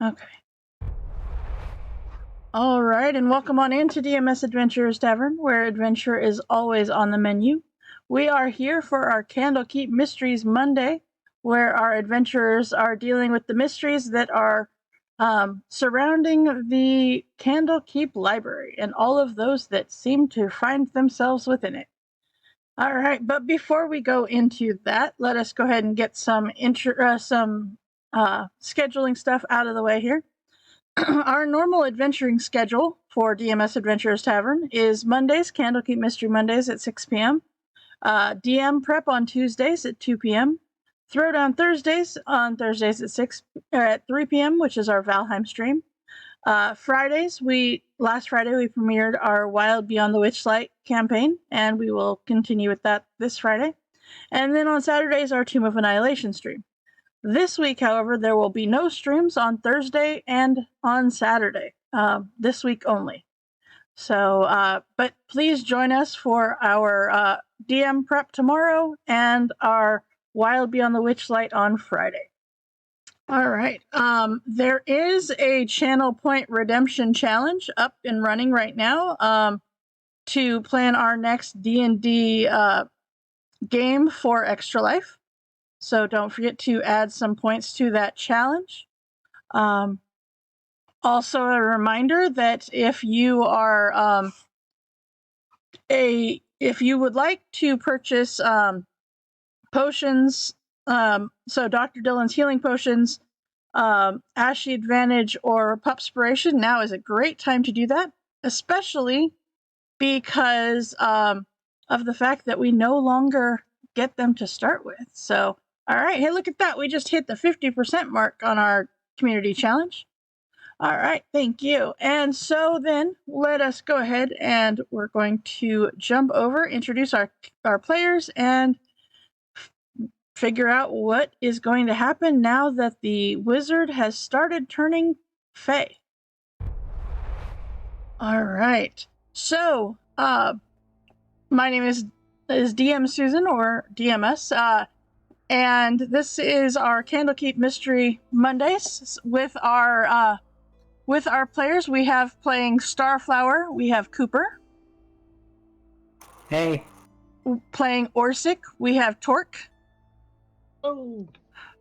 Okay. All right, and welcome on into DMS Adventurers Tavern, where adventure is always on the menu. We are here for our Candlekeep Mysteries Monday, where our adventurers are dealing with the mysteries that are surrounding the Candlekeep Library and all of those that seem to find themselves within it. All right, but before we go into that, let us go ahead and get some scheduling stuff out of the way here. Our normal adventuring schedule for DMS Adventurers Tavern is Mondays, Candlekeep Mystery Mondays at 6 p.m., DM Prep on Tuesdays at 2 p.m., Throwdown Thursdays on Thursdays at 3 p.m., which is our Valheim stream. Fridays, last Friday we premiered our Wild Beyond the Witchlight campaign, and we will continue with that this Friday. And then on Saturdays, our Tomb of Annihilation stream. This week, however, there will be no streams on Thursday and on Saturday, this week only. So, but please join us for our DM prep tomorrow and our Wild Beyond the Witchlight on Friday. All right. There is a Channel Point Redemption Challenge up and running right now to plan our next D&D game for Extra Life. So don't forget to add some points to that challenge. Also, a reminder that if you are if you would like to purchase potions, so Dr. Dylan's healing potions, Ashy Advantage, or Pupspiration, now is a great time to do that, especially because of the fact that we no longer get them to start with. So, all right, hey, look at that. We just hit the 50% mark on our community challenge. All right, thank you. And so then let us go ahead and we're going to jump over, introduce our players, and figure out what is going to happen now that the wizard has started turning fey. All right. So, my name is DM Susan, or DMS, and this is our Candlekeep Mystery Mondays with our players. We have playing Starflower, we have Cooper. Hey. Playing Orsic, we have Torque. Oh.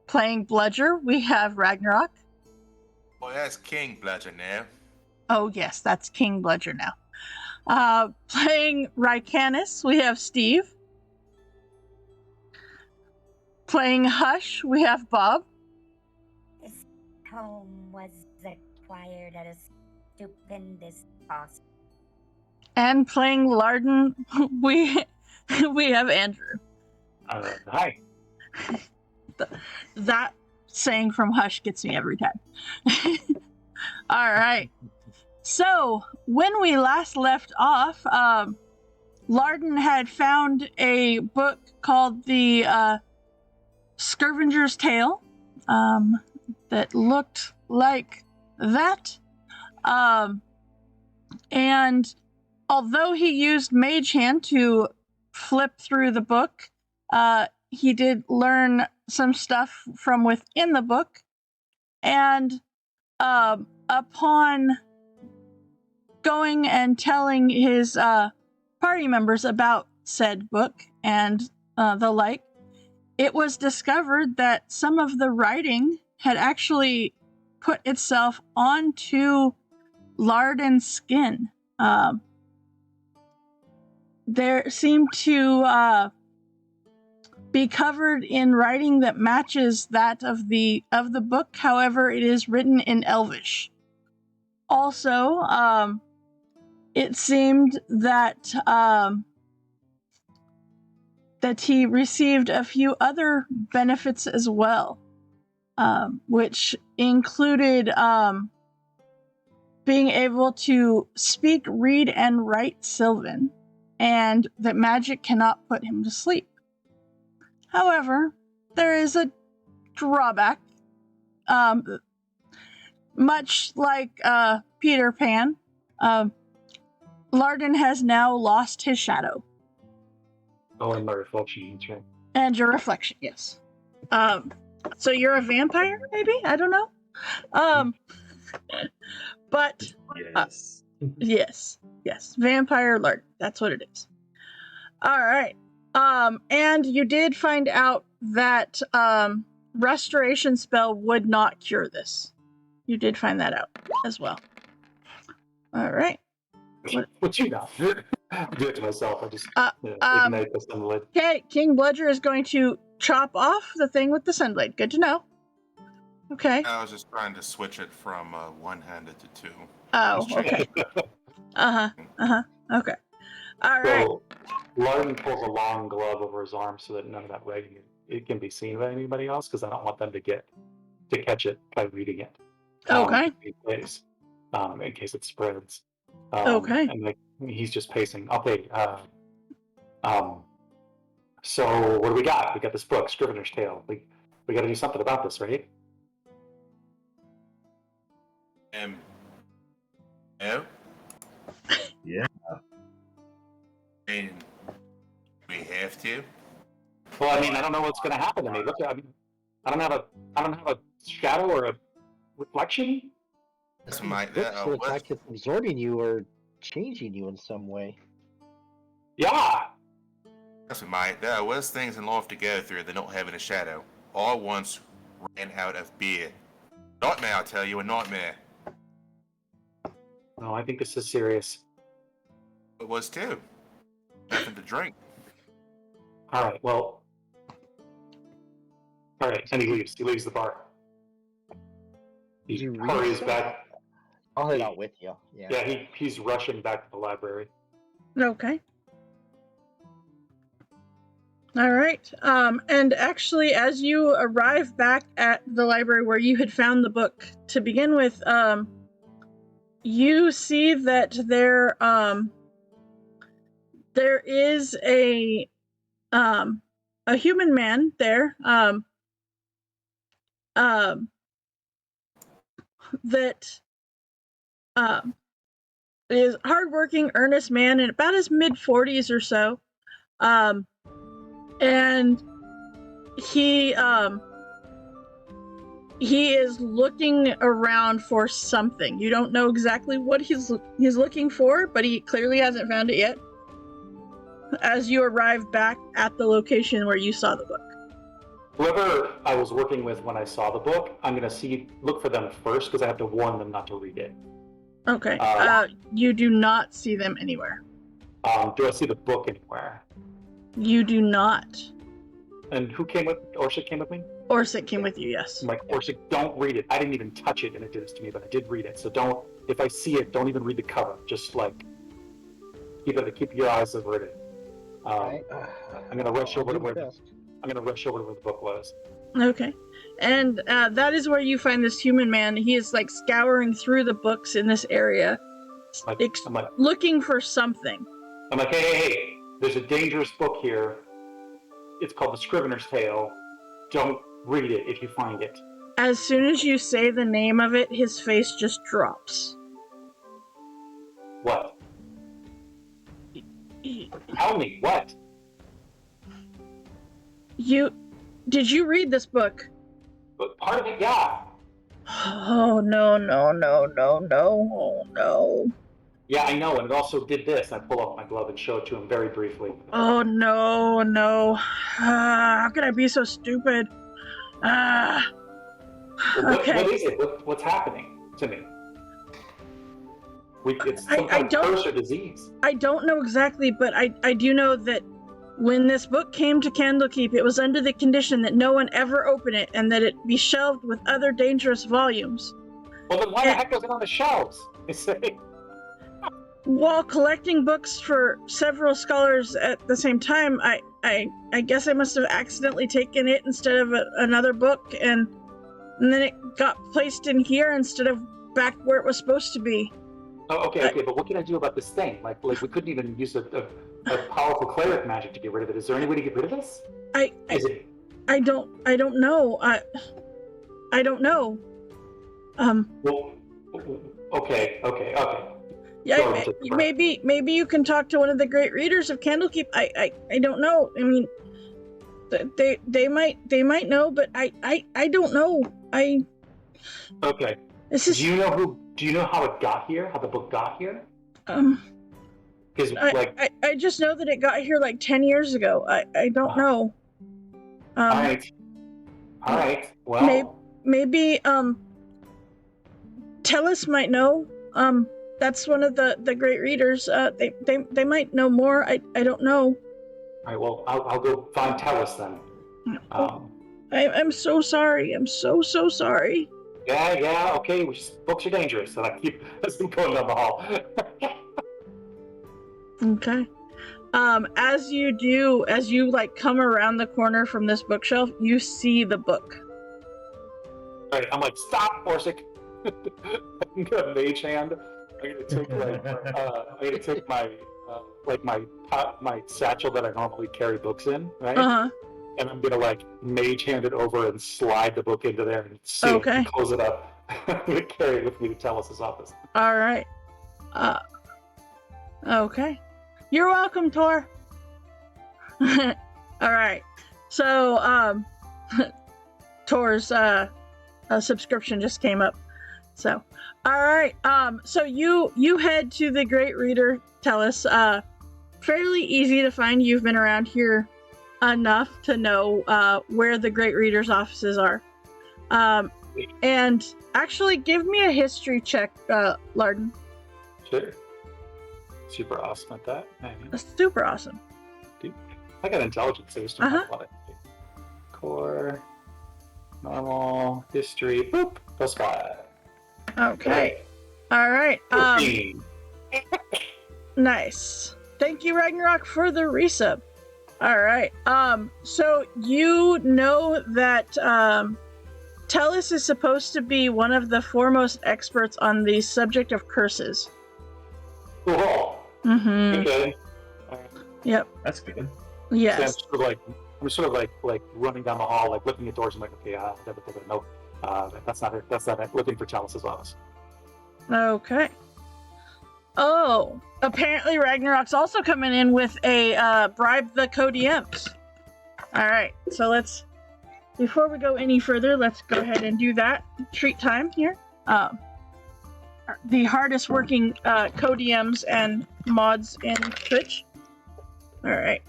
Playing Bludger, we have Ragnarok. Oh, that's King Bludger now. Oh yes, that's King Bludger now. Playing Rycanis, we have Steve. Playing Hush, we have Bob. This home was acquired at a stupendous cost. And playing Larden, we have Andrew. Hi. That saying from Hush gets me every time. All right. So, when we last left off, Larden had found a book called The Scavenger's Tale that looked like that. And although he used Mage Hand to flip through the book, he did learn some stuff from within the book. And upon going and telling his party members about said book and the like, it was discovered that some of the writing had actually put itself onto Larden's skin. There seemed to be covered in writing that matches that of the book. However, it is written in Elvish. Also, it seemed that that he received a few other benefits as well, which included being able to speak, read, and write Sylvan, and that magic cannot put him to sleep. However, there is a drawback. Much like Peter Pan, Larden has now lost his shadow. Oh, and my reflection, that's right. And your reflection, yes. So you're a vampire, maybe? I don't know. But Yes. yes, vampire alert. That's what it is. All right. And you did find out that restoration spell would not cure this. You did find that out as well. All right. What you got? Do it to myself. I just ignite the sunlight. Okay, King Bludger is going to chop off the thing with the sunblade. Good to know. Okay. I was just trying to switch it from one-handed to two. Oh, okay. Okay. All right. So, Larden pulls a long glove over his arm so that none of that writing it can be seen by anybody else, because I don't want them to catch it by reading it. Okay. In case it spreads. Okay. And like he's just pacing. Okay. So what do we got? We got this book, Scrivener's Tale. We got to do something about this, right? No? Yeah. And we have to. Well, I mean, I don't know what's going to happen to me. Look, I don't have a shadow or a reflection. This might Books look like it's absorbing you or changing you in some way. Yeah. Yes, we might. There are worse things in life to go through than not having a shadow. I once ran out of beer. Nightmare, I tell you, a nightmare. No, I think this is serious. It was too. Nothing to drink. All right. Well. All right. And he leaves. He leaves the bar. He You read hurries stuff? back. I'll head out with you. Yeah. Yeah, he's rushing back to the library. Okay. All right. And actually, as you arrive back at the library where you had found the book to begin with, you see that there is a human man there, that is hardworking, earnest man in about his mid-40s or so, and he is looking around for something. You don't know exactly what he's looking for, but he clearly hasn't found it yet. As you arrive back at the location where you saw the book. Whoever I was working with when I saw the book, I'm going to look for them first because I have to warn them not to read it. Okay. You do not see them anywhere. Do I see the book anywhere? You do not. And who came with? Orsic came with me? Orsic came with you, yes. I'm like, Orsic, don't read it. I didn't even touch it and it did this to me, but I did read it. So don't, if I see it, don't even read the cover. Just like, keep your eyes over it. I'm going to rush over to where the book was. Okay. And that is where you find this human man. He is like scouring through the books in this area, looking for something. I'm like, hey, there's a dangerous book here. It's called The Scrivener's Tale. Don't read it if you find it. As soon as you say the name of it, his face just drops. What? Tell me, what? Did you read this book? But part of it, yeah. Oh, no. Oh, no. Yeah, I know, and it also did this. I pull up my glove and show it to him very briefly. Oh, no. How could I be so stupid? Well, Okay. What is it? What's happening to me? It's some kind of curse or disease. I don't know exactly, but I do know that when this book came to Candlekeep, it was under the condition that no one ever open it and that it be shelved with other dangerous volumes. Well, then why the heck was it on the shelves? While collecting books for several scholars at the same time, I guess I must have accidentally taken it instead of another book, and then it got placed in here instead of back where it was supposed to be. Oh, okay, but what can I do about this thing? Like we couldn't even use a powerful cleric magic to get rid of it. Is there any way to get rid of this? I don't know. I don't know. Well, okay. Yeah, maybe you can talk to one of the great readers of Candlekeep. I don't know. I mean, they might know, but I don't know. Okay. This is. Do you know how it got here? How the book got here? Because I just know that it got here like 10 years ago. I don't know. All right. Well, maybe Tellus might know. That's one of the great readers. They might know more. I don't know. all right. Well, I'll go find Tellus then. I'm so sorry. I'm so sorry. Yeah. Okay. Books are dangerous, and I keep going down the hall. Okay. As you like come around the corner from this bookshelf, you see the book. All right. I'm like, stop, Orsic. I'm gonna mage hand. I'm gonna take my satchel that I normally carry books in, right? Uh-huh. And I'm gonna like mage hand it over and slide the book into there and seal it and close it up. I'm gonna carry it with me to Tellus's office. All right. Okay. You're welcome, Tor. All right. So, Tor's subscription just came up. So, all right. So you head to the Great Reader Tellus. Fairly easy to find. You've been around here enough to know where the Great Reader's offices are. And actually, give me a history check, Larden. Sure. Super awesome at that. Super awesome. Dude, I got intelligence, so just don't have a lot of it. Core, normal, history, boop, +5. Okay. All right. 14. Nice. Thank you, Ragnarok, for the resub. All right. So you know that Tellus is supposed to be one of the foremost experts on the subject of curses. Cool. Mm-hmm. Okay. Yep. That's good. Yes. So I'm sort of like running down the hall, like looking at doors. I'm like, okay, nope, that's not it. That's not it. Looking for Tellus's office. Okay. Oh, apparently Ragnarok's also coming in with a bribe the co-DMs. All right, so before we go any further, let's go ahead and do that. Treat time here. The hardest working co-DMs and mods in Twitch. All right.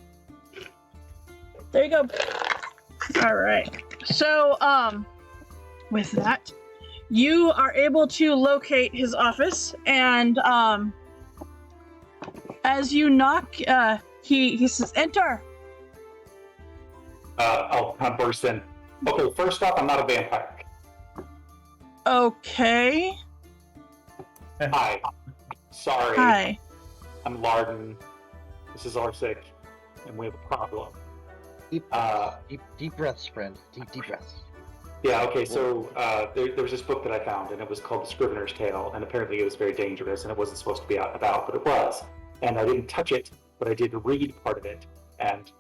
There you go. All right. So, with that, you are able to locate his office, and as you knock, he says, "Enter." I'll kind of burst in. Okay, first off, I'm not a vampire. Okay. Hi. Sorry. Hi. I'm Larden. This is Orsic, and we have a problem. Deep breaths, friend. Deep breaths. Yeah, okay, so there was this book that I found, and it was called The Scrivener's Tale, and apparently it was very dangerous, and it wasn't supposed to be out and about, but it was. And I didn't touch it, but I did read part of it, and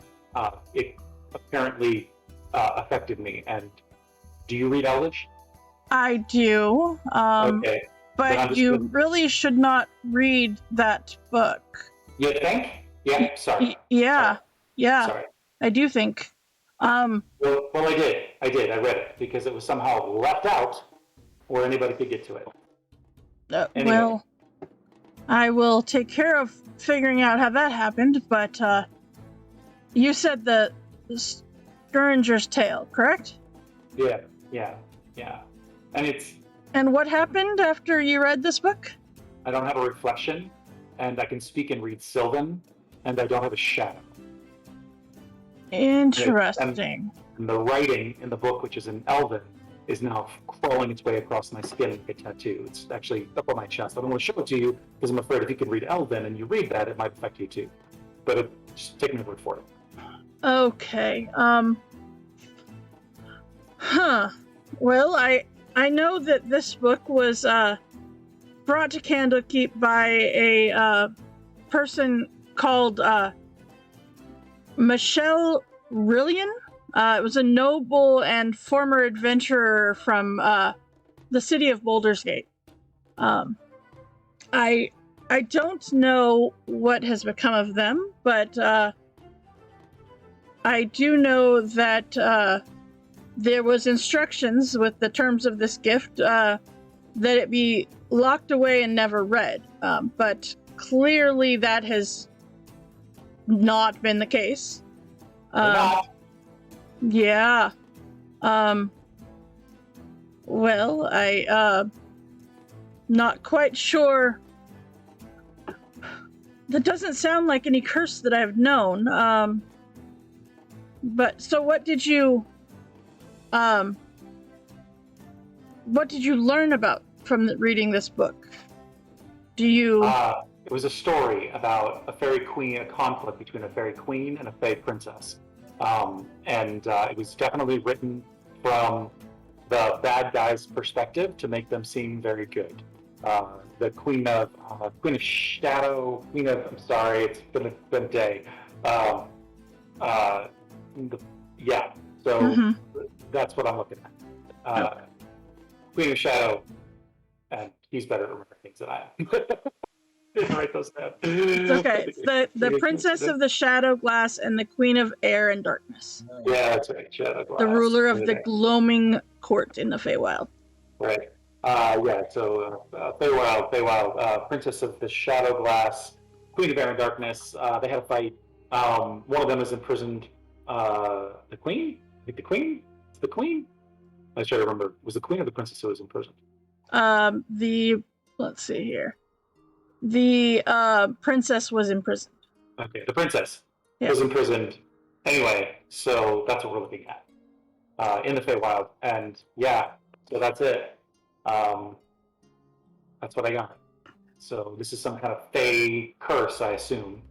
it apparently affected me. And do you read Elvish? I do. Okay. But you really should not read that book. You think? Yeah, sorry. Yeah. Sorry. I do think. Well, I did. I read it because it was somehow left out where anybody could get to it. Anyway. Well, I will take care of figuring out how that happened, but you said the Scavenger's Tale, correct? Yeah. And what happened after you read this book? I don't have a reflection, and I can speak and read Sylvan, and I don't have a shadow. Interesting. And the writing in the book, which is in Elven, is now crawling its way across my skin like a tattoo. It's actually up on my chest. I don't want to show it to you because I'm afraid if you can read Elven and you read that, it might affect you too. But just take my word for it. Okay. Well, I know that this book was brought to Candlekeep by a person called Michelle Rillian. It was a noble and former adventurer from the city of Baldur's Gate. I don't know what has become of them, but I do know that there was instructions with the terms of this gift that it be locked away and never read. But clearly that has not been the case. Not. Yeah. Well, I not quite sure. That doesn't sound like any curse that I've known. But so what did you learn about from reading this book? Do you It was a story about a fairy queen, a conflict between a fairy queen and a fey princess. And it was definitely written from the bad guy's perspective to make them seem very good. The Queen of Shadow, I'm sorry, it's been a day. So that's what I'm looking at. Queen of Shadow, and he's better at remembering things than I am. Didn't write those down. It's okay. It's the Princess of the Shadow Glass and the Queen of Air and Darkness. Yeah, that's right. Shadow Glass. The ruler of the gloaming court in the Feywild. Right. So Feywild, Princess of the Shadow Glass, Queen of Air and Darkness. They had a fight. One of them is imprisoned. The Queen? I think the Queen? It's the Queen? I try to remember. Was the Queen or the Princess who was imprisoned? Let's see here. The princess was imprisoned. Okay, the princess was imprisoned. Anyway, so that's what we're looking at in the Feywild, and so that's it. That's what I got. So this is some kind of Fey curse, I assume.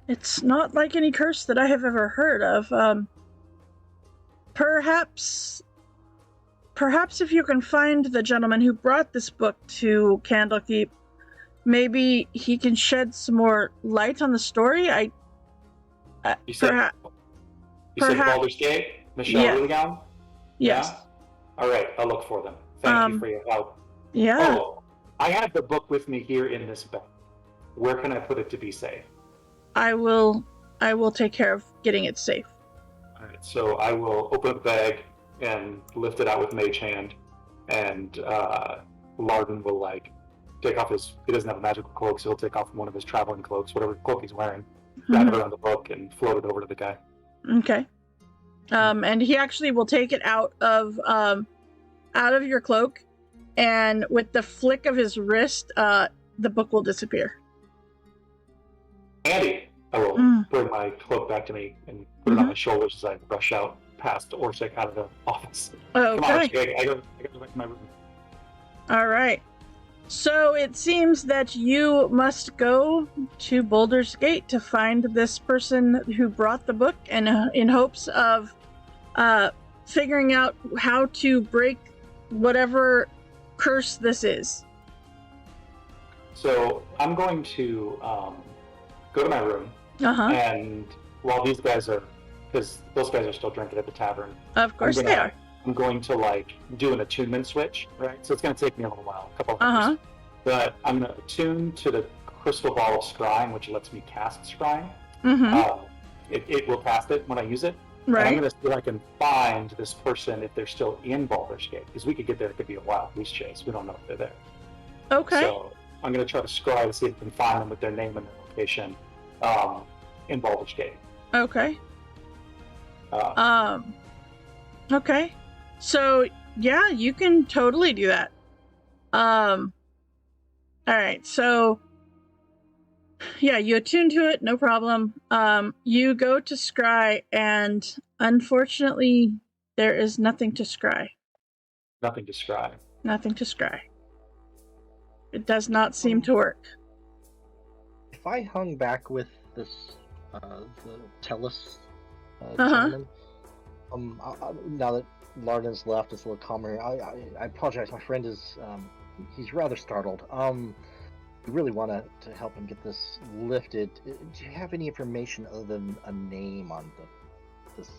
It's not like any curse that I have ever heard of. Perhaps if you can find the gentleman who brought this book to Candlekeep, maybe he can shed some more light on the story. You said Baldur's Gate? Michelle Willigan? Yes. Yeah? All right, I'll look for them. Thank you for your help. Yeah. Oh, I have the book with me here in this bag. Where can I put it to be safe? I will take care of getting it safe. All right, so I will open up the bag and lift it out with Mage Hand, and Larden will take off he doesn't have a magical cloak, so he'll take off one of his traveling cloaks, whatever cloak he's wearing, wrap it around the book, and float it over to the guy. Okay. And he actually will take it out of your cloak, and with the flick of his wrist, the book will disappear. Andy, I will bring my cloak back to me and put it on my shoulders as I rush out past Orsic out of the office. Okay. Come on, I gotta go back to my room. All right. So it seems that you must go to Baldur's Gate to find this person who brought the book, and in hopes of figuring out how to break whatever curse this is. So I'm going to go to my room, and while these guys are, because those guys are still drinking at the tavern. Of course they are. I'm going to do an attunement switch, right? So it's going to take me a little while, a couple of hours. But I'm going to attune to the crystal ball of scrying, which lets me cast scrying. It will cast it when I use it. Right. And I'm going to see if I can find this person if they're still in Baldur's Gate, because we could get there. It could be a wild goose chase. We don't know if they're there. Okay. So I'm going to try to scry to see if I can find them with their name and their location in Baldur's Gate. Okay. Okay. So yeah, you can totally do that. All right. So yeah, you attune to it, no problem. You go to scry, and unfortunately, there is nothing to scry. Nothing to scry. Nothing to scry. It does not seem to work. If I hung back with this, the Tellus gentleman, now that Larden's left, it's a little calmer. I apologize. My friend is, he's rather startled. We really want to help him get this lifted. Do you have any information other than a name on this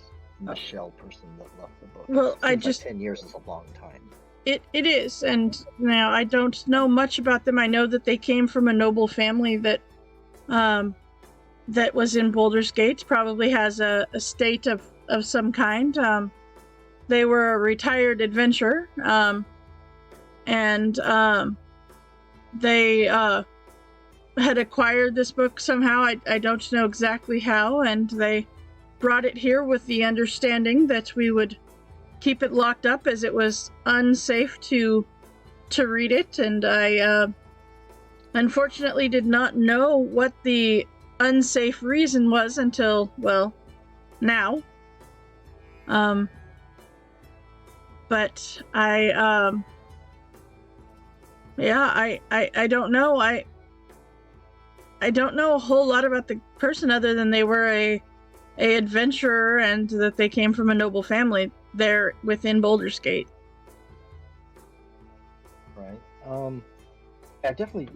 Michelle person that left the book? Well, I just 10 years is a long time. It is, and now I don't know much about them. I know that they came from a noble family that was in Baldur's Gate. Probably has a estate of some kind. they were a retired adventurer, and they had acquired this book somehow. I don't know exactly how, and they brought it here with the understanding that we would keep it locked up as it was unsafe to read it, and I unfortunately did not know what the unsafe reason was until, well, now. But I don't know. I don't know a whole lot about the person other than they were a adventurer and that they came from a noble family there within Baldur's Gate. Right. Yeah, definitely.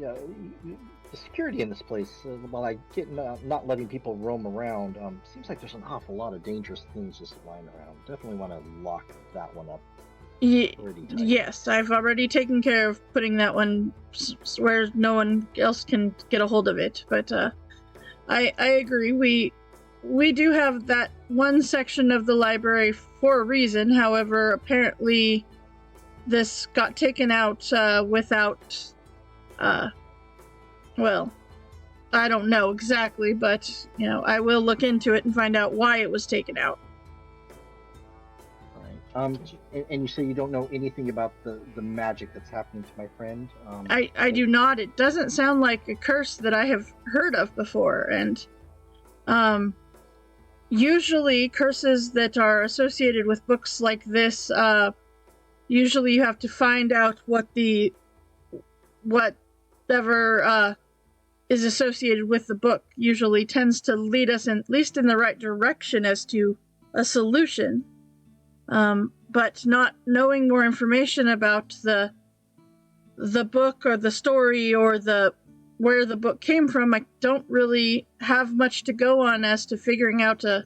The security in this place, while I get not letting people roam around, seems like there's an awful lot of dangerous things just lying around. Definitely want to lock that one up. Yes, I've already taken care of putting that one where no one else can get a hold of it. But I agree. We do have that one section of the library for a reason. However, apparently this got taken out without. Well, I don't know exactly, but I will look into it and find out why it was taken out. And you say you don't know anything about the magic that's happening to my friend? I do not. It doesn't sound like a curse that I have heard of before, and usually curses that are associated with books like this, usually you have to find out whatever is associated with the book usually tends to lead us at least in the right direction as to a solution. But not knowing more information about the book or the story or where the book came from, I don't really have much to go on as to figuring out a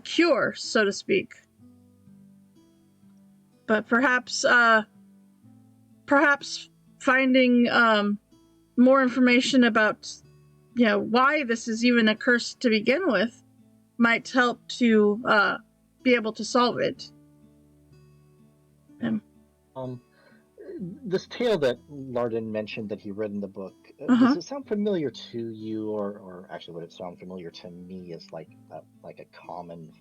cure, so to speak. But perhaps finding more information about why this is even a curse to begin with might help to be able to solve it. This tale that Larden mentioned that he read in the book, does it sound familiar to you, or actually would it sound familiar to me as like a common?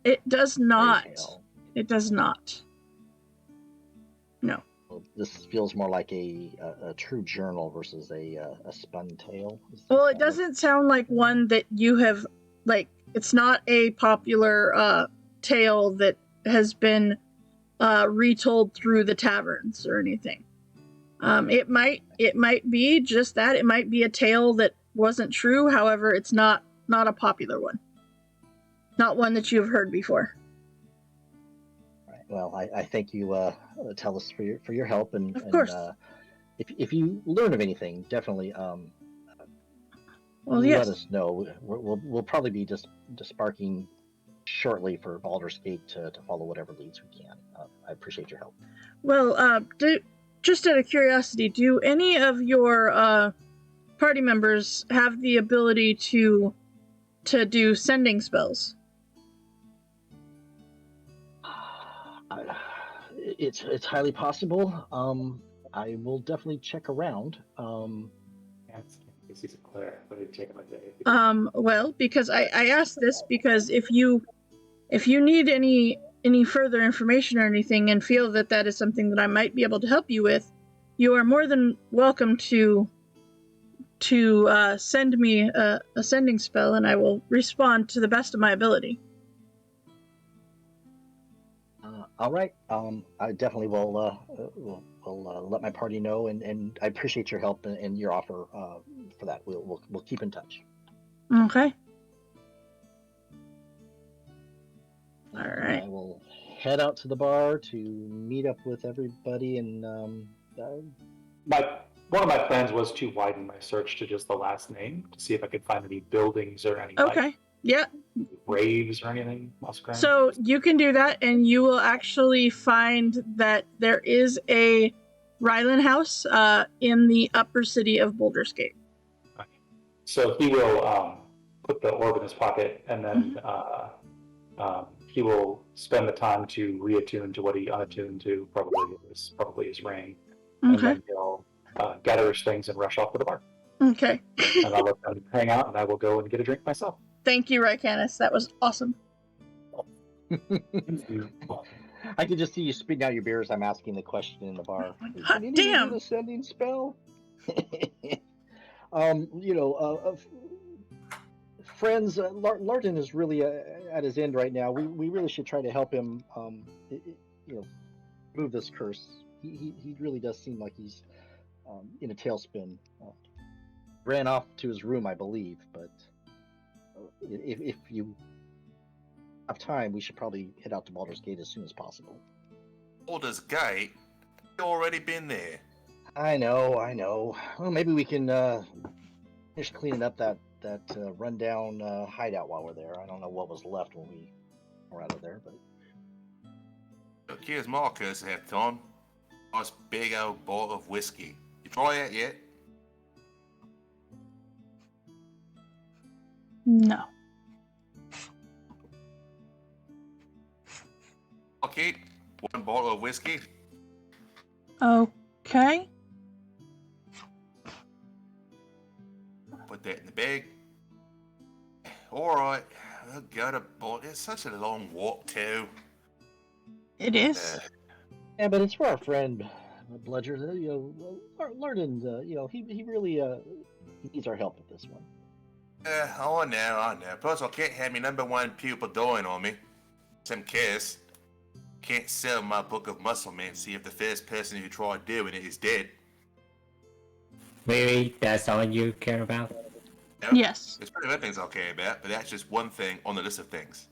It does not. Tale? It does not. No. Well, this feels more like a true journal versus a spun tale. Well, it doesn't sound like one that you have, like, it's not a popular tale that has been retold through the taverns or anything. It might be just that. It might be a tale that wasn't true. However, it's not a popular one. Not one that you've heard before. All right. Well, I thank you, Tellus, for your help, and of course. If you learn of anything, definitely well, yes. let us know. We'll probably be just sparking shortly for Baldur's Gate to follow whatever leads we can. I appreciate your help. Well, just out of curiosity, do any of your party members have the ability to do sending spells? It's highly possible. I will definitely check around. He's a cleric, but it'd take him a day. Well, because I asked this because if you need any further information or anything and feel that is something that I might be able to help you with, you are more than welcome to send me a sending spell, and I will respond to the best of my ability. All right. I definitely will let my party know, and I appreciate your help and your offer for that. We'll keep in touch. Okay. All right. I will head out to the bar to meet up with everybody, and one of my plans was to widen my search to just the last name to see if I could find any buildings or any graves or anything. So you can do that, and you will actually find that there is a Rylan house in the upper city of Baldur's Gate. Okay. So he will put the orb in his pocket and then he will spend the time to reattune to what he unattuned to, probably his ring, and Okay. then he'll gather his things and rush off to the bar. Okay. And I'll let them hang out, and I will go and get a drink myself. Thank you, Rycanis. That was awesome. I can just see you spitting out your beer as I'm asking the question in the bar. Hot Can anyone damn! do the sending spell? Friends, Larden is really at his end right now. We really should try to help him, move this curse. He really does seem like he's in a tailspin. Ran off to his room, I believe, but if you have time, we should probably head out to Baldur's Gate as soon as possible. Baldur's Gate? You've already been there. I know. Well, maybe we can finish cleaning up that rundown hideout while we're there. I don't know what was left when we were out of there, but... Look, here's my curse to have, Tom. Nice big old bottle of whiskey. You try that yet? No. I'll keep one bottle of whiskey. Okay. Put that in the bag. Alright, I got a bottle. It's such a long walk, too. It is. Yeah, but it's for our friend Bludger. Larden, he really needs our help with this one. I know. Plus, I can't have my number one pupil dying on me. Some kiss. Can't sell my book of muscle men, see if the first person who tried doing it is dead. Really? That's all you care about? No, Yes. there's plenty of other things I'll care about, but that's just one thing on the list of things.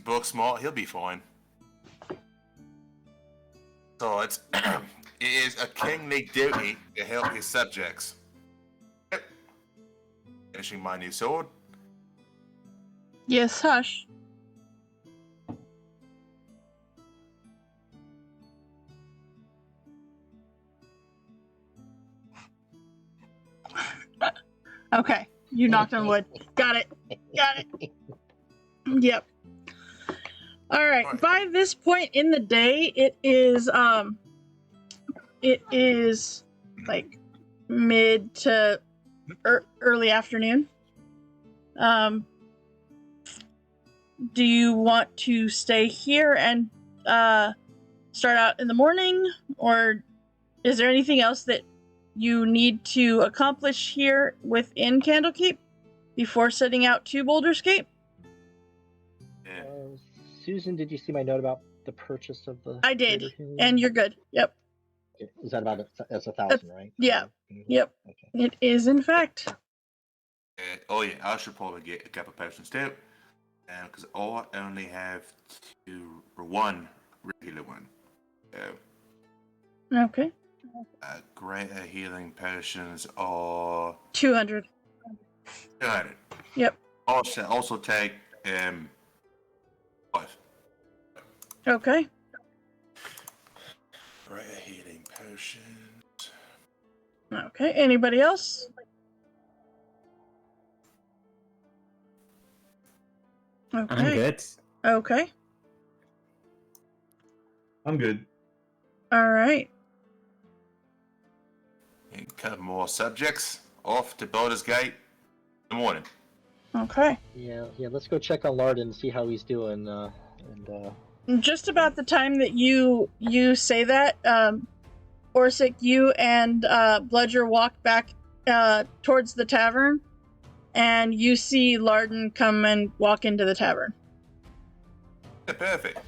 Book smart, he'll be fine. So it is a kingly duty to help his subjects. Yep. Finishing my new sword. Yes, hush. Okay, you knocked on wood. Got it. Yep. All right. By this point in the day, it is like mid to early afternoon. Do you want to stay here and start out in the morning, or is there anything else that you need to accomplish here within Candlekeep before setting out to Baldur's Gate? Yeah. Susan, did you see my note about the purchase of the... I did, and you're good. Yep. Okay. Is that about that's 1,000, right? Yeah. Mm-hmm. Yep. Okay. It is, in fact. Oh yeah, I should probably get a couple potions too, because I only have one regular one. Okay. Greater healing potions are 200. 200. Yep. Also take 5. Okay. Greater healing potions. Okay. Anybody else? Okay. I'm good. Okay. I'm good. All right. And a couple more subjects. Off to Baldur's Gate in the morning. Okay. Yeah. Let's go check on Larden and see how he's doing. Just about the time that you say that, Orsic, you and Bludger walk back towards the tavern, and you see Larden come and walk into the tavern. Yeah, perfect.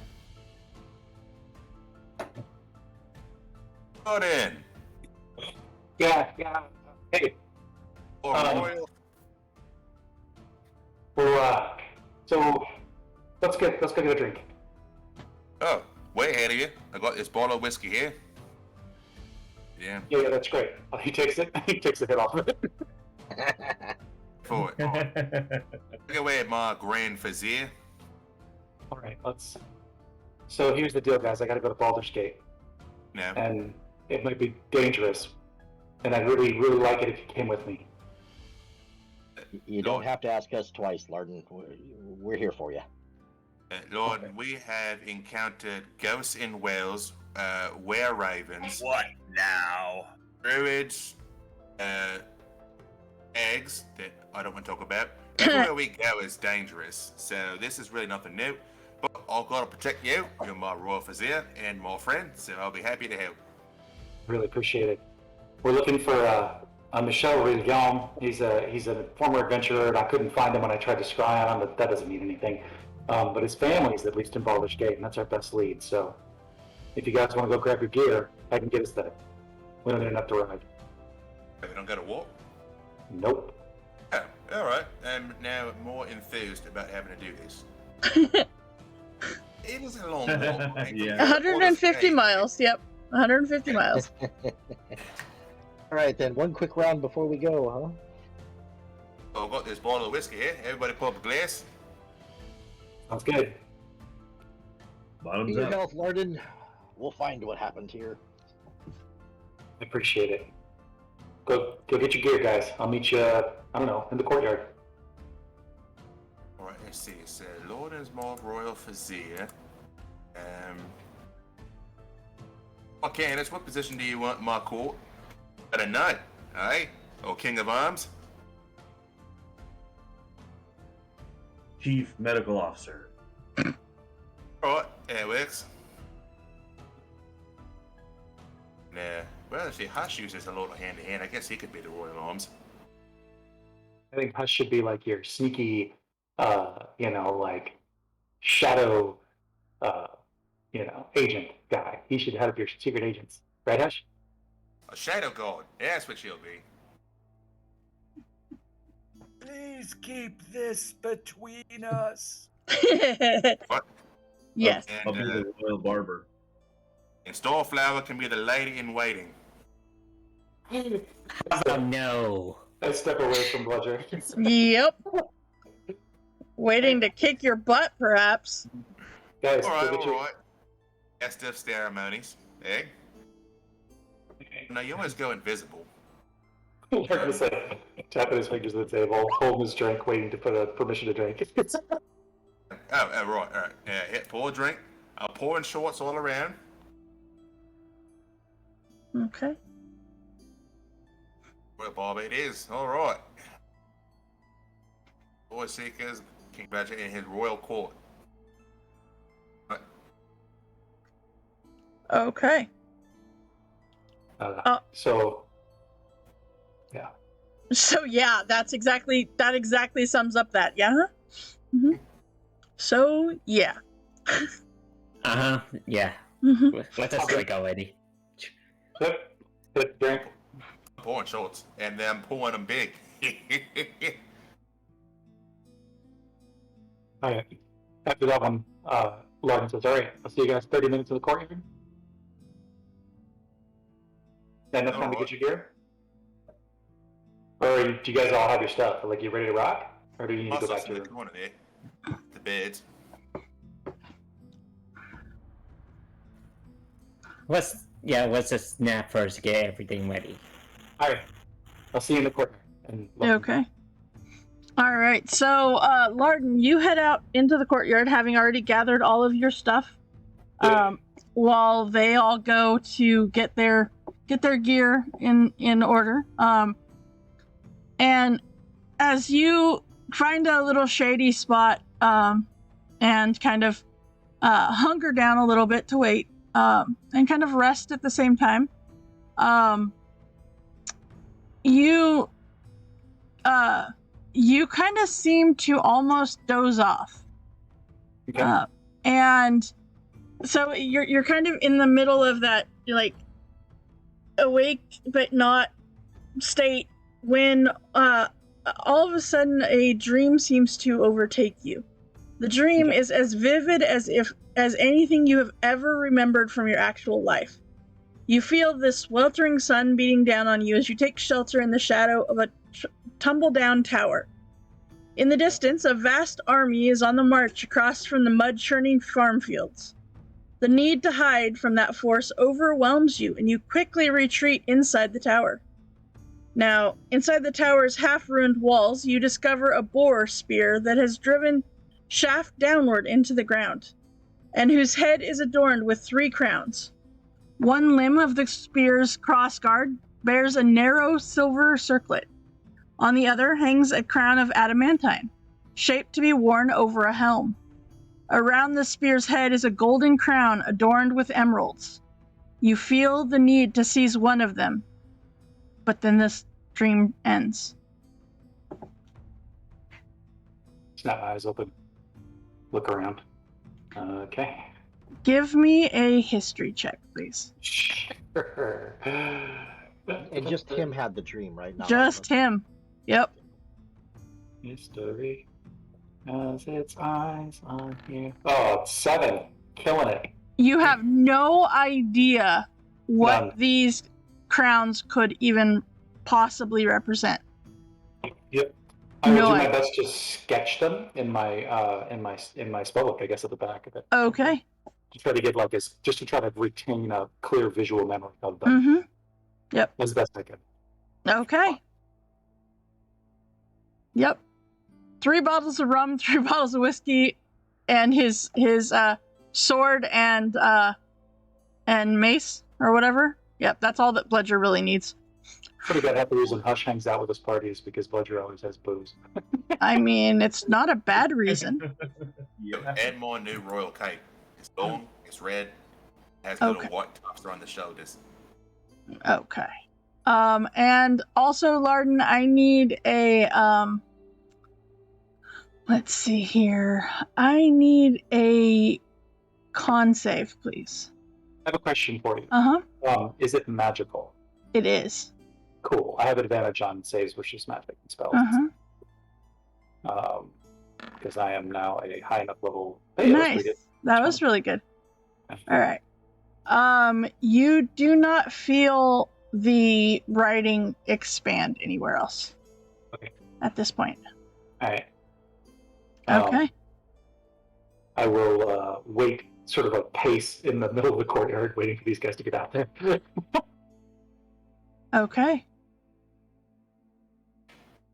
Got in. Yeah. Hey, Royal. well, so let's go get a drink. Oh, way ahead of you. I got this bottle of whiskey here. Yeah. Yeah, that's great. He takes it. He takes the hit off of it. For it. Look away at my grand vizier. All right, let's. So here's the deal, guys. I got to go to Baldur's Gate, No. and it might be dangerous. And I'd really, really like it if you came with me. You don't have to ask us twice, Larden. We're here for you. Lord, we have encountered ghosts in Wales, were-ravens. What now? Druids, eggs that I don't want to talk about. Everywhere we go is dangerous, so this is really nothing new. But I've got to protect you. You're my royal vizier and my friend, so I'll be happy to help. Really appreciate it. We're looking for Michel Rivillon. He's a former adventurer, and I couldn't find him when I tried to scry on him, but that doesn't mean anything. But his family's at least in Baldur's Gate, and that's our best lead. So if you guys want to go grab your gear, I can get us there. We don't need enough to ride. We don't go to war? Nope. Oh, all right. I'm now more enthused about having to do this. It is a long walk. Yeah. 150 miles. Yep, 150 miles. All right, then. One quick round before we go, huh? Oh, I've got this bottle of whiskey here. Everybody pull up a glass. Sounds good. Bottoms Your up. health, Larden. We'll find what happened here. I appreciate it. Go get your gear, guys. I'll meet you, I don't know, in the courtyard. All right, let's see. So, Lord is my royal vizier. Okay, Candace, what position do you want in my court? At a knight, aye? Or king of arms? Chief Medical Officer. All right, that works. Nah, well, if Hush uses a little hand-to-hand, I guess he could be the royal arms. I think Hush should be like your sneaky, like shadow, agent guy. He should head up your secret agents. Right, Hush? A shadow guard, that's what she'll be. Please keep this between us. What? Yes. I'll be the royal barber. And Starflower can be the lady in waiting. Oh no. I step away from Bludger. Yep. Waiting to kick your butt, perhaps. Guys, All right, go get your... all right. Festive ceremonies, eh? No, you always go invisible. Like I said, tapping his fingers at the table, holding his drink, waiting to put a permission to drink. Oh, right, all right. Pour a drink. I'll pour in shorts all around. Okay. Well, Bobby, it is. All right. Boy Seekers, congratulating his royal court. Okay. So, yeah. So yeah, that exactly sums up that. Yeah. Mm-hmm. So yeah. Yeah. Mm-hmm. Let us drink already. Drink. I'm pouring shorts, and then I'm pouring them big. Alright. After that one, Larden says, alright, I'll see you guys 30 minutes in the courtyard. Then enough time to get your gear? Or do you guys all have your stuff? Like, you ready to rock? Or do you need to go back to the corner there. The beds. Let's just snap first to get everything ready. Alright. I'll see you in the courtyard. Okay. All right. So, Larden, you head out into the courtyard, having already gathered all of your stuff, while they all go to get their gear in order. And as you find a little shady spot, and kind of hunker down a little bit to wait, and kind of rest at the same time, you kind of seem to almost doze off. Okay. And so you're kind of in the middle of that, like, awake but not state when all of a sudden a dream seems to overtake you. The dream is as vivid as anything you have ever remembered from your actual life. You feel this sweltering sun beating down on you as you take shelter in the shadow of a tumble-down tower. In the distance, a vast army is on the march across from the mud-churning farm fields. The need to hide from that force overwhelms you, and you quickly retreat inside the tower. Now, inside the tower's half-ruined walls, you discover a boar spear that has driven shaft downward into the ground, and whose head is adorned with 3 crowns. One limb of the spear's crossguard bears a narrow silver circlet. On the other hangs a crown of adamantine, shaped to be worn over a helm. Around the spear's head is a golden crown adorned with emeralds. You feel the need to seize one of them, but then this dream ends. Snap my eyes open. Look around. Okay. Give me a history check, please. Sure. And just him had the dream, right? Not Just him. Yep. History has its eyes on you. Oh, 7. Killing it. You have no idea what None. these crowns could even possibly represent. Yep. I will No do my idea. best to sketch them in my spellbook, I guess, at the back of it. Okay. To try to get just to try to retain a clear visual memory of them. Mm-hmm. Yep. As best I can. Okay. Yep. 3 bottles of rum, 3 bottles of whiskey, and his sword and mace or whatever. Yep, that's all that Bludger really needs. Pretty good. Half the reason Hush hangs out with his parties because Bludger always has booze. I mean, it's not a bad reason. Add more new royal cape. It's gold, it's red, has little Okay. white tops on the shoulders. Okay. And also, Larden, I need a let's see here. I need a con save, please. I have a question for you. Uh-huh. Is it magical? It is. Cool. I have advantage on saves versus magic and spells. Uh-huh. Because I am now a high enough level. Hey, let's read Nice. it. That was really good. All right. You do not feel the writing expand anywhere else. Okay. At this point. All right. Okay. I will wait sort of a pace in the middle of the courtyard, waiting for these guys to get out there. Okay.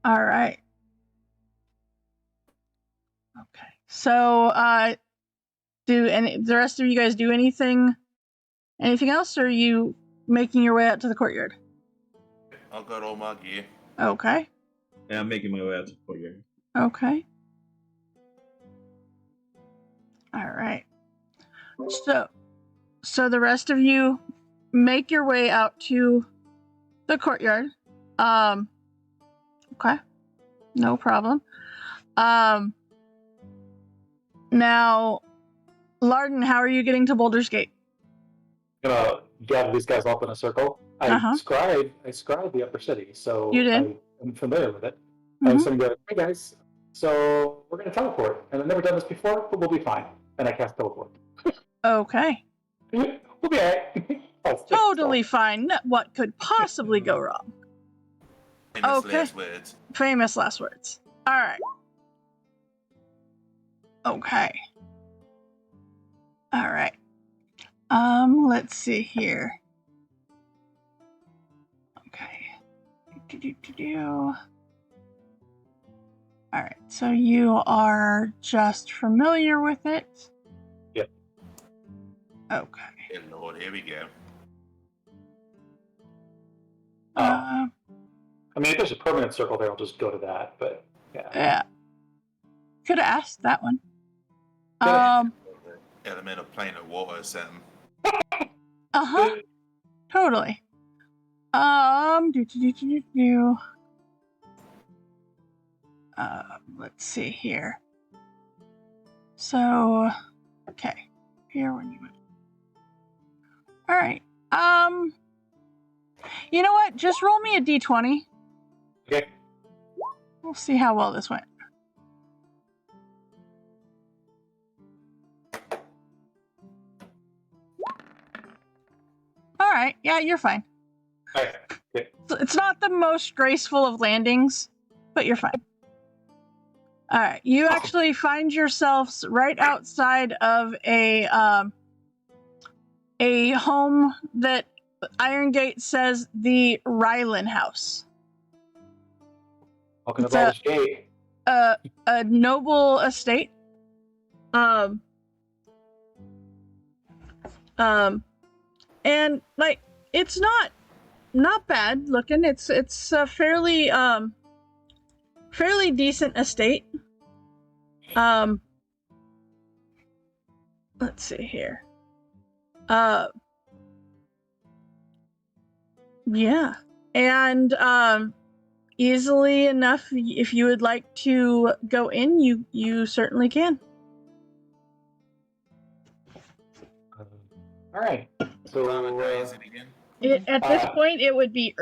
All right. Okay. So, do the rest of you guys do anything else, or are you making your way out to the courtyard? I've got all my gear. Okay. Yeah, I'm making my way out to the courtyard. Okay. All right. So the rest of you make your way out to the courtyard. Okay. No problem. Now, Larden, how are you getting to Boulder's Gate? I'm gonna gather these guys up in a circle. I scried the upper city, so You did? I'm familiar with it. Mhm. I'm sitting there, hey guys, so we're gonna teleport, and I've never done this before, but we'll be fine. And I cast teleport. Okay. We'll be alright. Totally fine. What could possibly go wrong? Famous Okay. last words. Famous last words. All right. Okay. All right. Let's see here. Okay. All right. So you are just familiar with it? Yep. Okay. Hey Lord, here we go. I mean, if there's a permanent circle there, I'll just go to that, but yeah. Yeah. Could have asked that one. Elemental plane of water or something. Uh-huh. Totally. Let's see here. So, okay. Here when you went. All right. You know what? Just roll me a d20. Okay. We'll see how well this went. All right. Yeah, you're fine. Okay. Okay. It's not the most graceful of landings, but you're fine. All right. You actually find yourselves right outside of a home that Iron Gate says the Rylan House. Welcome to It's Baldur's Gate. a noble estate. And like it's not bad looking. It's a fairly decent estate. Let's see here. Yeah. And easily enough, if you would like to go in, you certainly can. All right. So What day is it again? At this point, it would be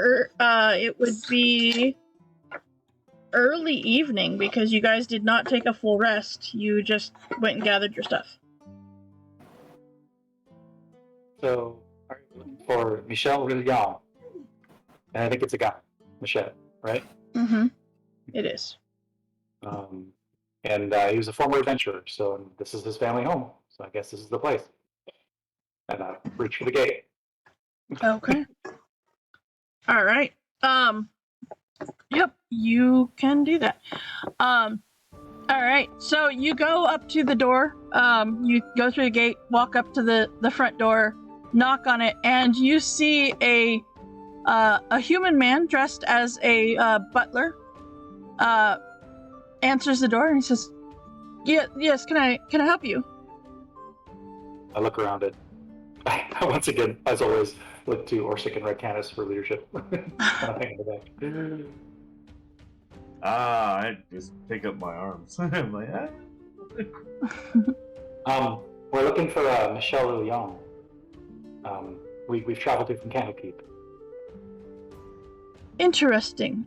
early evening because you guys did not take a full rest. You just went and gathered your stuff. So, are you looking for Michel Rillion? And I think it's a guy, Michel, right? Mm-hmm. It is. And he was a former adventurer, so this is his family home. So I guess this is the place. And I reach for the gate. Okay. All right. Yep, you can do that. All right. So you go up to the door. You go through the gate, walk up to the front door, knock on it, and you see a human man dressed as a butler. Answers the door and he says, "Yeah, yes. Can I help you?" I look around it. Once again, as always, look to Orsic and Red Canis for leadership. And I hang in the back. I just pick up my arms. I'm like, We're looking for Michel Lillian. We've traveled here from Candlekeep. Interesting.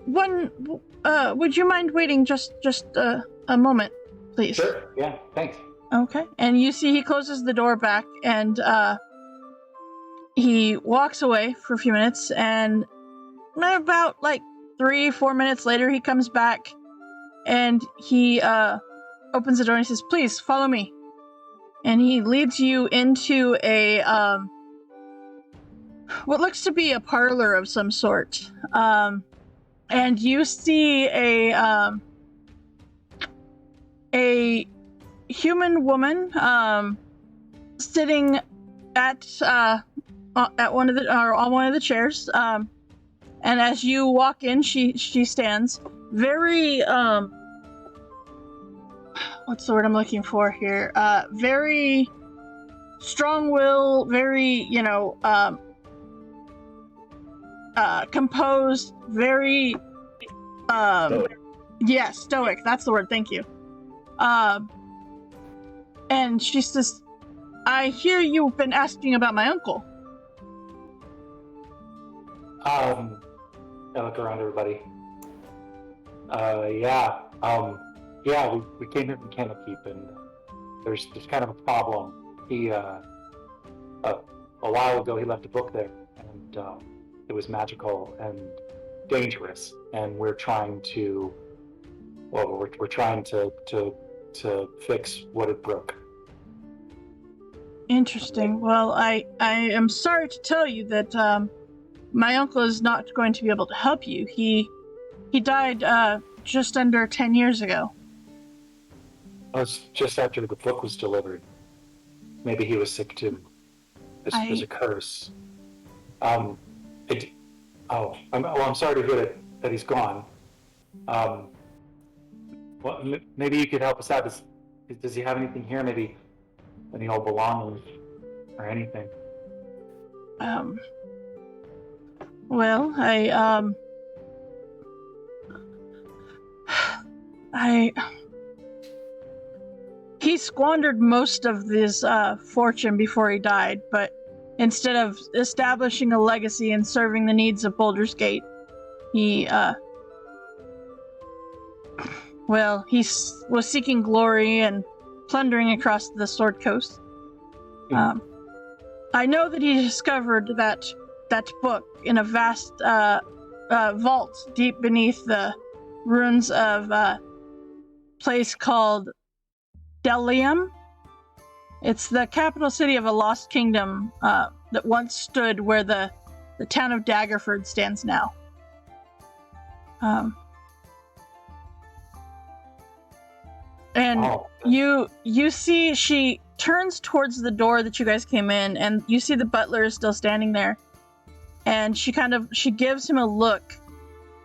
Would you mind waiting just a moment, please? Sure. Yeah. Thanks. Okay. And you see he closes the door back and he walks away for a few minutes, and about like 3-4 minutes later he comes back and he opens the door and he says, "Please follow me." And he leads you into a what looks to be a parlor of some sort. And you see a human woman sitting at one of the or on one of the chairs. And as you walk in, she stands very what's the word I'm looking for here? Very strong-willed, very composed, very stoic. yeah, stoic. That's the word. Thank you. And she says, "I hear you've been asking about my uncle." I look around everybody. Yeah. We came here from Candlekeep, and there's kind of a problem. He a while ago he left a book there, and it was magical and dangerous, and we're trying to fix what it broke. Interesting. Well, I am sorry to tell you that my uncle is not going to be able to help you. He died just under 10 years ago. It was just after the book was delivered. Maybe he was sick too. There's a curse. I'm sorry to hear that he's gone. Well, maybe you could help us out. Does he have anything here? Maybe any old belongings or anything? Well, he squandered most of his fortune before he died, but instead of establishing a legacy and serving the needs of Baldur's Gate, he was seeking glory and plundering across the Sword Coast. I know that he discovered that book in a vast vault deep beneath the ruins of a place called Delium. It's the capital city of a lost kingdom that once stood where the the town of Daggerford stands now. And you see she turns towards the door that you guys came in, and you see the butler is still standing there, and she gives him a look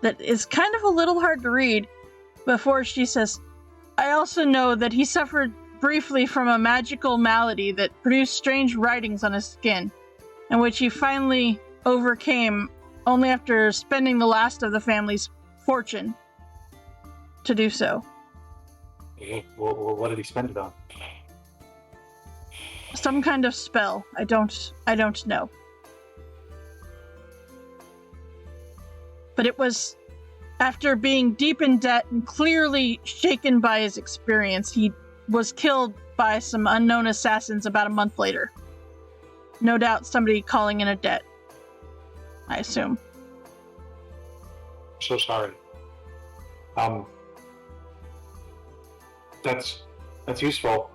that is kind of a little hard to read before she says, I also know that he suffered briefly from a magical malady that produced strange writings on his skin, and which he finally overcame only after spending the last of the family's fortune to do so. Well, what did he spend it on? Some kind of spell. I don't know. But it was after being deep in debt and clearly shaken by his experience, he was killed by some unknown assassins about a month later. No doubt somebody calling in a debt, I assume. So sorry. That's useful.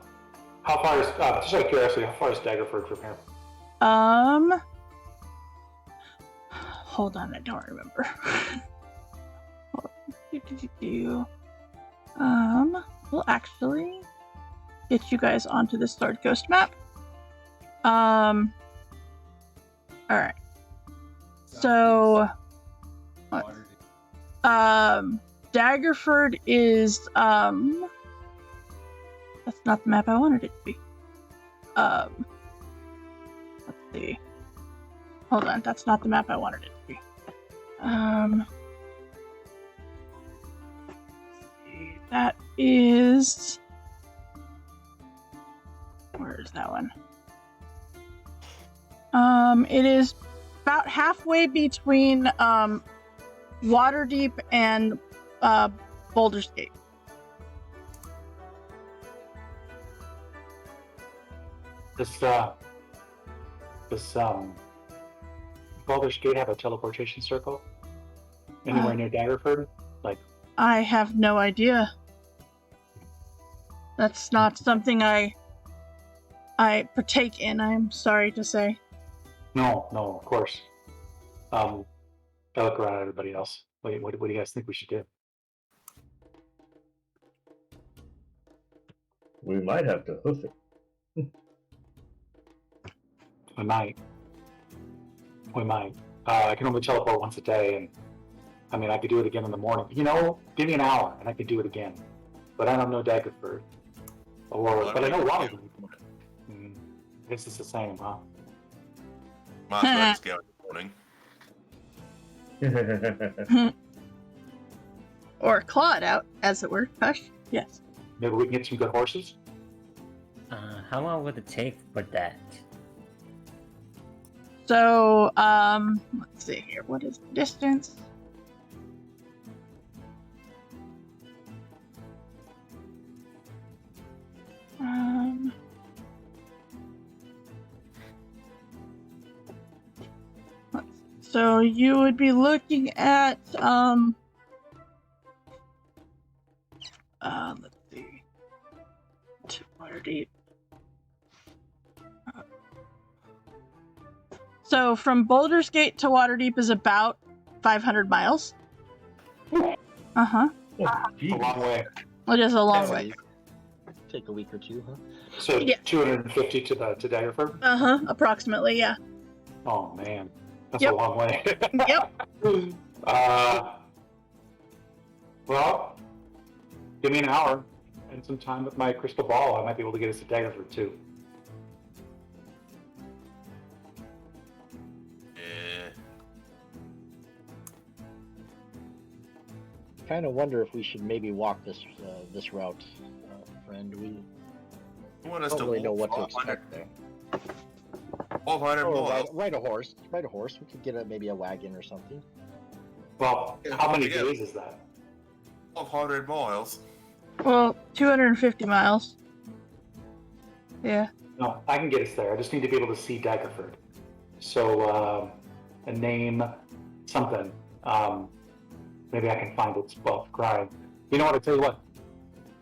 How far is, just out of curiosity, how far is Daggerford from here? Hold on, I don't remember. We'll actually get you guys onto the Sword Coast map. Alright. So, Daggerford is, that's not the map I wanted it to be. Let's see. Hold on, that's not the map I wanted it to be. That is... Where is that one? It is about halfway between, Waterdeep and, Baldur's Gate. Does Baldur's Gate have a teleportation circle? Anywhere near Daggerford? Like, I have no idea. That's not something I partake in, I'm sorry to say. No, of course. I look around at everybody else. What do you guys think we should do? We might have to hoof it. We might. I can only teleport once a day, and I mean, I could do it again in the morning. You know, give me an hour, and I could do it again. But I don't know Daggerford. But I know Waterdeep. I guess it's the same, huh? Might as well just go in the morning. Or claw it out, as it were. Hush. Yes. Maybe we can get some good horses? How long would it take for that? So, let's see here. What is the distance? So you would be looking at, let's see, Waterdeep. So from Baldur's Gate to Waterdeep is about 500 miles. Uh-huh. A long way. It is a long way. Take a week or two, huh? So Yeah. 250 to Daggerford? Uh-huh, approximately, yeah. Oh man, that's Yep. a long way. Yep. Well, give me an hour and some time with my crystal ball. I might be able to get us to Daggerford too. Kind of wonder if we should maybe walk this route, friend. We want us don't to really know walk what to 100 expect there. 1,200 Or miles. ride a horse. Ride a horse. We could get maybe a wagon or something. Well, Yeah, how many yeah. days is that? 1,200 miles. Well, 250 miles. Yeah. No, I can get us there. I just need to be able to see Daggerford. So, a name, something. Maybe I can find it. Well, crying. You know what? I tell you what.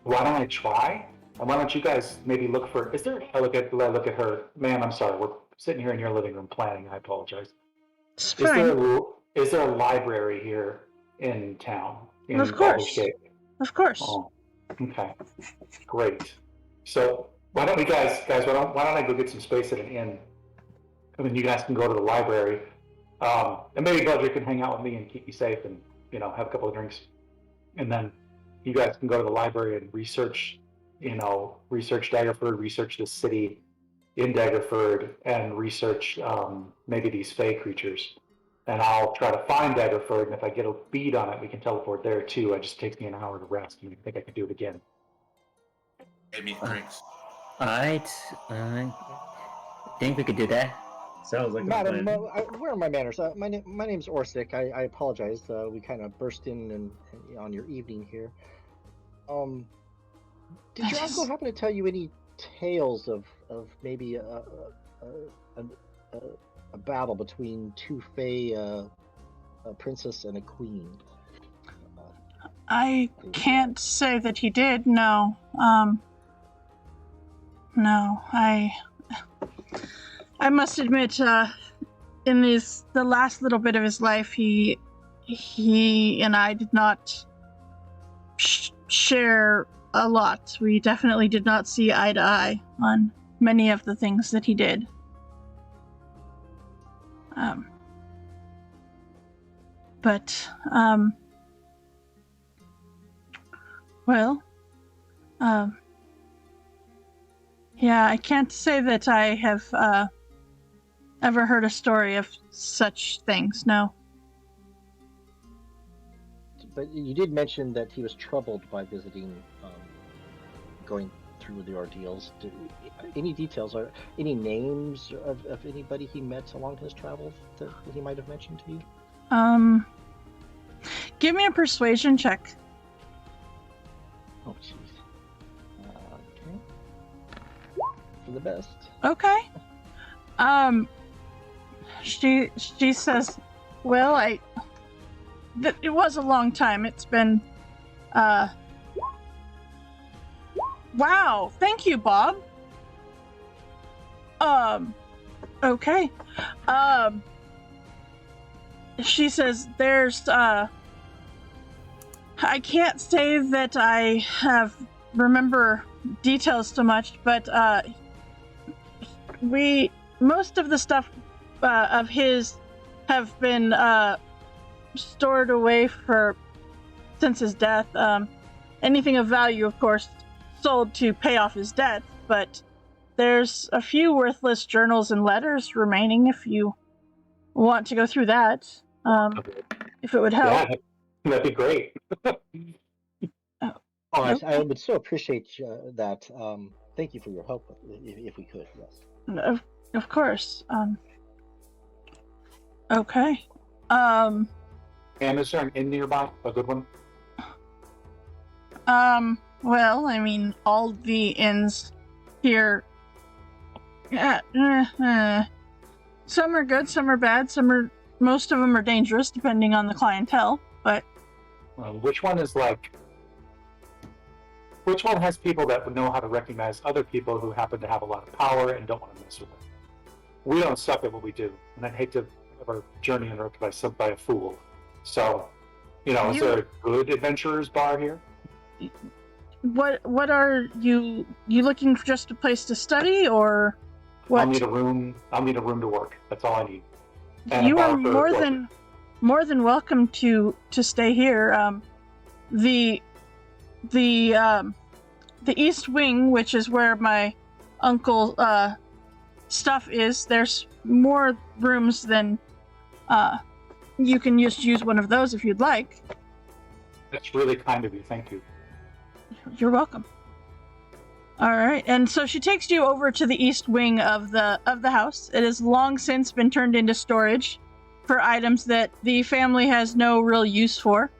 Why don't I try? And why don't you guys maybe look for? Is there? I look at her. Man, I'm sorry. We're sitting here in your living room planning. I apologize. It's fine. Is there a library here in town? In Of course. Aldersgate? Of course. Oh, okay, great. So why don't we guys, why don't I go get some space at an inn? I mean, you guys can go to the library, and maybe Budget can hang out with me and keep me safe, and have a couple of drinks, and then you guys can go to the library and research, research Daggerford, research the city in Daggerford, and research maybe these Fey creatures. And I'll try to find Daggerford, and if I get a bead on it, we can teleport there too. It just takes me an hour to rest, and I think I can do it again. Get me drinks. Alright, I think we could do that. Sounds like Madam, a plan. where are my manners? My name's Orsic. I apologize. We kind of burst in and on your evening here. Did your uncle happen to tell you any tales of maybe a battle between two Fey, a princess and a queen? I can't say that he did. No. No. I must admit, in the last little bit of his life, he and I did not share a lot. We definitely did not see eye to eye on many of the things that he did. Yeah, I can't say that I have ever heard a story of such things, no. But you did mention that he was troubled by visiting, going through the ordeals. Any details or any names of anybody he met along his travels that he might have mentioned to you? Give me a persuasion check. Oh, jeez. Okay. For the best. Okay. She says, well, it was a long time. It's been, wow, thank you, Bob. Okay. She says, there's, I can't say that I remember details so much, but, most of the stuff of his have been stored away since his death. Anything of value, of course, sold to pay off his debt, but there's a few worthless journals and letters remaining if you want to go through that. If it would help. Yeah, that'd be great. I would so appreciate that. Thank you for your help, if we could, yes. Of course. Okay. And is there an inn nearby? A good one? Well, I mean, all the inns here. Some are good, some are bad, most of them are dangerous, depending on the clientele, but... Which one has people that would know how to recognize other people who happen to have a lot of power and don't want to mess with them? We don't suck at what we do, and I'd hate to have our journey interrupted by a fool. So, is there a good adventurer's bar here? What are you looking for? Just a place to study, or what? I'll need a room to work. That's all I need. And you are more than welcome to stay here. The East Wing, which is where my uncle stuff is, there's more rooms than you can just use one of those if you'd like. That's really kind of you. Thank you. You're welcome. All right, and so she takes you over to the East Wing of the house. It has long since been turned into storage for items that the family has no real use for,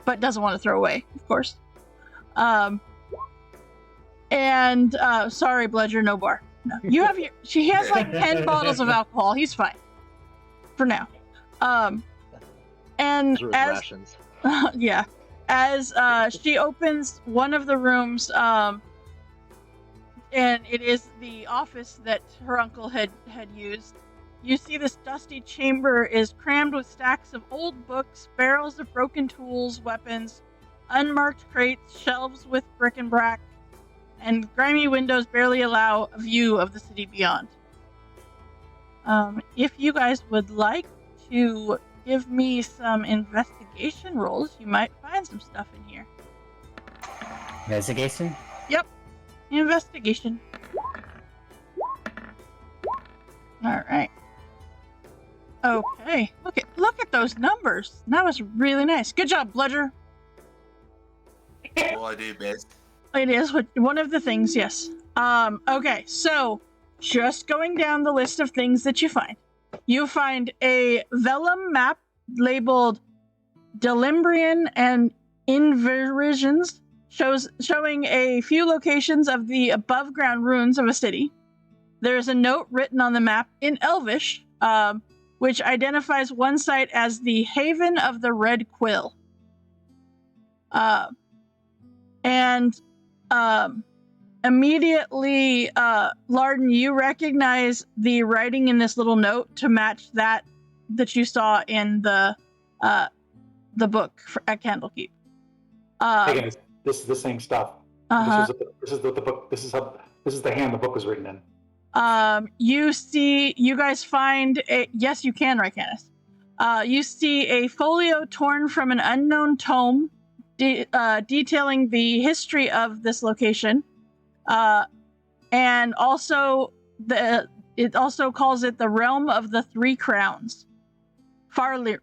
but doesn't want to throw away, of course. Sorry, Bludger, no bar. No. You have she has like 10 bottles of alcohol. He's fine for now. And as rations. Yeah, as she opens one of the rooms, and it is the office that her uncle had used. You see this dusty chamber is crammed with stacks of old books, barrels of broken tools, weapons, unmarked crates, shelves with bric-a-brac, and grimy windows barely allow a view of the city beyond. If you guys would like to give me some investigation rolls, you might find some stuff in here. Investigation? Yep, investigation. Alright. Okay, look at those numbers. That was really nice. Good job, Bludger. What I do best. It is one of the things, yes. Okay, so just going down the list of things that you find. You find a vellum map labeled Delimbrian and Inversions, showing a few locations of the above-ground ruins of a city. There's a note written on the map in Elvish, which identifies one site as the Haven of the Red Quill. Immediately, Larden, you recognize the writing in this little note to match that you saw in the book at Candlekeep. Hey guys, this is the same stuff. Uh-huh. This is the book. This is the hand the book was written in. You guys find yes, you can, Rycanis. You see a folio torn from an unknown tome detailing the history of this location. And also it also calls it the Realm of the Three Crowns. Falarum.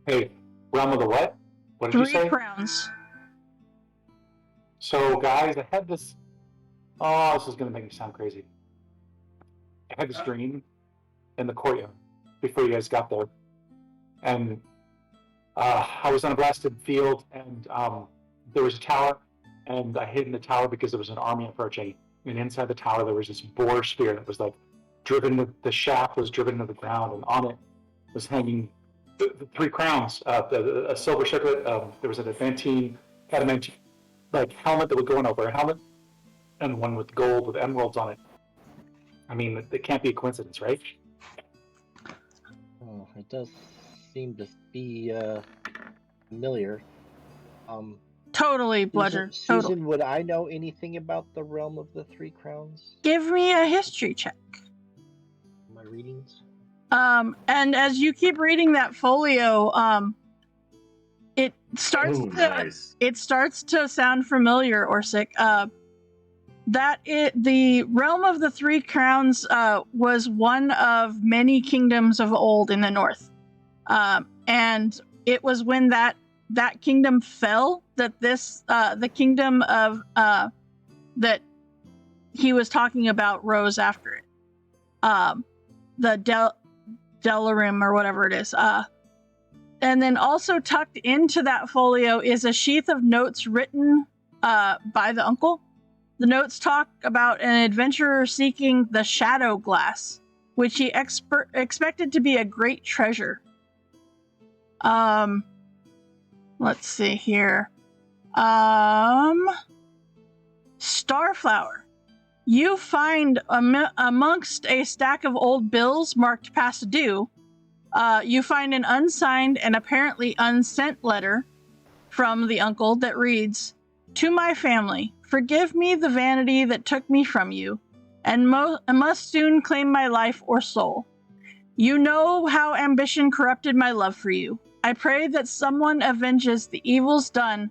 Hey, Realm of the what? What did you say? Three Crowns. So guys, I had this. Oh, this is gonna make me sound crazy. I had this dream in the courtyard before you guys got there, and I was on a blasted field, and there was a tower, and I hid in the tower because there was an army approaching. And inside the tower, there was this boar spear that was like driven. The shaft was driven into the ground, and on it was hanging the three crowns. A silver circlet. There was an adamantine like helmet that would go on over a helmet, and one with gold with emeralds on it. I mean, it can't be a coincidence, right? Oh, it does seem to be familiar. Totally, Bludger. Totally. Susan, would I know anything about the Realm of the Three Crowns? Give me a history check. My readings? And as you keep reading that folio, it starts to sound familiar, Orsic. The Realm of the Three Crowns was one of many kingdoms of old in the north. And it was when that kingdom fell that the kingdom of that he was talking about rose after it. The Delarim or whatever it is. And then also tucked into that folio is a sheath of notes written by the uncle. The notes talk about an adventurer seeking the Shadow Glass, which he expected to be a great treasure. Let's see here. Starflower. You find amongst a stack of old bills marked past due, you find an unsigned and apparently unsent letter from the uncle that reads, "To my family, forgive me the vanity that took me from you, and must soon claim my life or soul. You know how ambition corrupted my love for you. I pray that someone avenges the evils done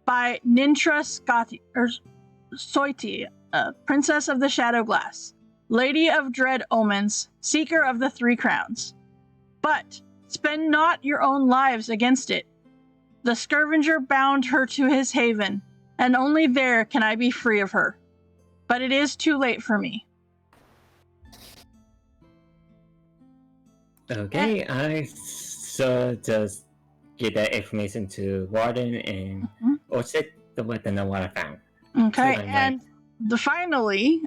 by Nintra Soiti, Princess of the Shadow Glass, Lady of Dread Omens, Seeker of the Three Crowns. But spend not your own lives against it. The scavenger bound her to his haven, and only there can I be free of her. But it is too late for me." Okay, I just give that information to Warden and Orsic to let them know what I found. Okay, and finally,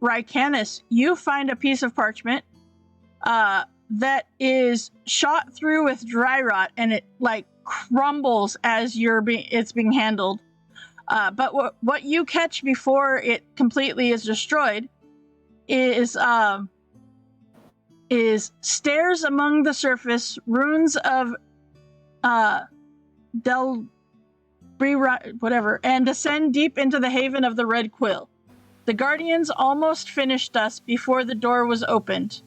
Rycanis, you find a piece of parchment that is shot through with dry rot, and it like crumbles as it's being handled. But what you catch before it completely is destroyed is stairs among the surface, ruins of whatever, and descend deep into the haven of the Red Quill. The Guardians almost finished us before the door was opened.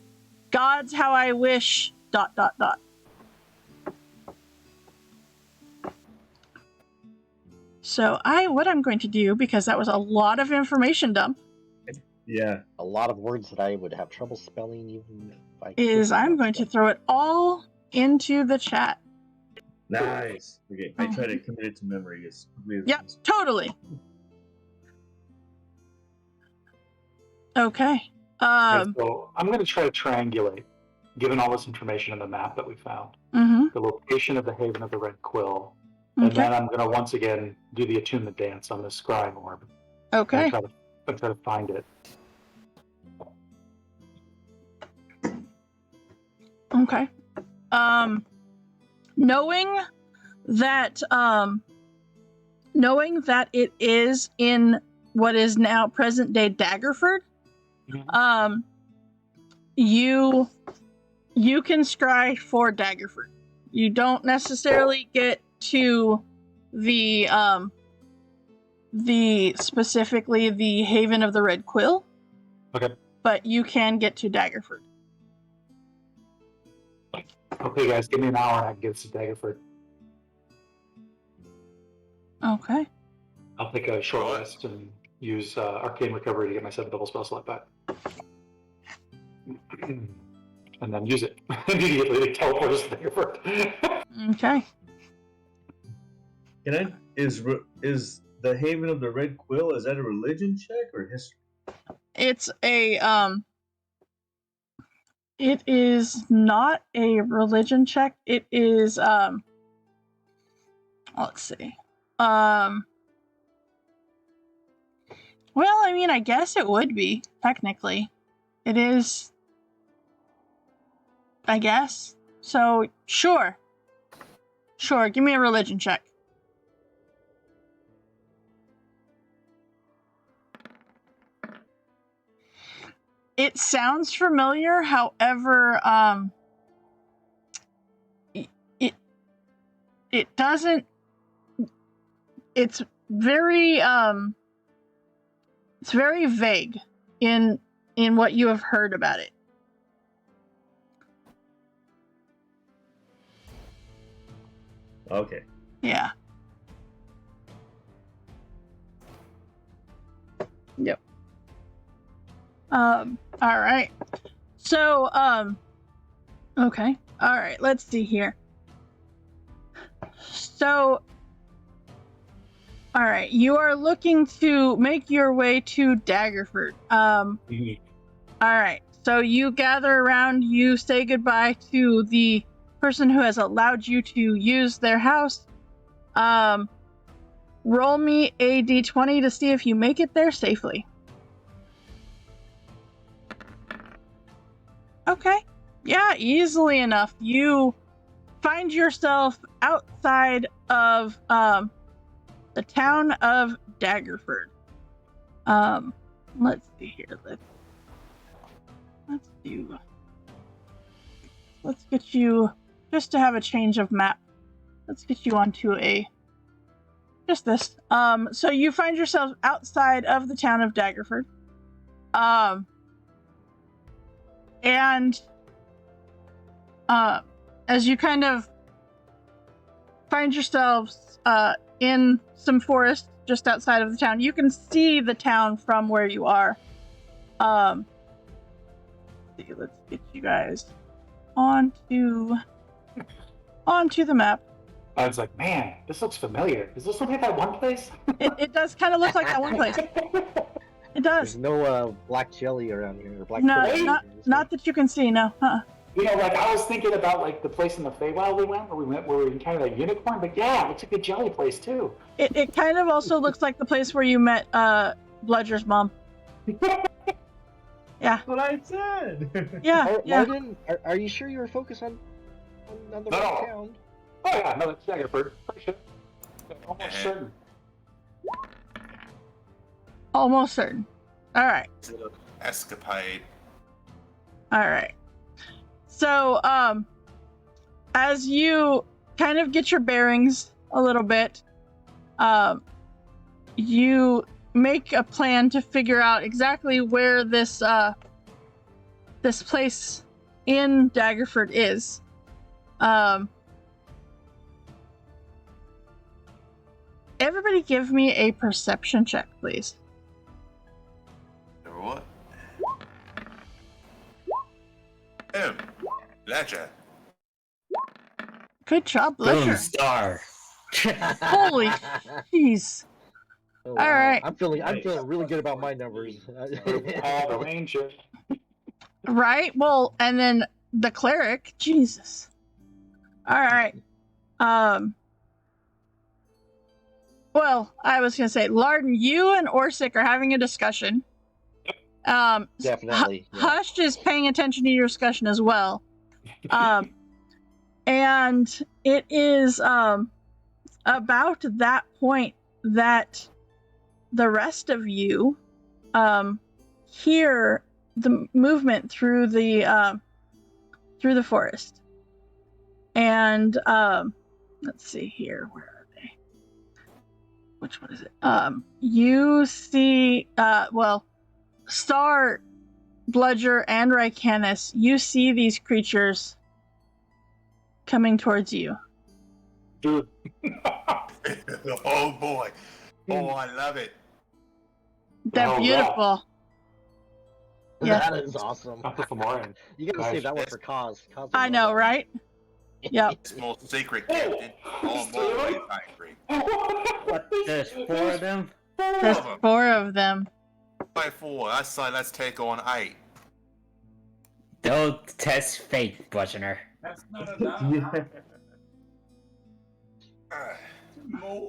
Gods, how I wish... ... So what I'm going to do, because that was a lot of information dump, Yeah. A lot of words that I would have trouble spelling even if I is I'm going to throw it all into the chat. Nice. Okay, I try to commit it to memory as quickly as Yep, possible. totally. Okay. So I'm going to try to triangulate, given all this information in the map that we found, the location of the Haven of the Red Quill, and then I'm going to once again do the attunement dance on the Scrying Orb. Okay. And try to find it. Okay. Knowing that it is in what is now present day Daggerford, you can scry for Daggerford. You don't necessarily get to the specifically the Haven of the Red Quill. Okay. But you can get to Daggerford. Okay, guys, give me an hour and I can get to Daggerford. Okay. I'll take a short rest and use Arcane Recovery to get my 7th level spell slot back. And then use it immediately to teleport us to Daggerford. Okay. Is the Haven of the Red Quill, is that a religion check or history? It's it is not a religion check. It is let's see. Well, I mean, I guess it would be, technically. It is, I guess. So, sure. Sure, give me a religion check. It sounds familiar, however, it doesn't. It's very vague in what you have heard about it. Okay. Yeah. Yep. All right. So, okay. All right. Let's see here. So, all right. You are looking to make your way to Daggerford. All right. So you gather around. You say goodbye to the person who has allowed you to use their house. Roll me a d20 to see if you make it there safely. Okay. Yeah, easily enough. You find yourself outside of the town of Daggerford. Let's see here. Let's get you, just to have a change of map. Let's get you onto just this. So you find yourself outside of the town of Daggerford. And as you kind of find yourselves in some forest just outside of the town, you can see the town from where you are. Let's get you guys onto the map. I was like, man, this looks familiar. Does this look like that one place? It does kind of look like that one place. It does. There's no black jelly around here, or black No, jelly. not that you can see. No. You know, like I was thinking about like the place in the Feywild where we encountered that unicorn, but yeah, it's a good jelly place too. It kind of also looks like the place where you met Bludger's mom. Yeah. That's what I said. Yeah. Martin, are you sure you were focused on the right town? Oh yeah, no, that's Daggerford. Pretty sure. Almost certain. Almost certain. All right. escapade. All right. So, as you kind of get your bearings a little bit, you make a plan to figure out exactly where this this place in Daggerford is. Everybody give me a perception check, please. What? Ledger. Good job, Boom Ledger. star. Holy jeez. Oh, All wow. right. I'm feeling really good about my numbers. The ranger. Right? Well, and then the cleric. Jesus. All right. Well, I was going to say, Larden, you and Orsic are having a discussion. Definitely. Yeah. Hush is paying attention to your discussion as well. And it is about that point that the rest of you hear the movement through the forest. And let's see here, where are they? Which one is it? You see Star, Bludger, and Rycanus, you see these creatures coming towards you. Dude. Oh boy. Oh, I love it. They're Oh, beautiful. Yeah. That is awesome. I'll put some more in. You gotta Nice. save that one for Cause. Cause will I love know, that one. right? Yep. It's most secret, Captain. All always hungry. What? There's 4 of them? There's 4 of them. By 4. I say let's take on 8. Don't test fate, Bludgeoner. That's not enough. Yeah.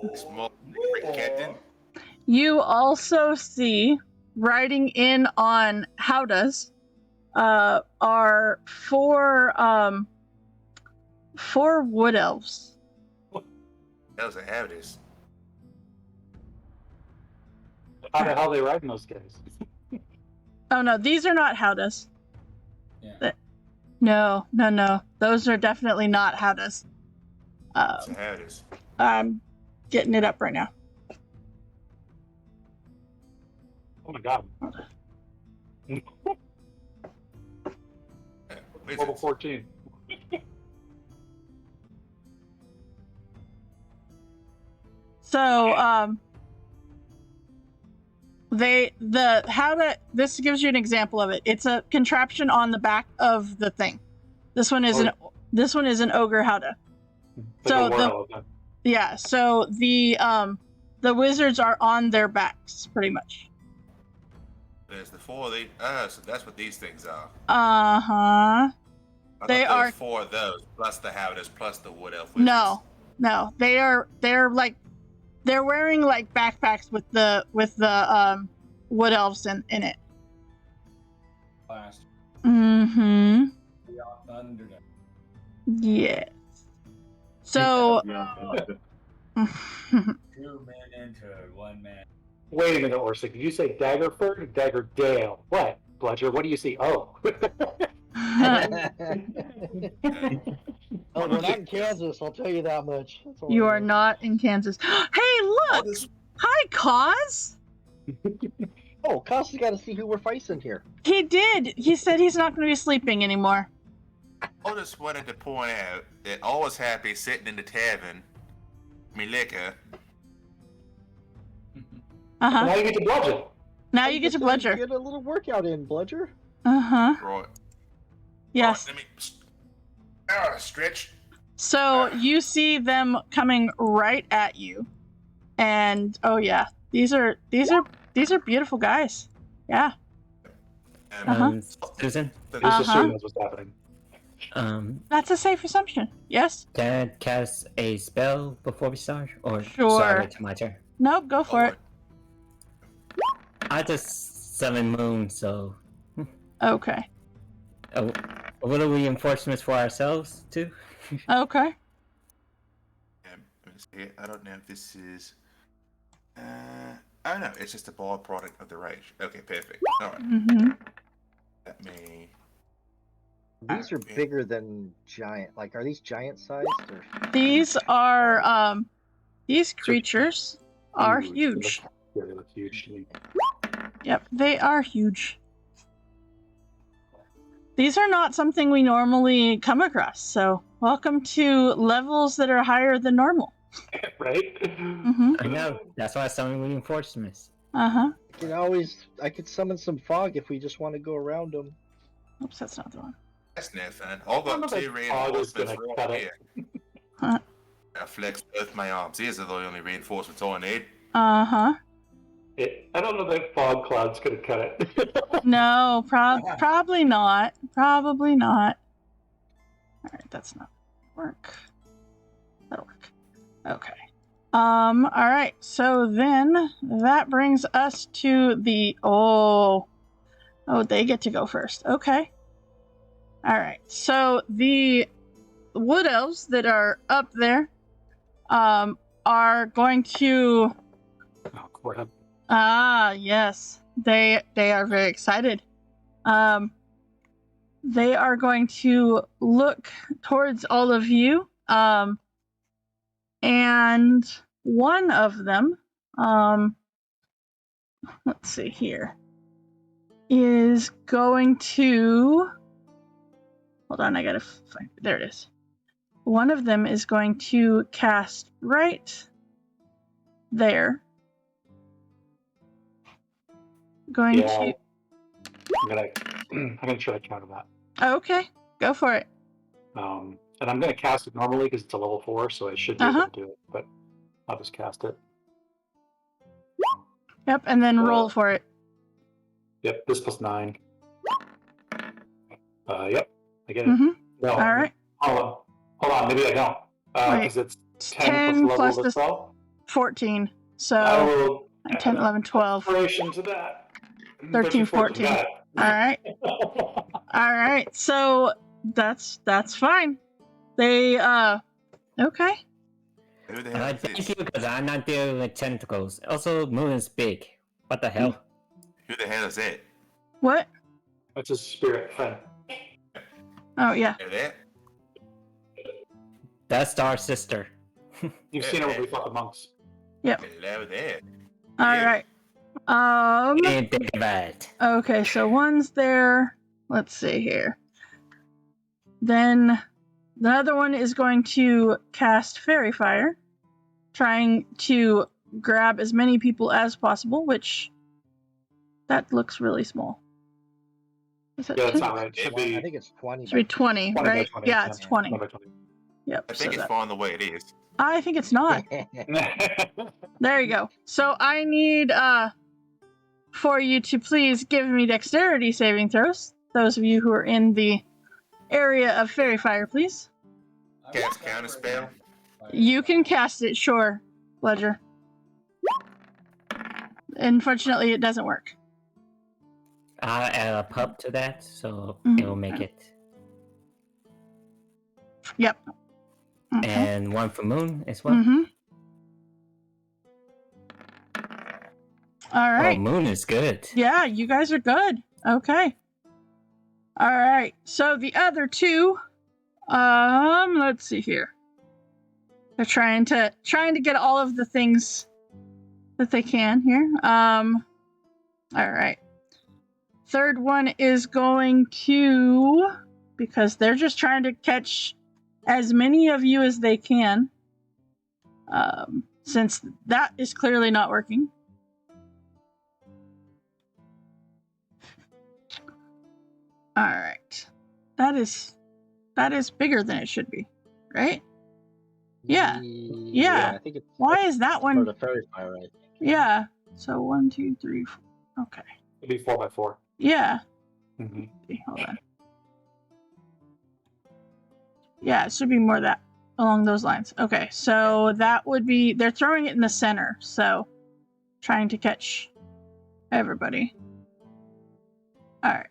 It's most secret, Captain. You also see, riding in on Howdas, are 4 wood elves. Those are evidence. How the hell are they riding those guys? Oh no, these are not Howdas. Yeah. No. Those are definitely not Howdas. It's evidence. I'm getting it up right now. Oh my god. Level 14. So, this gives you an example of it. It's a contraption on the back of the thing. This one is an ogre Howda. So the wizards are on their backs pretty much. There's the 4 of these. So that's what these things are. Uh-huh. They are 4 of those, plus the Howders, plus the Wood Elf wizards. No. They're wearing like backpacks with the wood elves in it. Last. Mm-hmm. We all thunder them. Yes. So 2 men into 1 man. Wait a minute, Orsic. Did you say Daggerford or Daggerdale? What? Bludger, what do you see? Oh. Oh, we're not in Kansas, I'll tell you that much. you are not in Kansas. Hey, look! Hi, Kaz! Oh, Kaz has got to see who we're facing here. He did. He said he's not going to be sleeping anymore. I just wanted to point out that I was happy sitting in the tavern, me liquor. Uh-huh. Now you get to Bludger. Now you get to Bludger. Get a little workout in, Bludger. Uh-huh. Right. Yes. Let me stretch. So you see them coming right at you. And oh yeah, these are beautiful guys. Yeah. Susan? This is what's happening. That's a safe assumption. Yes? Can I cast a spell before we start? Or Sure. sorry, to my turn? No, go for it. I just summon Moon, so... Okay. A little reinforcements for ourselves, too? Okay. I don't know if this is... Oh no, it's just a byproduct of the rage. Okay, perfect. All right. Mm-hmm. Let me. These are bigger than giant. Like, are these giant sized or? These creatures are huge. Yeah, they look huge. Yep, they are huge. These are not something we normally come across, so welcome to levels that are higher than normal. Right? Mm-hmm. I know. That's why I summon reinforcements. Uh-huh. I could summon some fog if we just want to go around them. Oops, that's not the one. That's no fun. I've got two Fog is reinforcements gonna right cut here. it. Huh. I flex both my arms. These are the only reinforcements I need. Uh-huh. I don't know that fog cloud's gonna cut it. No, probably not. Probably not. Alright, that's not work. That'll work. Okay. Alright, so then that brings us to the Oh, they get to go first. Okay. Alright, so the wood elves that are up there are going to Oh crap. yes. They are very excited. They are going to look towards all of you. And one of them, let's see here, is going to, hold on, I gotta find, there it is. One of them is going to cast right there. I'm gonna try to counter that. Okay, go for it. And I'm gonna cast it normally because it's a level 4, so I should be able to do it. But I'll just cast it. Yep, and then roll for it. Yep, this plus 9. Yep, I get it. Mm-hmm. No, All right. Hold on, maybe I don't. Because it's 10 plus level 12. 14. I So will 10, 11, 12. Inspiration to that. 13, 14. Got it. All right. All right. So that's fine. They okay. Who the hell is Thank this? you, because I'm not dealing with tentacles. Also, moon is big. What the hell? Who the hell is that? What? That's a spirit friend. Oh yeah. Hear that? That's our sister. You've seen her when we fought the monks. Yep. Hello there. All right. And think about it. Okay, so one's there. Let's see here. Then the other one is going to cast Fairy Fire, trying to grab as many people as possible, which that looks really small. Is that Yeah, that's 10? not right. It should be. I think it's 20. It should be 20, 20 by right? 20. Yeah, it's 20. 20 by 20. Yep. I think so it's fine the way it is. I think it's not. There you go. So I need for you to please give me dexterity saving throws. Those of you who are in the area of Fairy Fire, please. Cast counter spell. You can cast it, sure, Ledger. Unfortunately, it doesn't work. I'll add a pup to that, so it will make it. Yep. Okay. And one for moon as well. Mm-hmm. All right. Oh, moon is good. Yeah, you guys are good. Okay. All right. So the other two, let's see here. They're trying to get all of the things that they can here. All right. Third one is going to, because they're just trying to catch as many of you as they can. Since that is clearly not working. All right. That is bigger than it should be, right? Yeah. I think it's. Why is that For one? the Fairy Fire, right? Yeah. So 1, 2, 3, 4. Okay. It'd be 4 by 4. Yeah. Mm-hmm. Hold on. Yeah, it should be more that along those lines. Okay, so that would be, they're throwing it in the center, so trying to catch everybody. All right.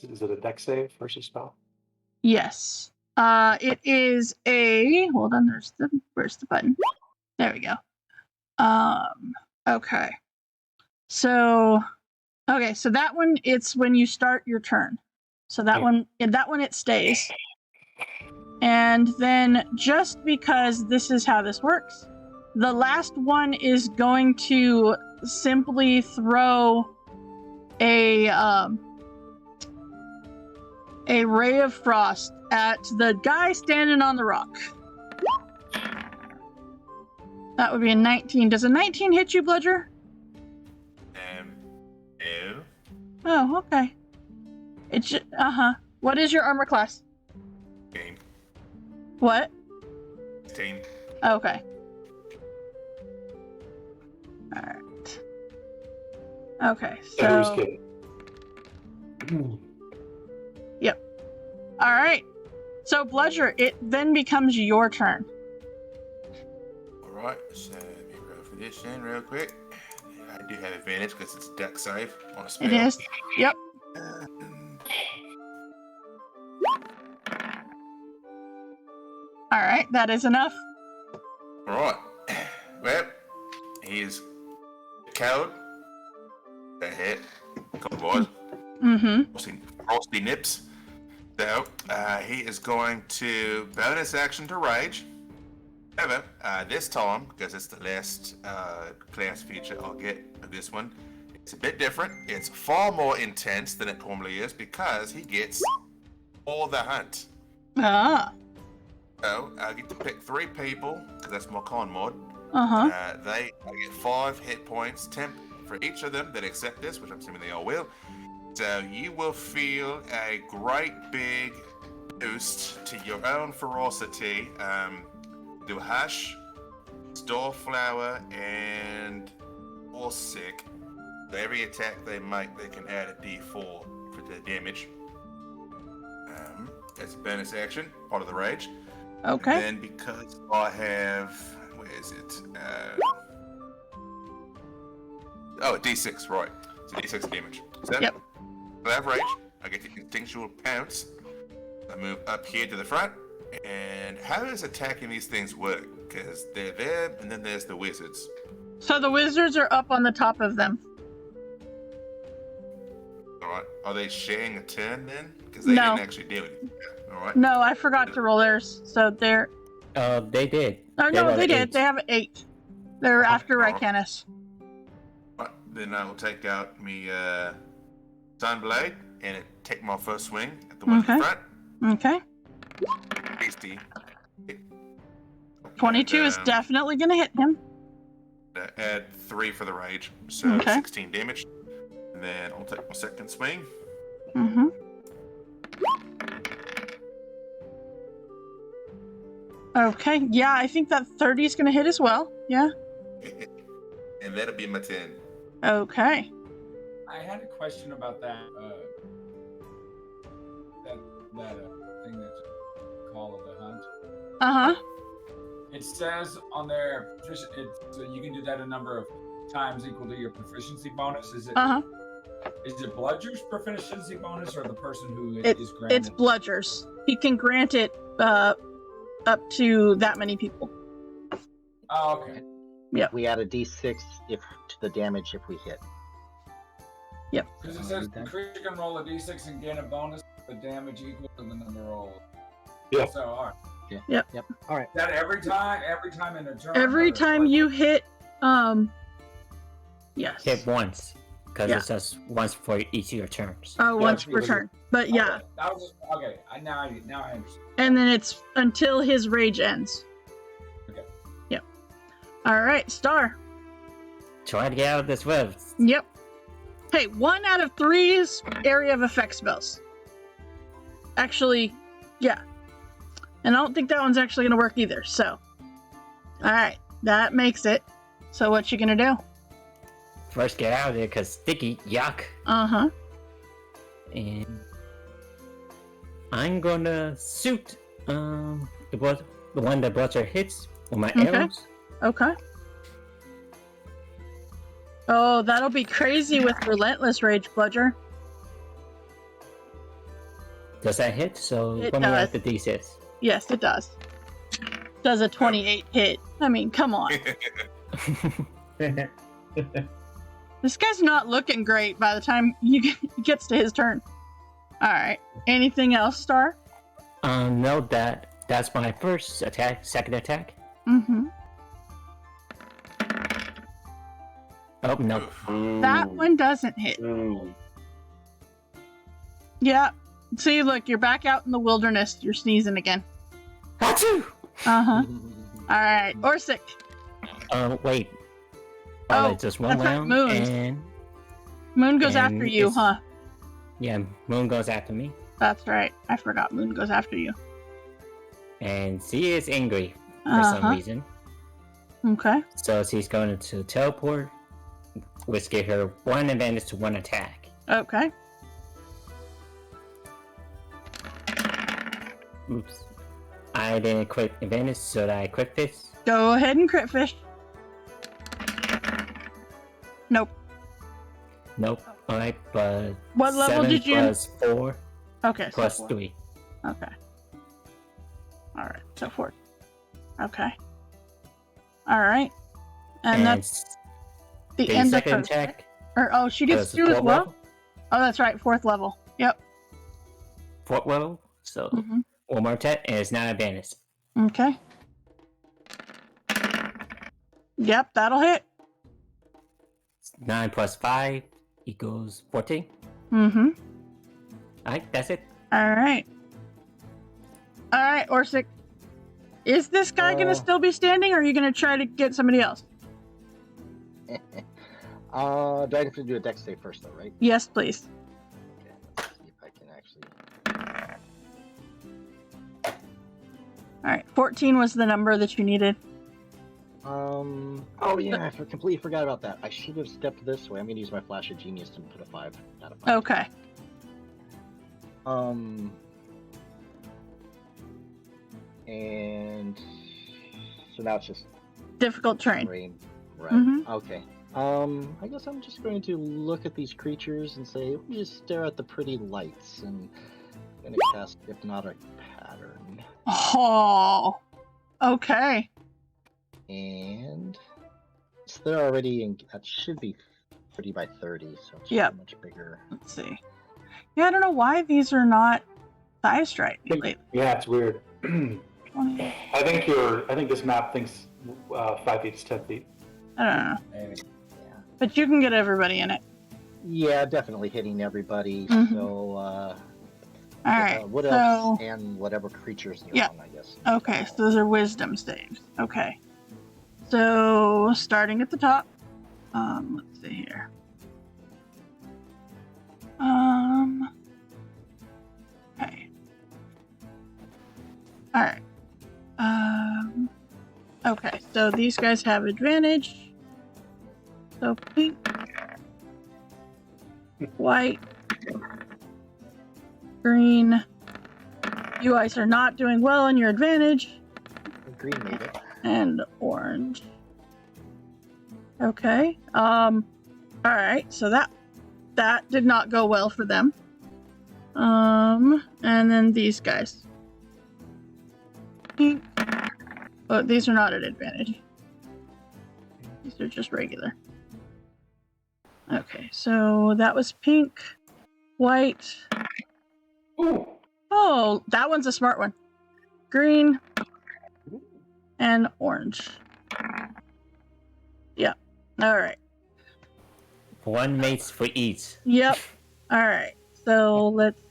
Is it a deck save versus spell? Yes. It is a, hold on, where's the button? There we go. Okay. So that one, it's when you start your turn. So that one it stays. And then just because this is how this works, the last one is going to simply throw a ray of frost at the guy standing on the rock. That would be a 19. Does a 19 hit you, Bludger? No. Oh, okay. It's What is your armor class? Game. What? 16. Okay. Alright. Okay, Who's so... kidding? Yep. Alright. So, Bludger, it then becomes your turn. Alright, so let me roll for this then real quick. I do have advantage because it's a deck save on a spell. It is. Yep. Alright, that is enough. Alright. Well, he's coward. That hit. Couple boys. Frosty nips. So, he is going to bonus action to rage. However, this time, because it's the last class feature I'll get of this one, it's a bit different. It's far more intense than it normally is because he gets all the hunt. Ah. So, I get to pick 3 people, because that's my con mod. Uh-huh. I get 5 hit points, temp for each of them that accept this, which I'm assuming they all will. So, you will feel a great big boost to your own ferocity. Do Hush, Starflower, and or Sick. So every attack they make, they can add a D4 for the damage. That's a bonus action, part of the rage. Okay. And then because I have, where is it? A D6, right. It's a D6 damage. So, yep. I have rage. I get the instinctual pounce. I move up here to the front. And how does attacking these things work? Because they're there, and then there's the wizards. So the wizards are up on the top of them. Alright. Are they sharing a turn then? Because they didn't actually do it. Alright. No, I forgot to roll theirs. So they're... They did. Oh, no, they did. They have 8. They're after Rycanus. Right. Then I will take out me Sunblade and take my first swing at the one in the front. Okay. 60. 22 is definitely going to hit him. Add 3 for the rage, so 16 damage. And then I'll take my second swing. Okay, yeah, I think that 30 is going to hit as well. Yeah. And that'll be my 10. Okay. I had a question about that. That thing that's Call of the Hunt. It says on there, so you can do that a number of times equal to your proficiency bonus. Is it? Is it Bludger's proficiency bonus or the person who is granted? It's Bludger's. He can grant it up to that many people. Oh, okay. Yep. We add a D6 to the damage if we hit. Yep. Because it says the creature can roll a D6 and gain a bonus. The damage equal to the number rolled. Yeah. So, all right. Yep. All right. Is that every time in a turn? Every time you hit, yes. Hit once, because it says once for each of your turns. Oh, once per turn. But yeah. Okay. Now I understand. And then it's until his rage ends. Okay. Yep. All right, Star. Try to get out of this web. Yep. Hey, 1 out of 3 is area of effect spells. Actually, yeah. And I don't think that one's actually going to work either, so. Alright, that makes it. So what you going to do? First get out of there, because sticky, yuck. And I'm going to shoot the one that Bludger hits with my arrows. Okay. Oh, that'll be crazy with Relentless Rage, Bludger. Does that hit? So It let me does. add the D6. Yes, it does. Does a 28 hit? I mean, come on. This guy's not looking great by the time he gets to his turn. All right. Anything else, Star? No, that's my first attack. Second attack. Mm-hmm. Oh no. That one doesn't hit. Yeah. See, look, you're back out in the wilderness. You're sneezing again. Achoo! Uh-huh. All right. Orsic. Wait. Oh, just one that's right, round, Moon. and Moon goes after you, huh? Yeah, Moon goes after me. That's right. I forgot Moon goes after you. And she is angry for some reason. Okay. So she's going to teleport, which gives her 1 advantage to 1 attack. Okay. Oops. I didn't crit advantage, so I crit fish. Go ahead and crit fish. Nope. Nope. Alright, but what level 7 did you? plus 4. Okay. Plus so 3. Okay. Alright, so 4. Okay. Alright. And that's the end of her attack. Or she gets 2 as well? Level? Oh, that's right, 4th level. Yep. 4th level, so 1 more attack, and it's not advantage. Okay. Yep, that'll hit. 9 plus 5 equals 14. Mm-hmm. Alright, that's it. Alright. Alright, Orsic. Is this guy gonna still be standing, or are you gonna try to get somebody else? Do I have to do a dex save first, though, right? Yes, please. Okay, let's see if I can actually... Alright, 14 was the number that you needed. Oh yeah, I completely forgot about that. I should have stepped this way. I'm gonna use my flash of genius to put a 5 out of 5. Okay. And so now it's just difficult terrain. Right. Okay. I guess I'm just going to look at these creatures and say, let me just stare at the pretty lights, and I'm gonna cast Hypnotic Pattern. Oh. Okay. And so they're already in. That should be 30 by 30, so it's much bigger. Let's see. Yeah, I don't know why these are not sized right lately. Yeah, it's weird. I think this map thinks 5 feet is 10 feet. I don't know. But you can get everybody in it. Yeah, definitely hitting everybody. So, alright. What else? And whatever creatures you're on, I guess. Okay, so those are wisdom saves. Okay. So, starting at the top. Let's see here. Okay. Alright. Okay, so these guys have advantage. So pink, white, green. You guys are not doing well on your advantage. Green made it. And orange. Okay. Alright, so that did not go well for them. And then these guys. Pink. Oh, these are not at advantage. These are just regular. Okay, so that was pink, white. Ooh. Oh, that one's a smart one. Green and orange. Yep. All right. 1 mace for each. Yep. All right. So let's.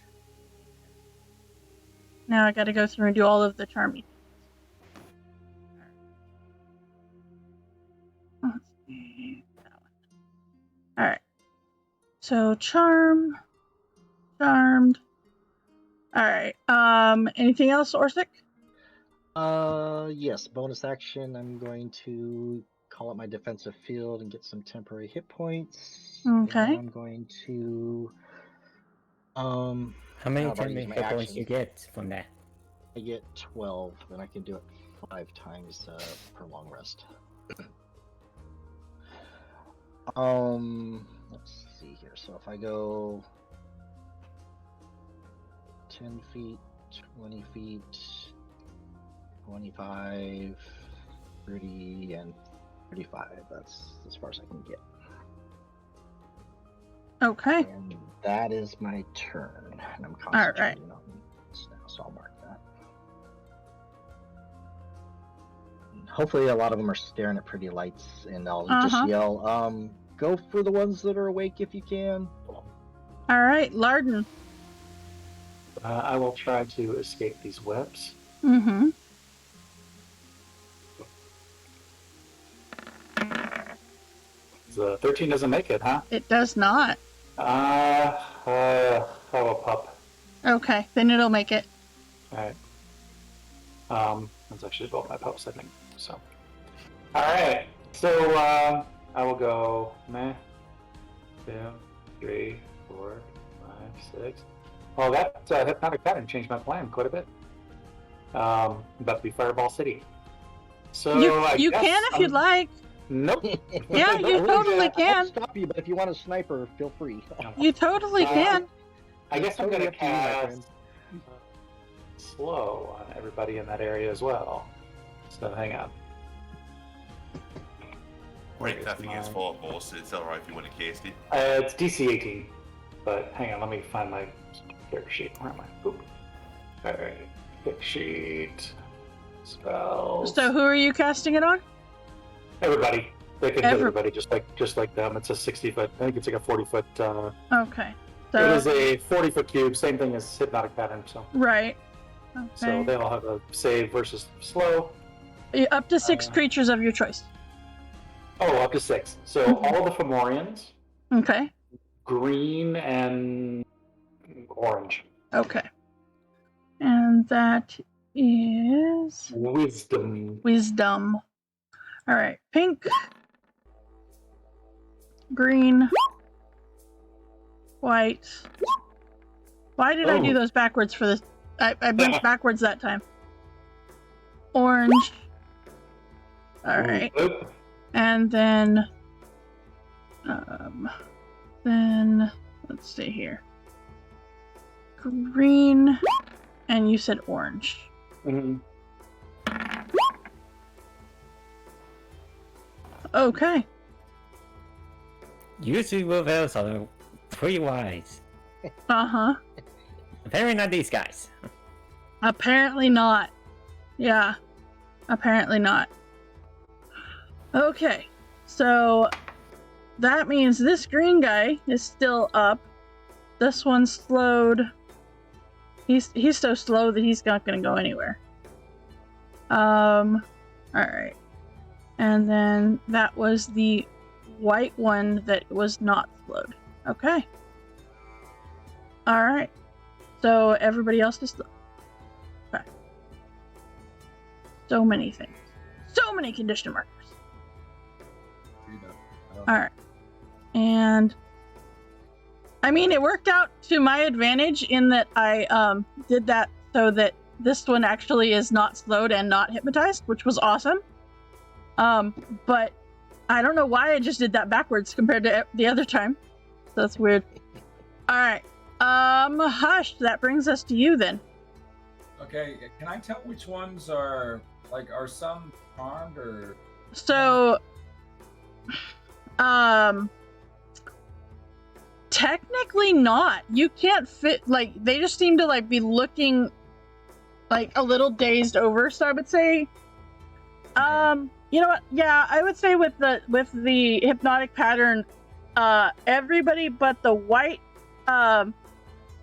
Now I got to go through and do all of the charming. Let's see. That one. All right. So charmed. All right. Anything else, Orsic? Yes. Bonus action. I'm going to call up my defensive field and get some temporary hit points. Okay. And I'm going to. How many temporary hit points you get from that? I get 12, and I can do it 5 times per long rest. Let's see here. So if I go 10 feet, 20 feet, 25, 30, and 35. That's as far as I can get. Okay. And that is my turn. And I'm concentrating on this now, so I'll mark that. And hopefully a lot of them are staring at pretty lights, and I'll just yell, go for the ones that are awake if you can. All right, Larden. I will try to escape these webs. Mm-hmm. The 13 doesn't make it, huh? It does not. Oh, a pup. Okay, then it'll make it. All right. That's actually both my pups, I think. So. All right. So I will go. 2, 3, 4, 5, 6. Oh, that hypnotic pattern changed my plan quite a bit. About to be Fireball City. So you can if you'd like. Nope. Yeah, you totally can. I'll stop you, but if you want a sniper, feel free. You totally can. I guess I'm gonna cast slow on everybody in that area as well. So hang on. Wait, nothing is full of bullshit. It's alright if you want to cast it. It's DC 18, but hang on, let me find my character sheet. Where am I? Oop. Alright, character sheet. Spells. So who are you casting it on? Everybody. They can hit everybody just like them. It's a 60-foot. I think it's like a 40-foot. Okay. So it is a 40-foot cube. Same thing as hypnotic pattern. So. Right. Okay. So they all have a save versus slow. Up to 6 creatures of your choice. Oh, up to 6. So all the Fomorians. Okay. Green and orange. Okay. And that is Wisdom. Wisdom. All right. Pink. Green. White. Why did I do those backwards for this? I went backwards that time. Orange. All right. And then let's see here. Green, and you said orange. Mm-hmm. Okay. Usually wolves are pretty wise. Uh-huh. Apparently not these guys. Apparently not. Yeah. Apparently not. Okay. So that means this green guy is still up. This one's slowed. He's so slow that he's not gonna go anywhere. Alright. And then that was the white one that was not slowed. Okay. Alright. So everybody else is slowed. Okay. So many things. So many condition markers. Alright. And I mean, it worked out to my advantage in that I did that so that this one actually is not slowed and not hypnotized, which was awesome. But I don't know why I just did that backwards compared to the other time. That's weird. Alright. Hush, that brings us to you then. Okay, can I tell which ones are some charmed or... So, technically not. You can't fit, they just seem to, be looking, a little dazed over, so I would say, you know what, yeah, I would say with the hypnotic pattern, everybody but the white,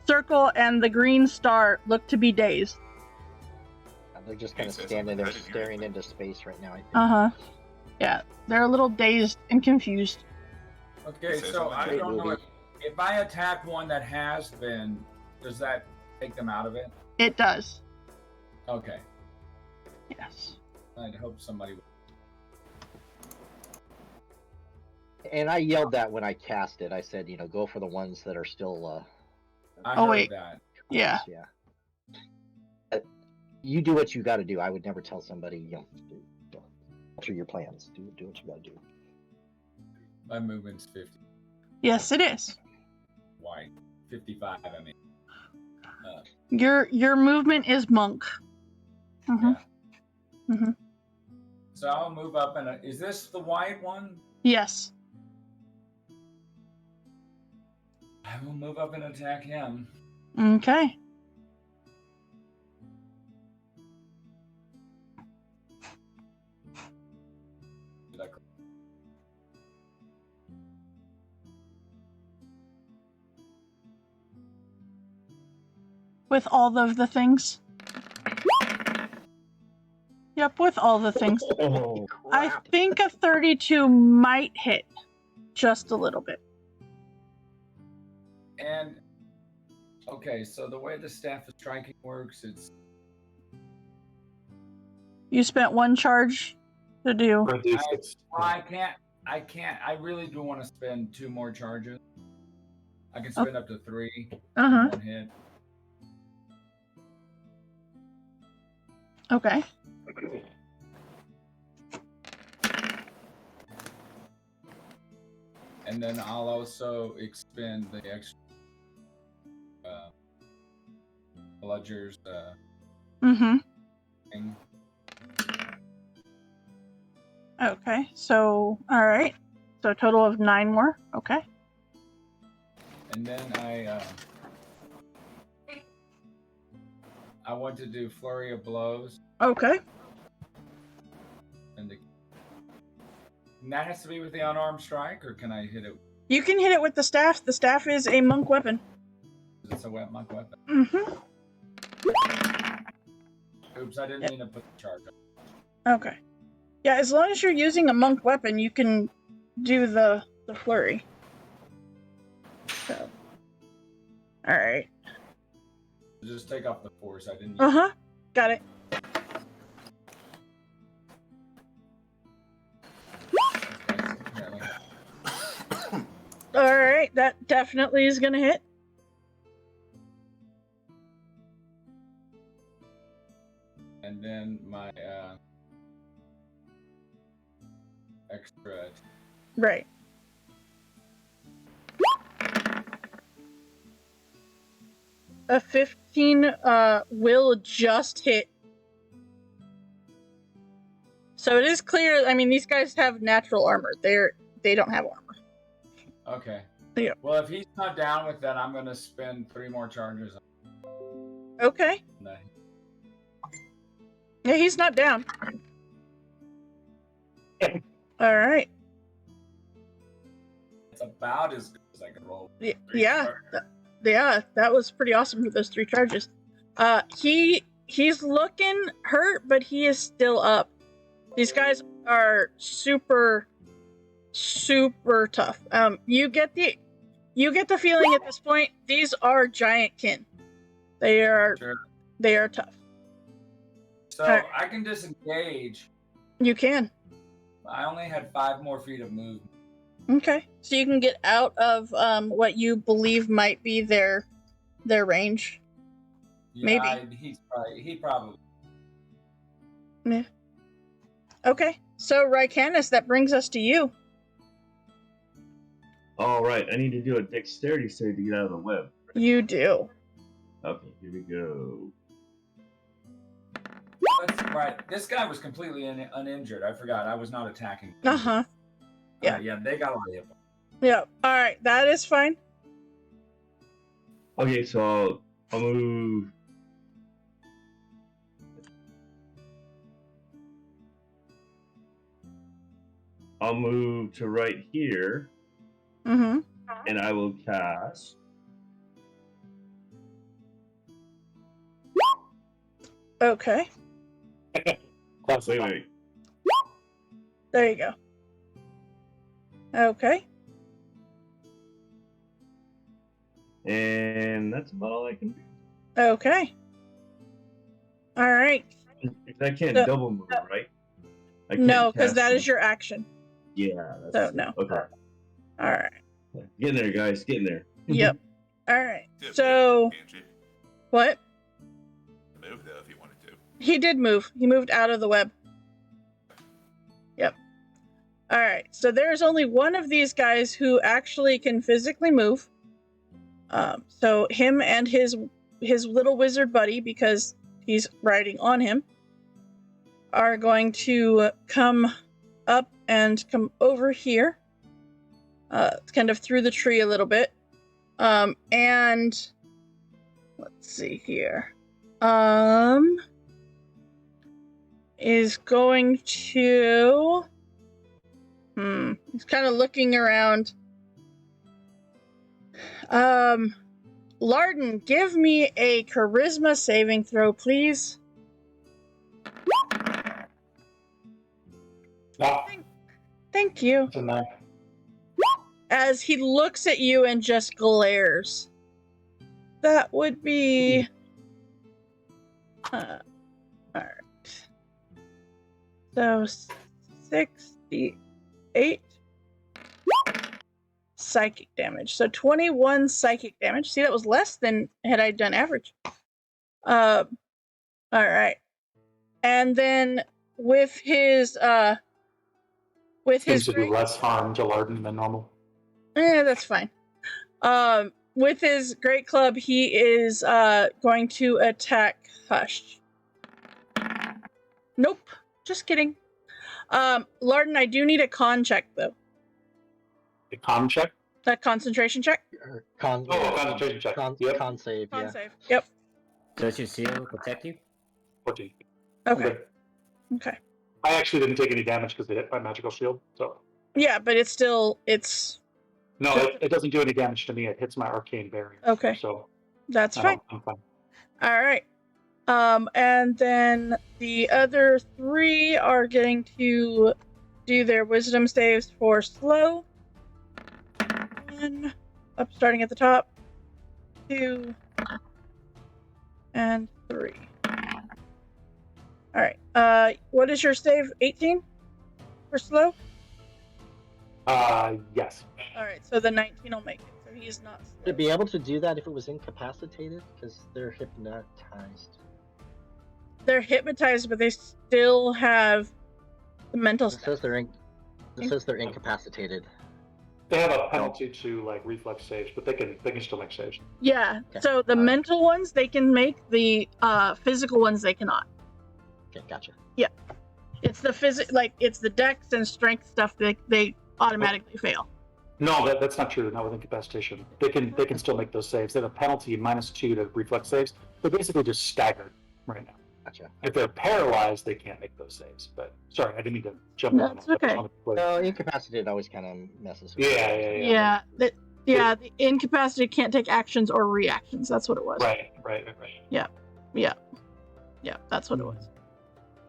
circle and the green star look to be dazed. They're just kind of standing there staring into space right now, I think. Uh-huh. Yeah, they're a little dazed and confused. Okay, so I don't know if I attack one that has been, does that take them out of it? It does. Okay. Yes. I'd hope somebody would. And I yelled that when I cast it. I said, go for the ones that are still... I heard that. Yeah. Yeah. You do what you got to do. I would never tell somebody, alter your plans. Do what you got to do. My movement's 50. Yes, it is. White. 55, I mean. Your movement is monk. Mm-hmm. Yeah. Mm-hmm. So I'll move up and is this the white one? Yes. I will move up and attack him. Okay. With all of the things. Yep, with all the things. Oh, I think a 32 might hit just a little bit. And okay, so the way the staff of striking works, it's You spent 1 charge to do. I can't. I really do want to spend 2 more charges. I can spend up to 3 in 1 hit. Okay. And then I'll also expend the extra bludgers thing. Okay, so, alright. So a total of 9 more. Okay. And then I want to do flurry of blows. Okay. And that has to be with the unarmed strike, or can I hit it? You can hit it with the staff. The staff is a monk weapon. It's a monk weapon. Mm-hmm. Oops, I didn't mean to put the charge up. Okay. Yeah, as long as you're using a monk weapon, you can do the flurry. So. Alright. Just take off the force. I didn't. Got it. Alright, that definitely is gonna hit. And then my extra. Right. A 15 will just hit. So it is clear, I mean, these guys have natural armor. They don't have armor. Okay. Yeah. Well, if he's not down with that, I'm gonna spend 3 more charges. Okay. Yeah, he's not down. Alright. It's about as good as I can roll. Yeah, that was pretty awesome for those 3 charges. He's looking hurt, but he is still up. These guys are super tough. You get the feeling at this point these are giant kin. They are tough. So I can disengage. You can. I only had 5 more feet of movement. Okay, so you can get out of what you believe might be their range. Yeah, maybe. He probably. Yeah. Okay, so Rycanus, that brings us to you. All right, I need to do a dexterity save to get out of the web. You do. Okay, here we go. That's right. This guy was completely uninjured. I forgot. I was not attacking. Yeah. Yeah, they got a lot of hit points. Yeah. All right, that is fine. Okay, so I'll move. I'll move to right here. Mm-hmm. And I will cast. Okay. Wait. There you go. Okay. And that's about all I can do. Okay. All right. I can't double move, right? I can't no, because that is your action. Yeah. So no. Okay. All right. Get in there, guys. Get in there. Yep. All right. So. What? Move though if you wanted to. He did move. He moved out of the web. Yep. All right. So there's only one of these guys who actually can physically move. So him and his little wizard buddy, because he's riding on him. are going to come up and come over here, kind of through the tree a little bit. And let's see here. Is going to... he's kind of looking around. Larden, give me a charisma saving throw, please. No, Thank you. it's a 9. As he looks at you and just glares. That would be... alright. So, 68 psychic damage. So 21 psychic damage. See, that was less than had I done average. Alright. And then with his Seems to do less harm to Larden than normal. that's fine. With his great club, he is going to attack Hush. Nope. Just kidding. Larden, I do need a con check though. A con check? A concentration check? Concentration check. Yep. Con save, Con yeah. save. Yep. Does your seal protect you? 14. Okay. Okay. I actually didn't take any damage because they hit my magical shield. So. Yeah, but it's still No, it doesn't do any damage to me. It hits my arcane barrier. Okay. So. That's fine. I'm fine. All right. And then the other 3 are getting to do their wisdom saves for slow. 1, up starting at the top. 2, and 3. All right. What is your save? 18 for slow? Yes. All right. So the 19 will make it. So he's not slow. Would it be able to do that if it was incapacitated? Because they're hypnotized. They're hypnotized, but they still have the mental It says they're incapacitated. They have a penalty to like reflex saves, but they can still make saves. Yeah. Okay. So the mental ones they can make, the physical ones they cannot. Okay, gotcha. Yeah. It's the it's the dex and strength stuff that they automatically fail. No, that's not true. Not with incapacitation. They can still make those saves. They have a penalty -2 to reflex saves. They're basically just staggered right now. Gotcha. If they're paralyzed, they can't make those saves. But sorry, I didn't mean to jump in. That's okay. No, incapacitated always kind of messes with me. Yeah. The incapacitated can't take actions or reactions. That's what it was. Right. Yeah. That's what it was.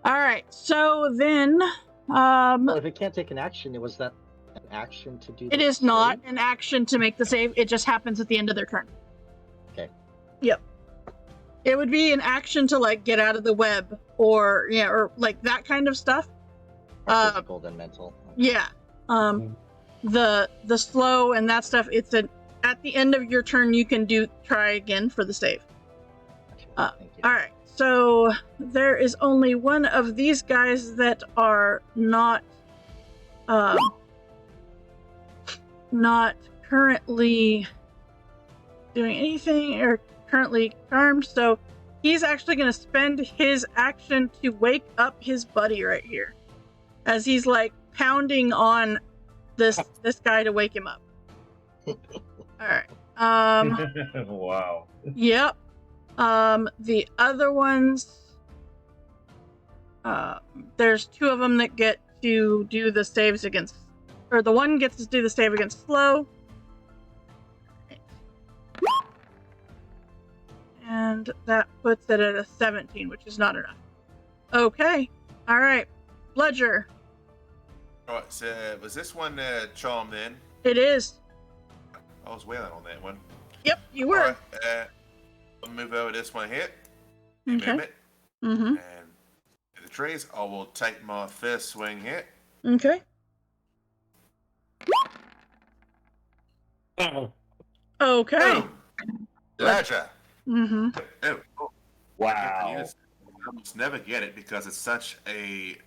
All right. So then, Well, if it can't take an action, was that an action to do? It is not an action to make the save. It just happens at the end of their turn. Okay. Yep. It would be an action to like get out of the web or like that kind of stuff. Physical than mental. Yeah. The slow and that stuff. It's at the end of your turn you can try again for the save. Gotcha. Thank you. All right. So there is only one of these guys that are not currently doing anything or currently charmed, so he's actually going to spend his action to wake up his buddy right here as he's like pounding on this guy to wake him up. All right. Wow. Yep. The other ones, there's 2 of them that get to do the saves against, or the one gets to do the save against slow. And that puts it at a 17, which is not enough. Okay. All right. Bludger. Alright, so was this one charmed in? It is. I was wailing on that one. Yep, you were. Alright, I'll move over this one here. Okay. Move it. Mm-hmm. And to the trees, I will take my first swing here. Okay. Okay. Ledger. Mm-hmm. Oh. Wow. You almost never get it because it's such a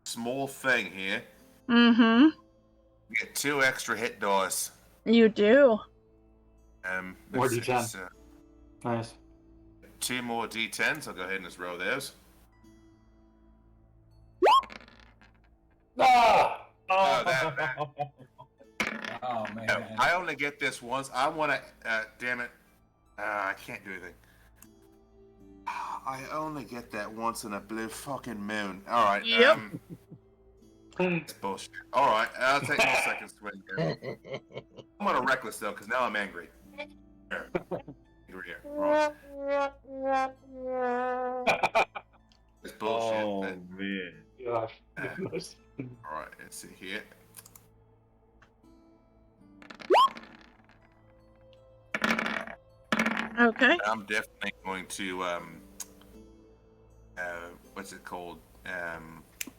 small thing here. Mm-hmm. You get 2 extra hit dice. You do. More let's see, D10. so Nice. 2 more D10s. I'll go ahead and just roll those. Ah! Oh, that. Oh man. No, I only get this once. I want to. Damn it. I can't do anything. I only get that once in a blue fucking moon. All right. Yep. It's bullshit. All right. I'll take my second swing here. I'm on a reckless though, because now I'm angry. Angry. Wrong. It's bullshit. Oh man. Gosh. All right. Let's see here. Okay. I'm definitely going to what's it called?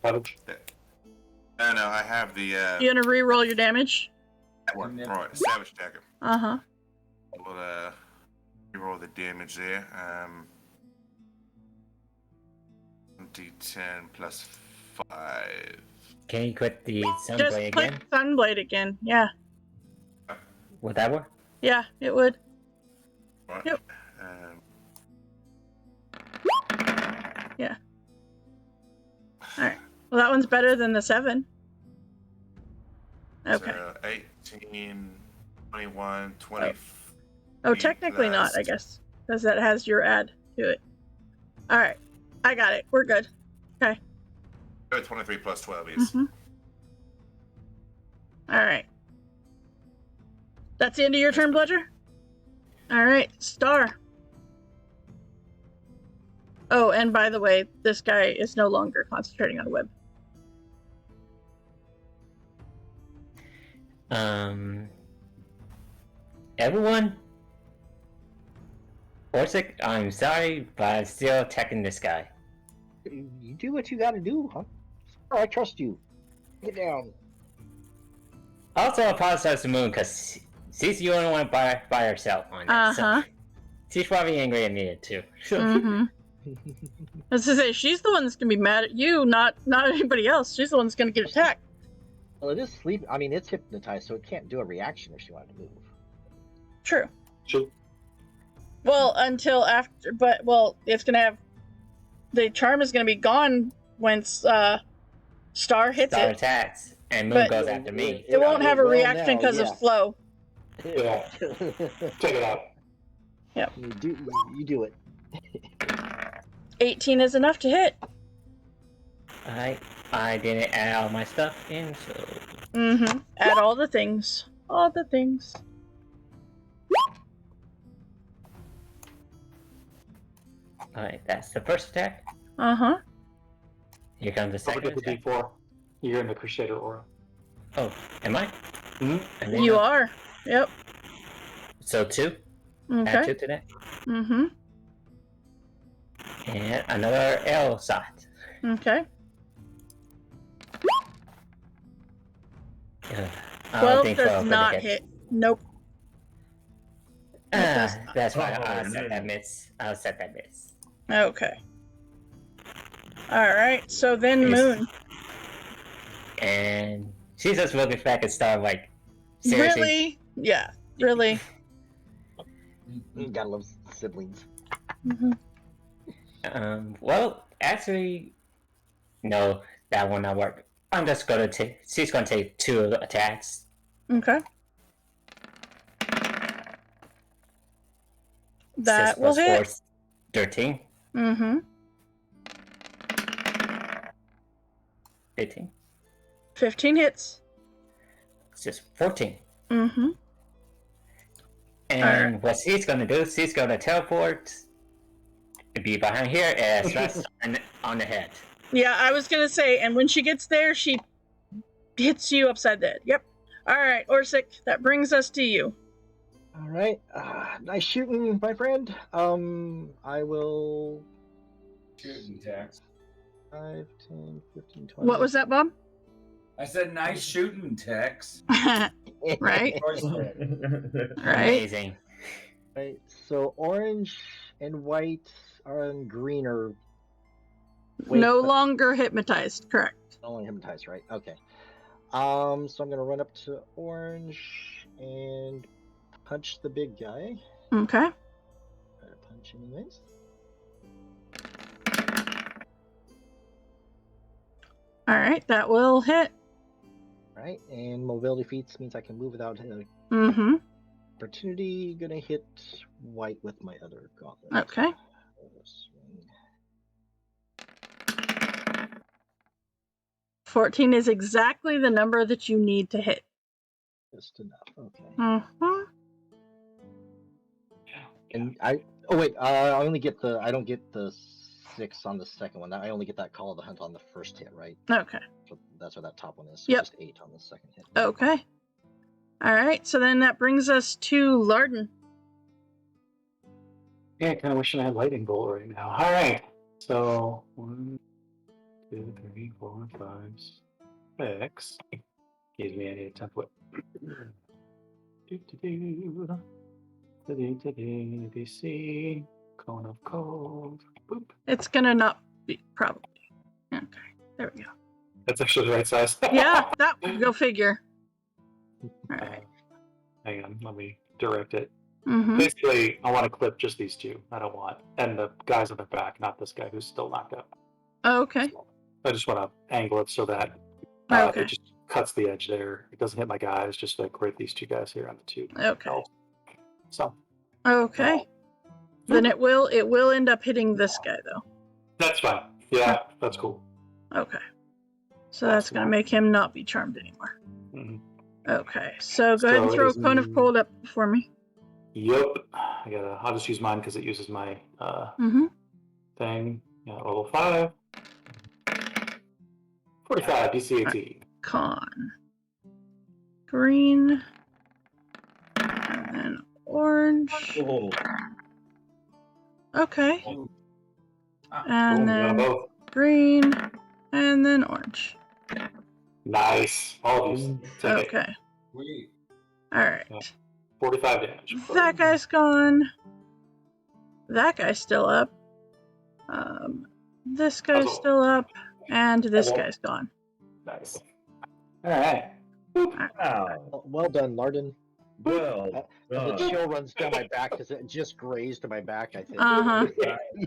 Savage. No, I have the You gonna re-roll your damage? that one. Right, Savage Attacker. Uh-huh. We'll roll the damage there. D10 plus 5. Can you quit the Just Sunblade click again? Sunblade again. Yeah. Would that work? Yeah, it would. Right. Yep. Yeah. Alright. Well, that one's better than the 7. Okay. So 18, 21, 20. Oh, technically not, I guess. Because that has your add to it. Alright. I got it. We're good. Okay. 23 plus 12 is. Alright. That's the end of your turn, Bludger? Alright, Star. Oh, and by the way, this guy is no longer concentrating on a web. Everyone? Orsic, I'm sorry, but I'm still checking this guy. You do what you gotta do, huh? I trust you. Get down. Also, apologize to Moon, because she's the only one by herself on it, so she's probably angry at me, too. I was to say, she's the one that's gonna be mad at you, not anybody else. She's the one that's gonna get attacked. Well, it is sleep. I mean, it's hypnotized, so it can't do a reaction if she wanted to move. True. Sure. Well, until after, but, well, it's gonna have, the charm is gonna be gone once, Star hits Star it. attacks, and Moon But goes after me. It won't have a Well, reaction now, because yeah. of slow. Yeah. Check it out. Yep. You do it. 18 is enough to hit. I didn't add all my stuff in, so... Add all the things. All the things. Alright, that's the first attack. Here comes the Don't second forget the attack. D4. You're in the Crusader aura. Oh, am I? Mm-hmm. You are. Yep. So 2? Add Okay. 2 to that. And another L shot. Okay. I 12 think does 12 would not hit. hit. Nope. That's fine. Oh, I'll set man. that miss. I'll set that miss. Okay. Alright, so then Yes. Moon. And she's just looking back at Star like, seriously? Really? Yeah, really. You gotta love siblings. Well, actually, no, that will not work. I'm just gonna take, she's gonna take 2 attacks. Okay. That 6 will plus hit. 4 is 13. 15. 15 hits. It's just 14. Mm-hmm. And what she's gonna do, she's gonna teleport, be behind here, and stress on the head. Yeah, I was gonna say, and when she gets there, she hits you upside the head. Yep. Alright, Orsic, that brings us to you. Alright. Nice shooting, my friend. I will... Shooting Tex. 5, 10, 15, 20... What was that, Bob? I said nice shooting, Tex. Right? Of course. Right? Amazing. Right, so orange and white and green are... No longer hypnotized, correct. Only hypnotized, right? Okay. So I'm gonna run up to orange and punch the big guy. Okay. Try to punch anyways. All right, that will hit. Right, and mobility feats means I can move without Mm-hmm. opportunity. Gonna hit white with my other gauntlet. Okay. Swing. 14 is exactly the number that you need to hit. Just enough. Okay. Mm-hmm. And I only get I don't get the 6 on the second one. I only get that call of the hunt on the first hit, right? Okay. So that's where that top one is. So Yep. just 8 on the second hit. Okay. All right. So then that brings us to Larden. Yeah, kind of wishing I had lightning bolt right now. All right. So 1, 2, 3, 4, 5, 6. Excuse me, I need a template. DC, cone of cold. Boop. It's gonna not be probably. Okay. There we go. That's actually the right size. Yeah, that go figure. All right. Hang on, let me direct it. Mm-hmm. Basically, I want to clip just these two. I don't want, and the guys on their back, not this guy who's still knocked up. Okay. So I just want to angle it so that Okay. it just cuts the edge there. It doesn't hit my guys, just like right these two guys here on the two. Okay. So. Okay. Then it will end up hitting this guy though. That's fine. Yeah, that's cool. Okay. So that's gonna make him not be charmed anymore. Mm-hmm. Okay. So go ahead and throw a cone of cold up for me. Yep. I'll just use mine because it uses my thing. Yeah, level 5. 45, DC 18. Con. Green. And then orange. Oh. Okay. And Boom, then green. And then orange. Nice. All of these. Okay. Alright. Yeah. 45 damage. That guy's gone. That guy's still up. This guy's still up. And this guy's gone. Nice. Alright. Wow. Well done, Larden. Well, the chill runs down my back because it just grazed my back, I think. Uh-huh.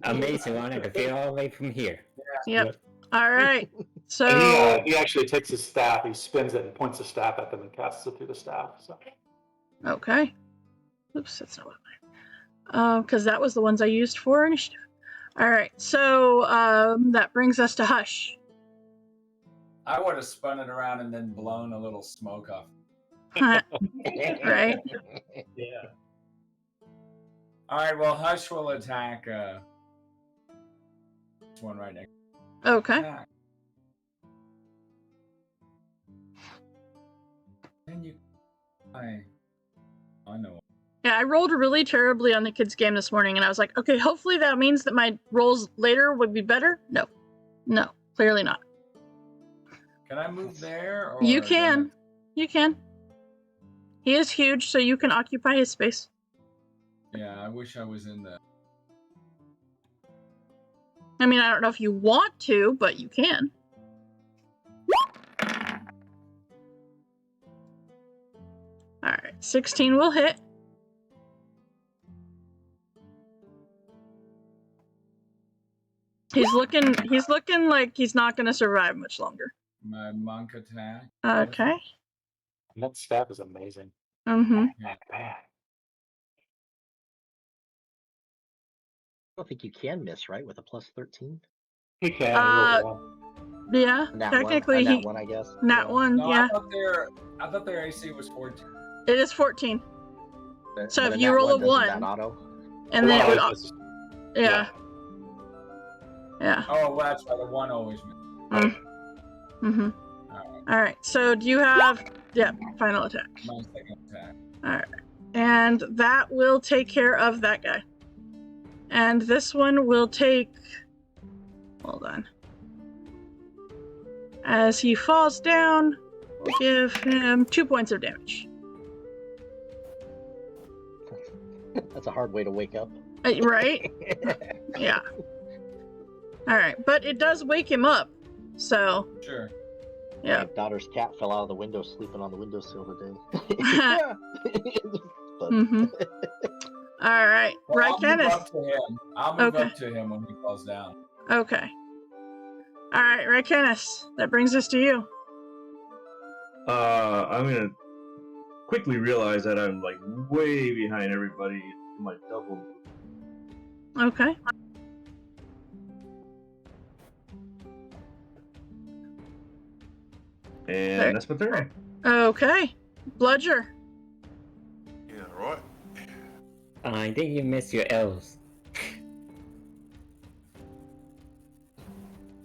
Amazing one. I can feel all the way from here. Yep. All right. So he actually takes his staff, he spins it and points the staff at them and casts it through the staff. So. Okay. Oops, that's not what because that was the ones I used for initiative. All right. So that brings us to Hush. I would have spun it around and then blown a little smoke off. Right. Yeah. All right. Well, Hush will attack this one right next. Okay. Attack. And you, I know. Yeah, I rolled really terribly on the kids' game this morning, and I was like, okay, hopefully that means that my rolls later would be better. No, clearly not. Can I move there? Or you can. You can. He is huge, so you can occupy his space. Yeah, I wish I was in the. I mean, I don't know if you want to, but you can. All right, 16 will hit. He's looking like he's not going to survive much longer. My monk attack. Okay. And that staff is amazing. Mm-hmm. Man. I don't think you can miss, right, with a plus 13? He can. Yeah, technically nat one, I guess. Nat one, No, yeah. I thought their AC was 14. It is 14. So But if you roll a 1, and then it would, yeah. Oh, well, that's right. The 1 always missed. Mm-hmm. All right. So do you have? Yeah. Final attack. My second attack. All right. And that will take care of that guy. And this one will take. Hold on. As he falls down, we'll give him 2 points of damage. That's a hard way to wake up. Right? Yeah. All right, but it does wake him up, so. Sure. Yeah. My daughter's cat fell out of the window, sleeping on the windowsill today. Mm-hmm. All right, Well, right, Kenneth. I'll move up to him when he falls down. Okay. All right, Rykanis, that brings us to you. I'm gonna quickly realize that I'm like way behind everybody in my double move. Okay. And that's my turn. Okay. Bludger. Yeah, right. I think you missed your elves.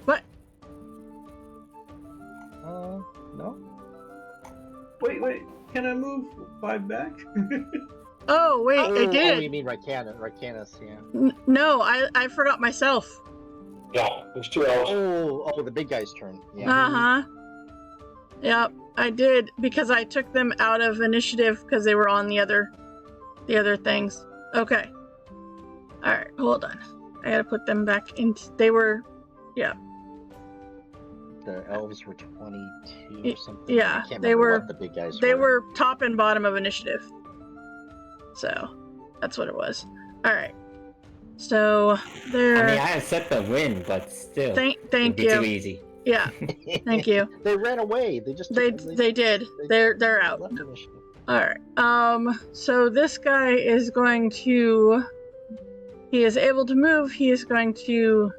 What? No. Wait. Can I move 5 back? Oh, wait, I did. Oh, you mean Rykanis, yeah. No, I forgot myself. Yeah, there's 2 elves. Oh, the big guy's turn. Yeah. Uh-huh. Yep, I did, because I took them out of initiative because they were on the other things. Okay. Alright, hold on. I gotta put them back into... They were... Yeah. The elves were 22 or something. Yeah, I can't they remember were... what the big guys They were top and bottom of initiative. So, that's what it was. Alright. So, they're... I mean, I accept the win, but still. Thank it'd be you. too easy. Yeah, thank you. They ran away. They just They did. They're out. left initiative. Alright. So this guy is going to... He is able to move. He is going to...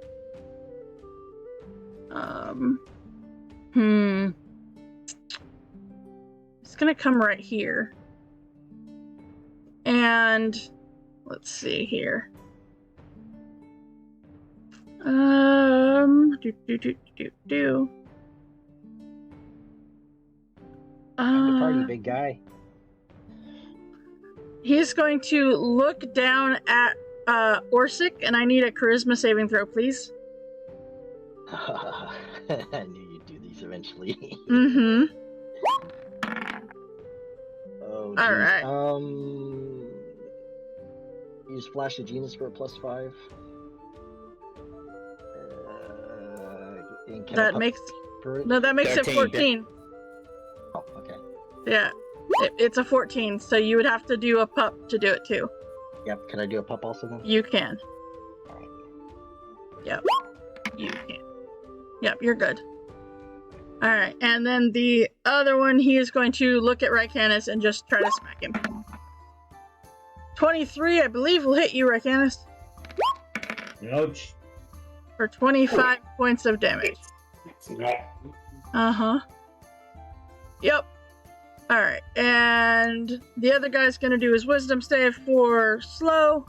It's gonna come right here. And... Let's see here. Time to party, big guy. He's going to look down at Orsic, and I need a charisma saving throw, please. I knew you'd do these eventually. Mm-hmm. Oh, geez. All right. Use Flash of Genius for a +5. That makes it 14. Oh, okay. Yeah, it's a 14, so you would have to do a pup to do it too. Yep. Can I do a pup also then? You can. All right. Yep. You can. Yep, you're good. All right, and then the other one, he is going to look at Rykanis and just try to smack him. 23, I believe, will hit you, Rykanis. Ouch. For 25 points of damage. Uh-huh. Yep. Alright, and the other guy's gonna do his wisdom save for slow.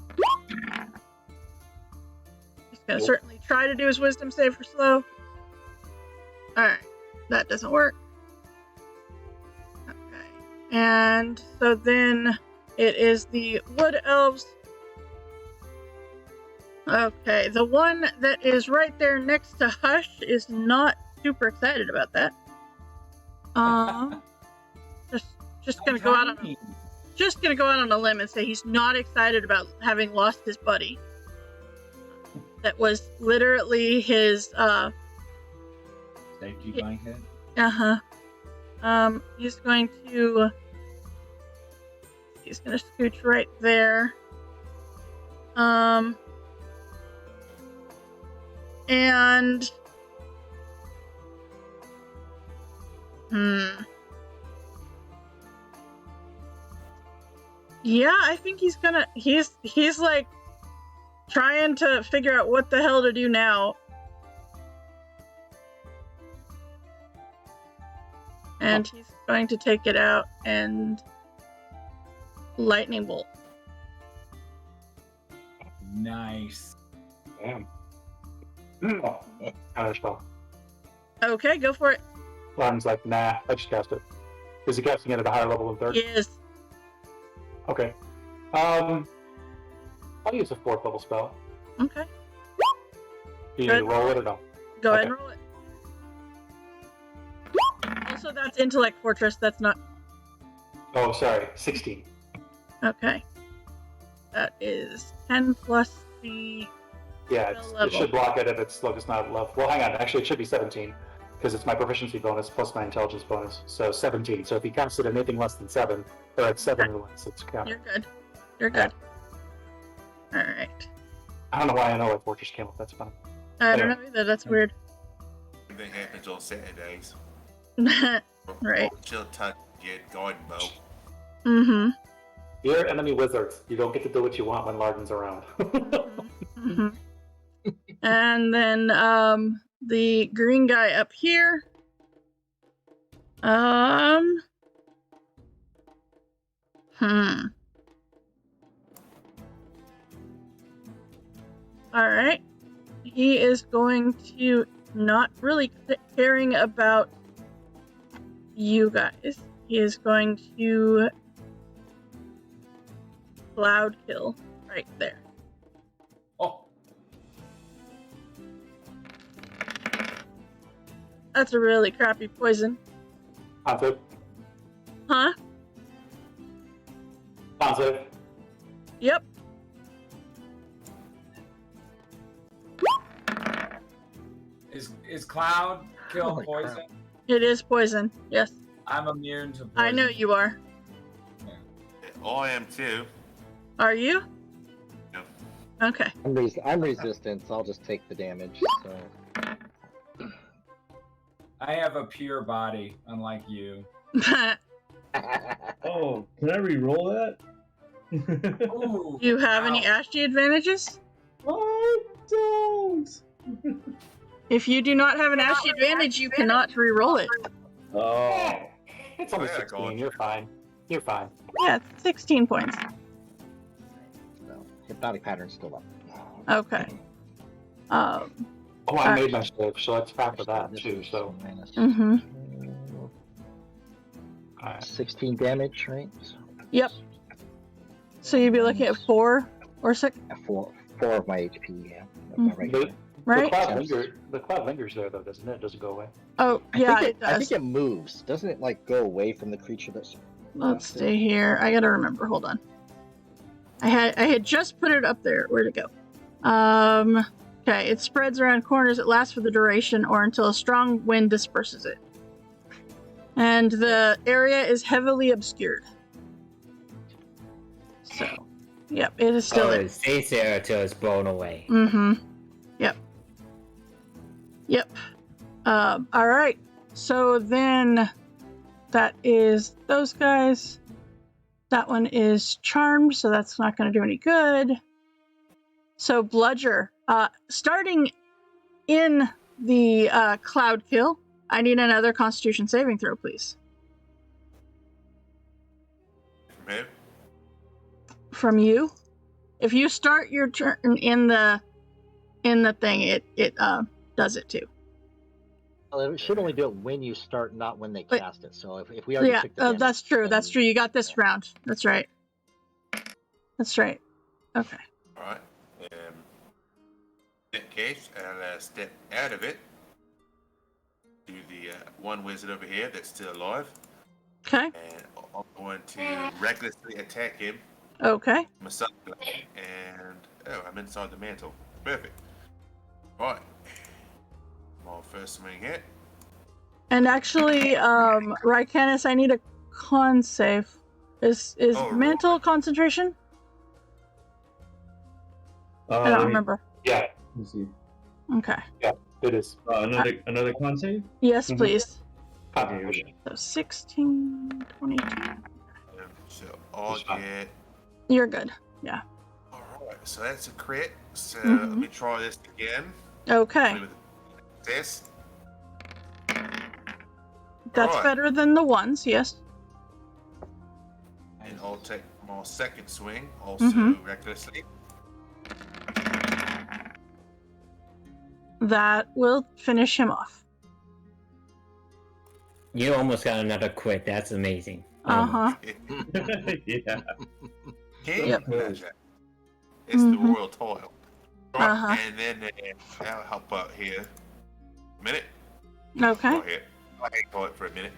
He's gonna certainly try to do his wisdom save for slow. Alright, that doesn't work. Okay, and so then it is the wood elves. Okay, the one that is right there next to Hush is not super excited about that. Just gonna go out on a limb and say he's not excited about having lost his buddy. That was literally his safety blanket. He's going to scooch right there. And yeah, I think he's like trying to figure out what the hell to do now. And he's going to take it out and lightning bolt. Nice. Damn. Counterspell. Okay, go for it. Lauren's like, nah, I just cast it. Is he casting it at a higher level than 3rd? Yes. Okay. I'll use a 4th level spell. Okay. Do you need to roll it or no? Go ahead and roll it. Also, that's Intellect Fortress. That's not... Oh, sorry. 16. Okay. That is 10 plus the... Yeah, it should block it if it's not at level. Well, hang on. Actually, it should be 17 because it's my proficiency bonus plus my intelligence bonus. So 17. So if he casts it at anything less than 7, or at 7 or less, it's counted. You're good. You're good. All right. I don't know why I know what Fortress came up. That's funny. I don't know either. That's weird. everything happens on Saturdays. Right. Chill touch, get garden bow. Mm-hmm. You're enemy wizards. You don't get to do what you want when Larden's around. Mm-hmm. And then the green guy up here. Alright. He is going to not really caring about you guys. He is going to cloud kill right there. Oh, That's a really crappy poison. Concept. Huh? Concept. Yep. is cloud kill Holy poison? crap. It is poison. Yes. I'm immune to poison. I know you are. Oh, I am too. Are you? No. Okay. I'm resistant, so I'll just take the damage. So. I have a pure body, unlike you. Oh, can I re-roll that? Ooh, You have any ow. Ashy advantages? I don't. If you do not have an Ashy advantage, you cannot re-roll it. Oh. It's only Yeah, 16. go on. You're fine. You're fine. Yeah, it's 16 points. So, hypnotic pattern's still up. Okay. Oh, I Alright. made my save, so let's factor that This too. is So, minus, Mm-hmm. 16 damage, right? Yep. So you'd be looking at 4 or 6, Four of my HP, yeah. My regular. right? the cloud lingers there, though, doesn't it? It doesn't go away. Oh, yeah, I it does. think it moves. Doesn't it like go away from the creature that's? Let's stay here. I gotta remember. Hold on. I had just put it up there. Where'd it go? Okay. It spreads around corners. It lasts for the duration or until a strong wind disperses it. And the area is heavily obscured. So, yep, it is still there. It stays there until it's blown away. Mm-hmm. Yep. Yep. All right. So then that is those guys. That one is charmed, so that's not going to do any good. So Bludger, starting in the cloud kill, I need another Constitution saving throw, please. From who? From you. If you start your turn in the thing, it does it too. Well, it should only do it when you start, not when they cast it. So if we already took the damage, that's true. then- That's true. You got this round. That's right. That's right. Okay. Alright. In that case, I'll step out of it to the one wizard over here that's still alive. Okay. And I'm going to recklessly attack him. Okay. Myself. And oh, I'm inside the mantle. Perfect. Right. My first swing hit. And actually, Rycanis, I need a con save. Is Oh, mental concentration? I don't remember. Yeah, Let's see. Okay. it is. Another con save? Yes, Mhm. please. Constitution. So 16, 22. So I'll That's fine. get. You're good. Alright, so that's a crit. So Mhm. let me try this again. Okay. With this. That's Alright. better than the ones, yes. And I'll take my second swing, also Mhm. recklessly. That will finish him off. You almost got another crit. That's amazing. Uh-huh. Yeah. Can't Yep. imagine. It's Mhm. the royal toil. Right, Uh-huh. and then I'll help out here. A minute. Okay. Right here. I hang on it for a minute.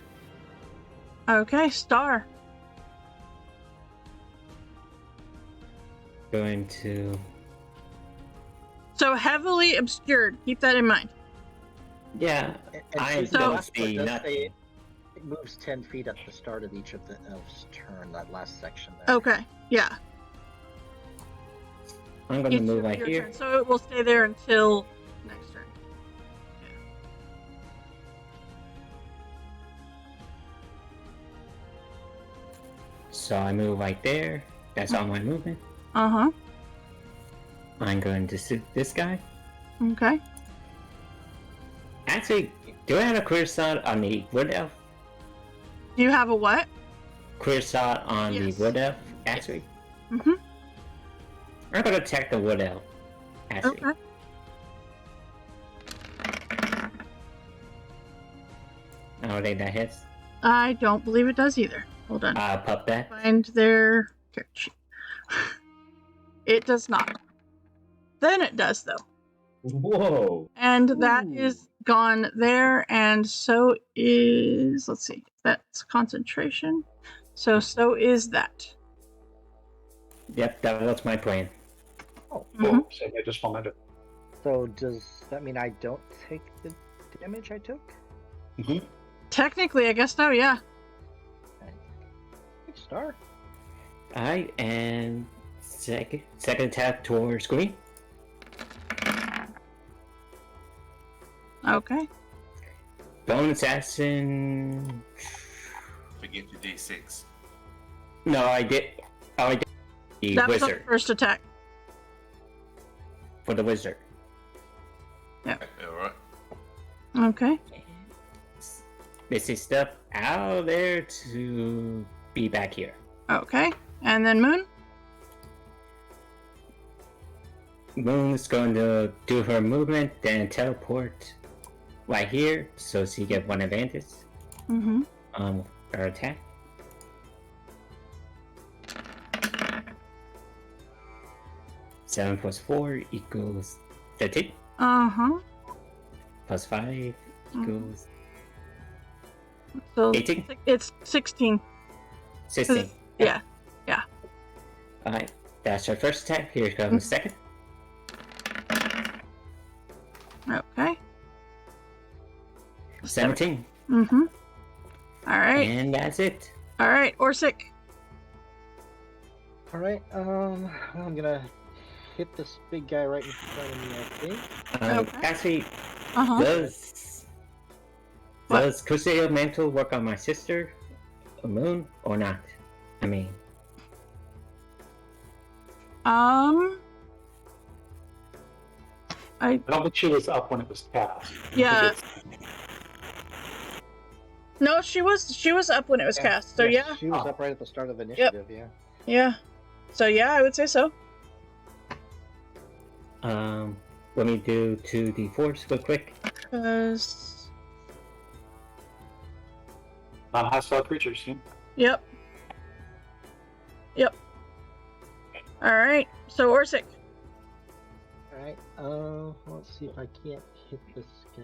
Okay, Star. Going to. So heavily obscured. Keep that in mind. Yeah, And I since So- the don't last one see does nothing. say it moves 10 feet at the start of each of the elves' turn. That last section there. Okay. Yeah. I'm gonna Each move of right your here. turn. So it will stay there until next turn. So I move right there. That's all my movement. Uh-huh. I'm going to shoot this guy. Okay. Actually, do I have a clear shot on the wood elf? Do you have a what? Clear shot on Yes. the wood elf, actually. Mm-hmm. I'm gonna attack the wood elf, actually. Okay. I don't think that hits. I don't believe it does either. Hold on. Pop that. Find their character sheet. It does not. Then it does, though. Whoa. And that is gone there, and so is... Let's see. That's concentration. So is that. Yep, that was my plan. Oh, Cool. So I just momentum. so does that mean I don't take the damage I took? Mm-hmm. Technically, I guess so, yeah. Good start. Alright, and second attack towards Green. Okay. Bonus action. Forget your D6. No, I did. Oh, I did. The That was on wizard. the first attack. For the wizard. Alright. Okay. This is step out there to be back here. Okay. And then Moon? Moon's going to do her movement, then teleport right here, so she get one advantage. Mm-hmm. Her attack. Seven plus 4 equals 13. Uh-huh. Plus 5 equals So 18. it's 16. 16. Yeah. Alright, that's her first attack. Here comes second. Okay. 17. Mm-hmm. All right. And that's it. All right. Orsic. All right. I'm gonna hit this big guy right in front of me, I think. Okay. Actually, Uh-huh. does Crusader Mantle work on my sister, Moon, or not? I mean, I don't think she was up when it was cast. Yeah. No, she was up when it was cast. So yeah. She was up right at the start of the initiative. Yeah. Yeah. So yeah, I would say so. let me do 2d4s real quick. Cause. Non-hostile creatures. Yeah? Yep. All right. So Orsic. Alright, let's see if I can't hit this guy.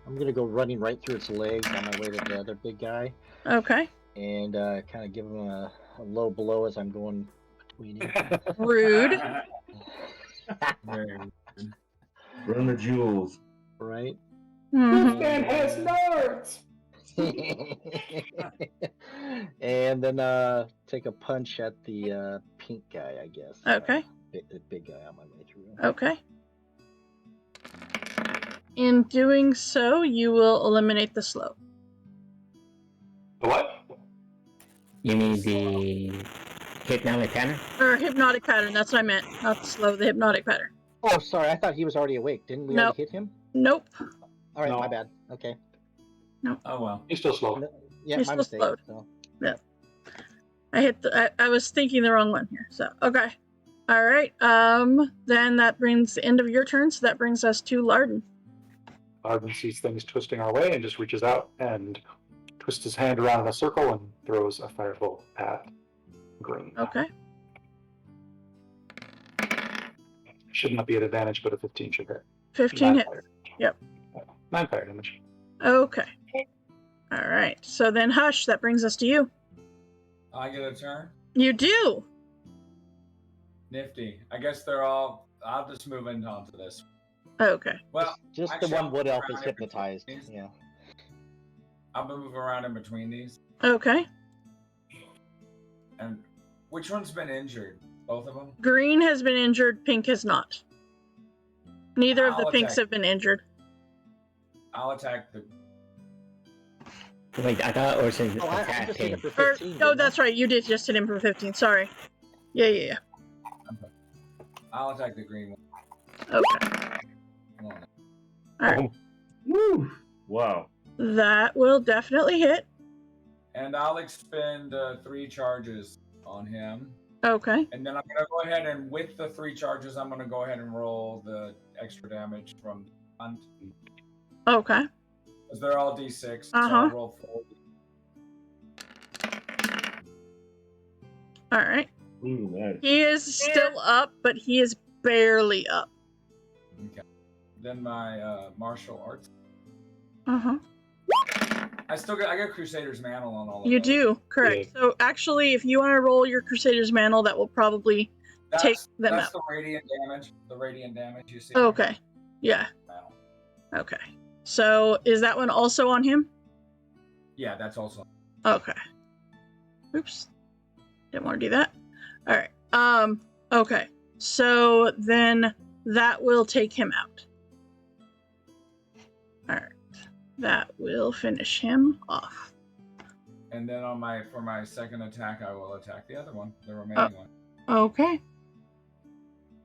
I'm gonna go running right through its legs on my way to the other big guy. Okay. And kind of give him a low blow as I'm going between him. Rude. Run the jewels. Right? Mhm. man has nerds! And then take a punch at the pink guy, I guess. Okay. The big guy on my way through. Okay. In doing so, you will eliminate the slow. The what? You mean the hypnotic pattern? Or hypnotic pattern, that's what I meant. Not the slow, the hypnotic pattern. Oh, sorry, I thought he was already awake. Didn't we Nope. already hit him? Nope. Alright, No. my bad. Okay. Oh well. He's still slow. No, yeah, He's my still mistake. slowed. So. I was thinking the wrong one here, so okay. Alright, then that brings the end of your turn, so that brings us to Larden. Arden sees things twisting our way and just reaches out and twists his hand around in a circle and throws a firebolt at Green. Okay. Should not be at advantage, but a 15 should hit. 15 9 hits. fire. Yep. 9 fire damage. Okay. Alright, so then Hush, that brings us to you. I get a turn. You do! Nifty. I guess they're all. I'll just move into onto this. Okay. Well, Just actually, the one I'll wood move elf around is in hypnotized. between these. Yeah. I'll move around in between these. Okay. And which one's been injured? Both of them? Green has been injured, Pink has not. Neither of the I'll Pinks attack. have been injured. I'll attack the. Wait, I thought Orson I'm attacked just hitting him. for 15. didn't I? that's right. You did just hit him for 15. Sorry. Yeah. I'll attack the green one. Okay. Come on. All right. Woo! Wow. That will definitely hit. And I'll expend 3 charges on him. Okay. And then I'm going to go ahead and with the 3 charges, I'm going to go ahead and roll the extra damage from the hunt. Okay. Because they're all D6. So Uh-huh. I'll roll 4. All right. Ooh, nice. He is still up, but he is barely up. Okay. Then my martial arts. Uh-huh. I got Crusader's Mantle on all of You those. do, correct. Yeah. So actually, if you want to roll your Crusader's Mantle, that will probably take them That's out. the radiant damage. The radiant damage you see. Okay. Yeah. Mantle. Okay. So is that one also on him? Yeah, that's also. Okay. Oops. Didn't want to do that. All right. Okay. So then that will take him out. All right. That will finish him off. And then for my second attack, I will attack the other one, the remaining one. Okay.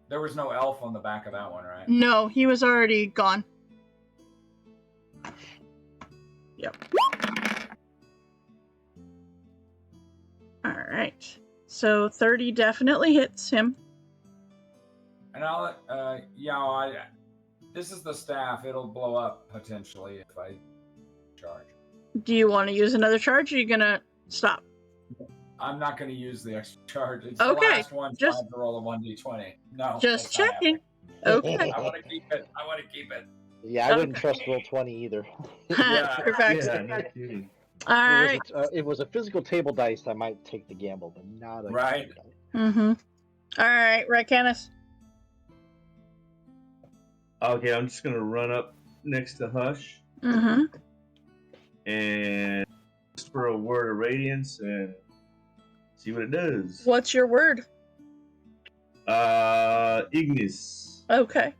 There was no elf on the back of that one, right? No, he was already gone. Yep. All right. So 30 definitely hits him. And this is the staff. It'll blow up potentially if I charge. Do you want to use another charge, or are you going to stop? I'm not going to use the extra charge. It's Okay, the last one, so I have to roll a 1d20. No. Just that's not checking. Okay. happening. I want to keep it. Yeah, I wouldn't trust roll 20 either. Perfect. Yeah, no kidding. All right. If it was a physical table dice, I might take the gamble, but not a Right. dice. Mm-hmm. All right, Canis. Okay, I'm just gonna run up next to Hush Mm-hmm. and just for a word of radiance and see what it does. What's your word? Ignis. Okay.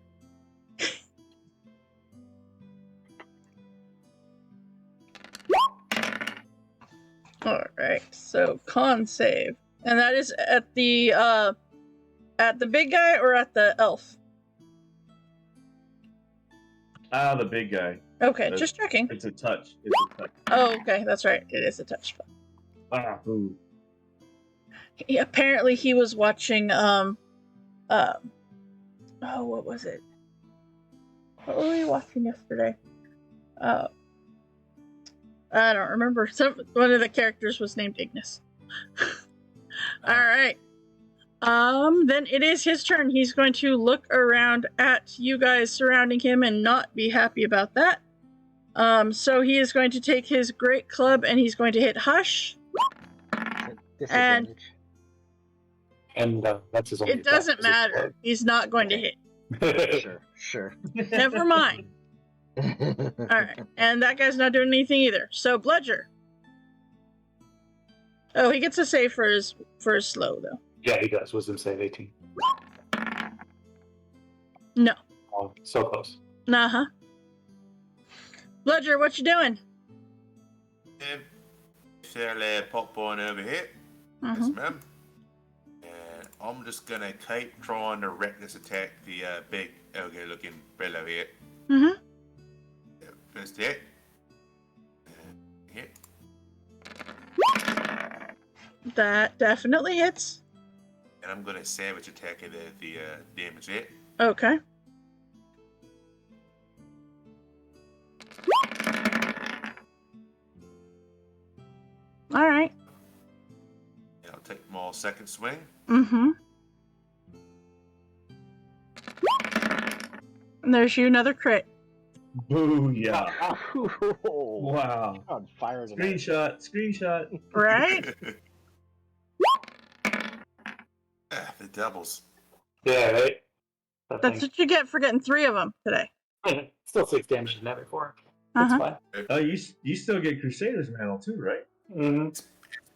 All right. So con save, and that is at the big guy or at the elf. The big guy. Okay, just checking. It's a touch. It's a touch. Oh, okay, that's right. It is a touch. Ooh. Apparently, he was watching. Oh, what was it? What were we watching yesterday? I don't remember. One of the characters was named Ignis. All right. Then it is his turn. He's going to look around at you guys surrounding him and not be happy about that. So he is going to take his great club and he's going to hit Hush. Disadvantage. And that's his only It attack, doesn't is his matter. club. He's not going to hit. Sure. Never mind. All right. And that guy's not doing anything either. So Bludger. Oh, he gets a save for his slow though. Yeah, he does. Wisdom save 18. No. Oh, so close. Uh-huh. Bludger, what you doing? Fairly pop on over here. Yes, Mm-hmm. ma'am. And I'm just gonna keep trying to reckless attack the big ogre looking fellow here. Mm-hmm. First hit. Hit. That definitely hits. And I'm gonna savage attack the damage hit. Okay. All right. And I'll take my second swing. Mm-hmm. And there's you another crit. Booyah. Wow. Wow. On fire tonight. Screenshot. Right? The doubles. Yeah, right? That's what you get for getting 3 of them today. Still 6 damage to net before. That's Uh-huh. fine. Oh, you still get Crusader's Mantle too, right? Mm-hmm.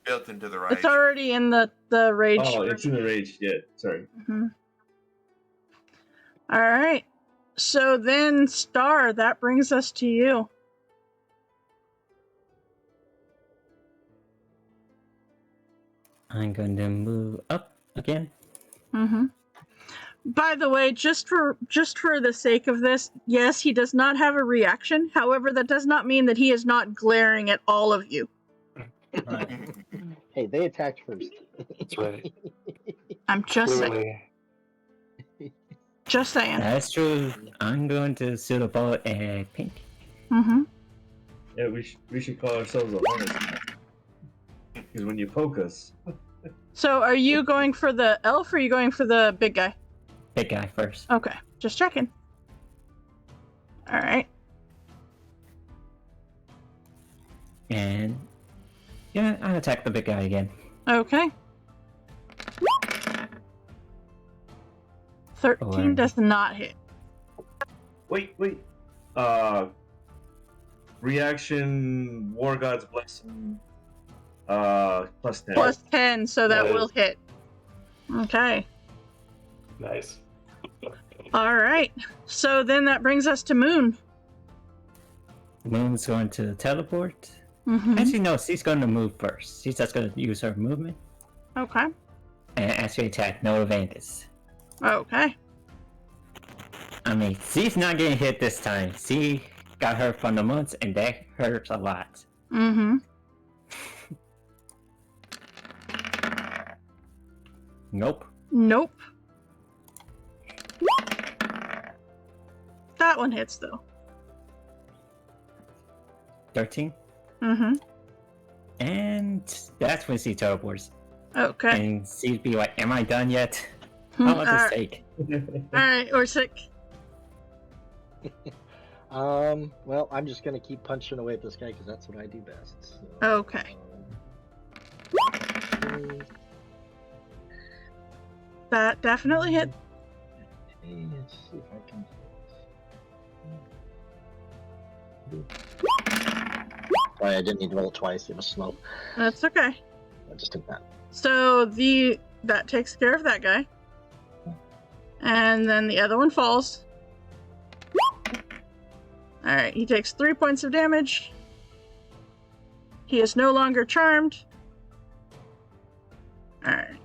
Built into the rage. It's already in the rage. Oh, it's in the rage. Yeah, sorry. Mm-hmm. All right. So then, Star, that brings us to you. I'm going to move up again. Mm-hmm. By the way, just for the sake of this, yes, he does not have a reaction. However, that does not mean that he is not glaring at all of you. Right. Hey, they attacked first. That's right. I'm just saying. Clearly. Just saying. That's true. I'm going to suit a ball at pink. Mm-hmm. Yeah, we should call ourselves a hornet's nest. Because when you poke us. So, are you going for the elf or are you going for the big guy? Big guy first. Okay, just checking. All right. And yeah, I'll attack the big guy again. Okay. 13 does not hit. Wait. Reaction, War God's Blessing, plus 10. Plus 10, so that Nice. will hit. Okay. Nice. All right. So then that brings us to Moon. Moon's going to teleport. Mm-hmm. Actually, no, she's going to move first. She's just going to use her movement. Okay. And actually attack, no advantage. Okay. I mean, she's not getting hit this time. She got hurt from the months, and that hurts a lot. Mm-hmm. Nope. Nope. That one hits, though. 13. Mm-hmm. And that's when she teleports. Okay. And she'd be like, am I done yet? How much this take? Alright, Orsic. Well, I'm just gonna keep punching away at this guy because that's what I do best. So, Okay. That definitely hit. Okay, let's see if I can. Sorry, I didn't need to roll it twice. It was slow. That's okay. I just did that. So that takes care of that guy. And then the other one falls. Alright, he takes 3 points of damage. He is no longer charmed. Alright.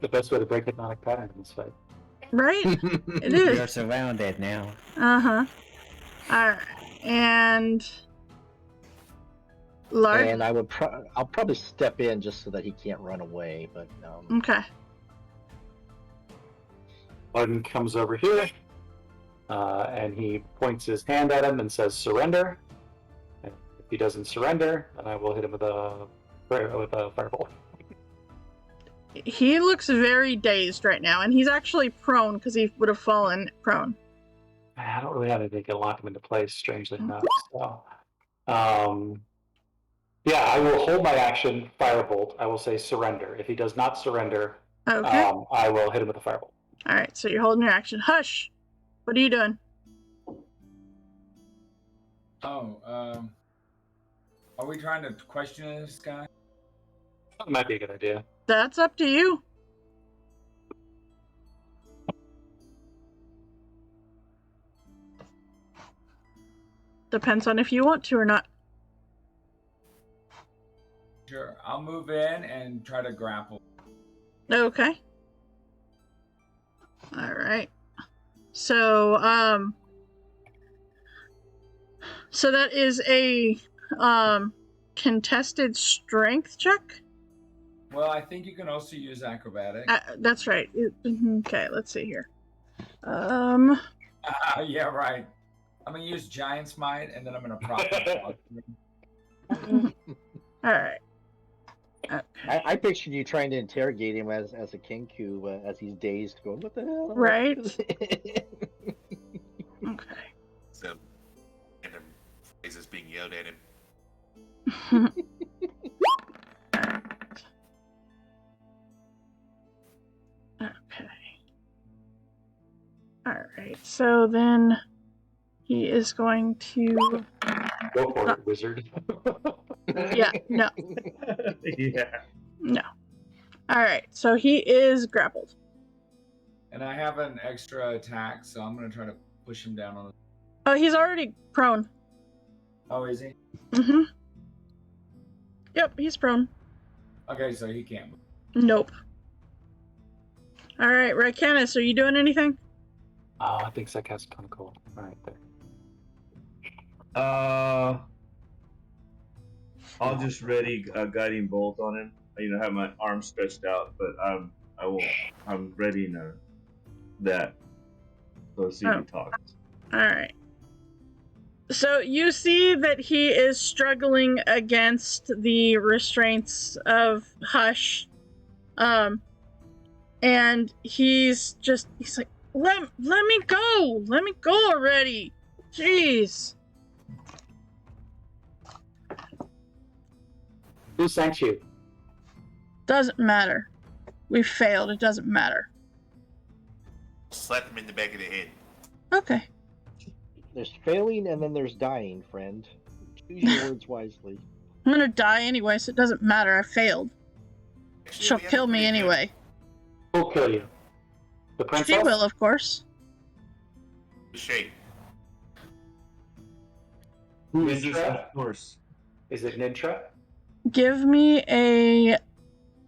The best way to break hypnotic pattern in this fight. Right? It You're is. surrounded now. Uh-huh. Alright. And Lark. And I'll probably step in just so that he can't run away. But Okay. Arden comes over here, and he points his hand at him and says, "Surrender." And if he doesn't surrender, then I will hit him with a firebolt. He looks very dazed right now, and he's actually prone because he would have fallen prone. I don't really have anything to lock him into place, strangely enough. So, yeah, I will hold my action, firebolt. I will say surrender. If he does not surrender, Okay. I will hit him with a firebolt. All right, so you're holding your action. Hush! What are you doing? Oh, are we trying to question this guy? That might be a good idea. That's up to you. Depends on if you want to or not. Sure, I'll move in and try to grapple. Okay. All right. So, so that is a contested strength check. Well, I think you can also use acrobatic. That's right. Okay, let's see here. Yeah, right. I'm gonna use Giant Smite, and then I'm gonna prop it. All right. Okay. I pictured you trying to interrogate him as a Kinku as he's dazed, going, "What the hell?" Right. Okay. So, random phrases being yelled at him. Okay. Alright, so then he is going to... Go for it, wizard. Yeah, no. Yeah. No. Alright, so he is grappled. And I have an extra attack, so I'm gonna try to push him down on the... Oh, he's already prone. Oh, is he? Mm-hmm. Yep, he's prone. Okay, so he can't move. Nope. All right, Rycanis, are you doing anything? Oh, I think Zek kind of cool. All right, there. I'll just ready a guiding bolt on him. Have my arm stretched out, but I won't. I'm ready that. So see if he talks. All right. So you see that he is struggling against the restraints of Hush, and he's like, let me go, already, jeez. Who sent you? Doesn't matter. We failed. It doesn't matter. Slap him in the back of the head. Okay. There's failing and then there's dying, friend. Choose your words wisely. I'm gonna die anyway, so it doesn't matter. I failed. Actually, She'll kill me anyway. Who'll kill you? The princess? She will, of course. Shake. Who is this? Nintra? Of course. Is it Nintra? Give me a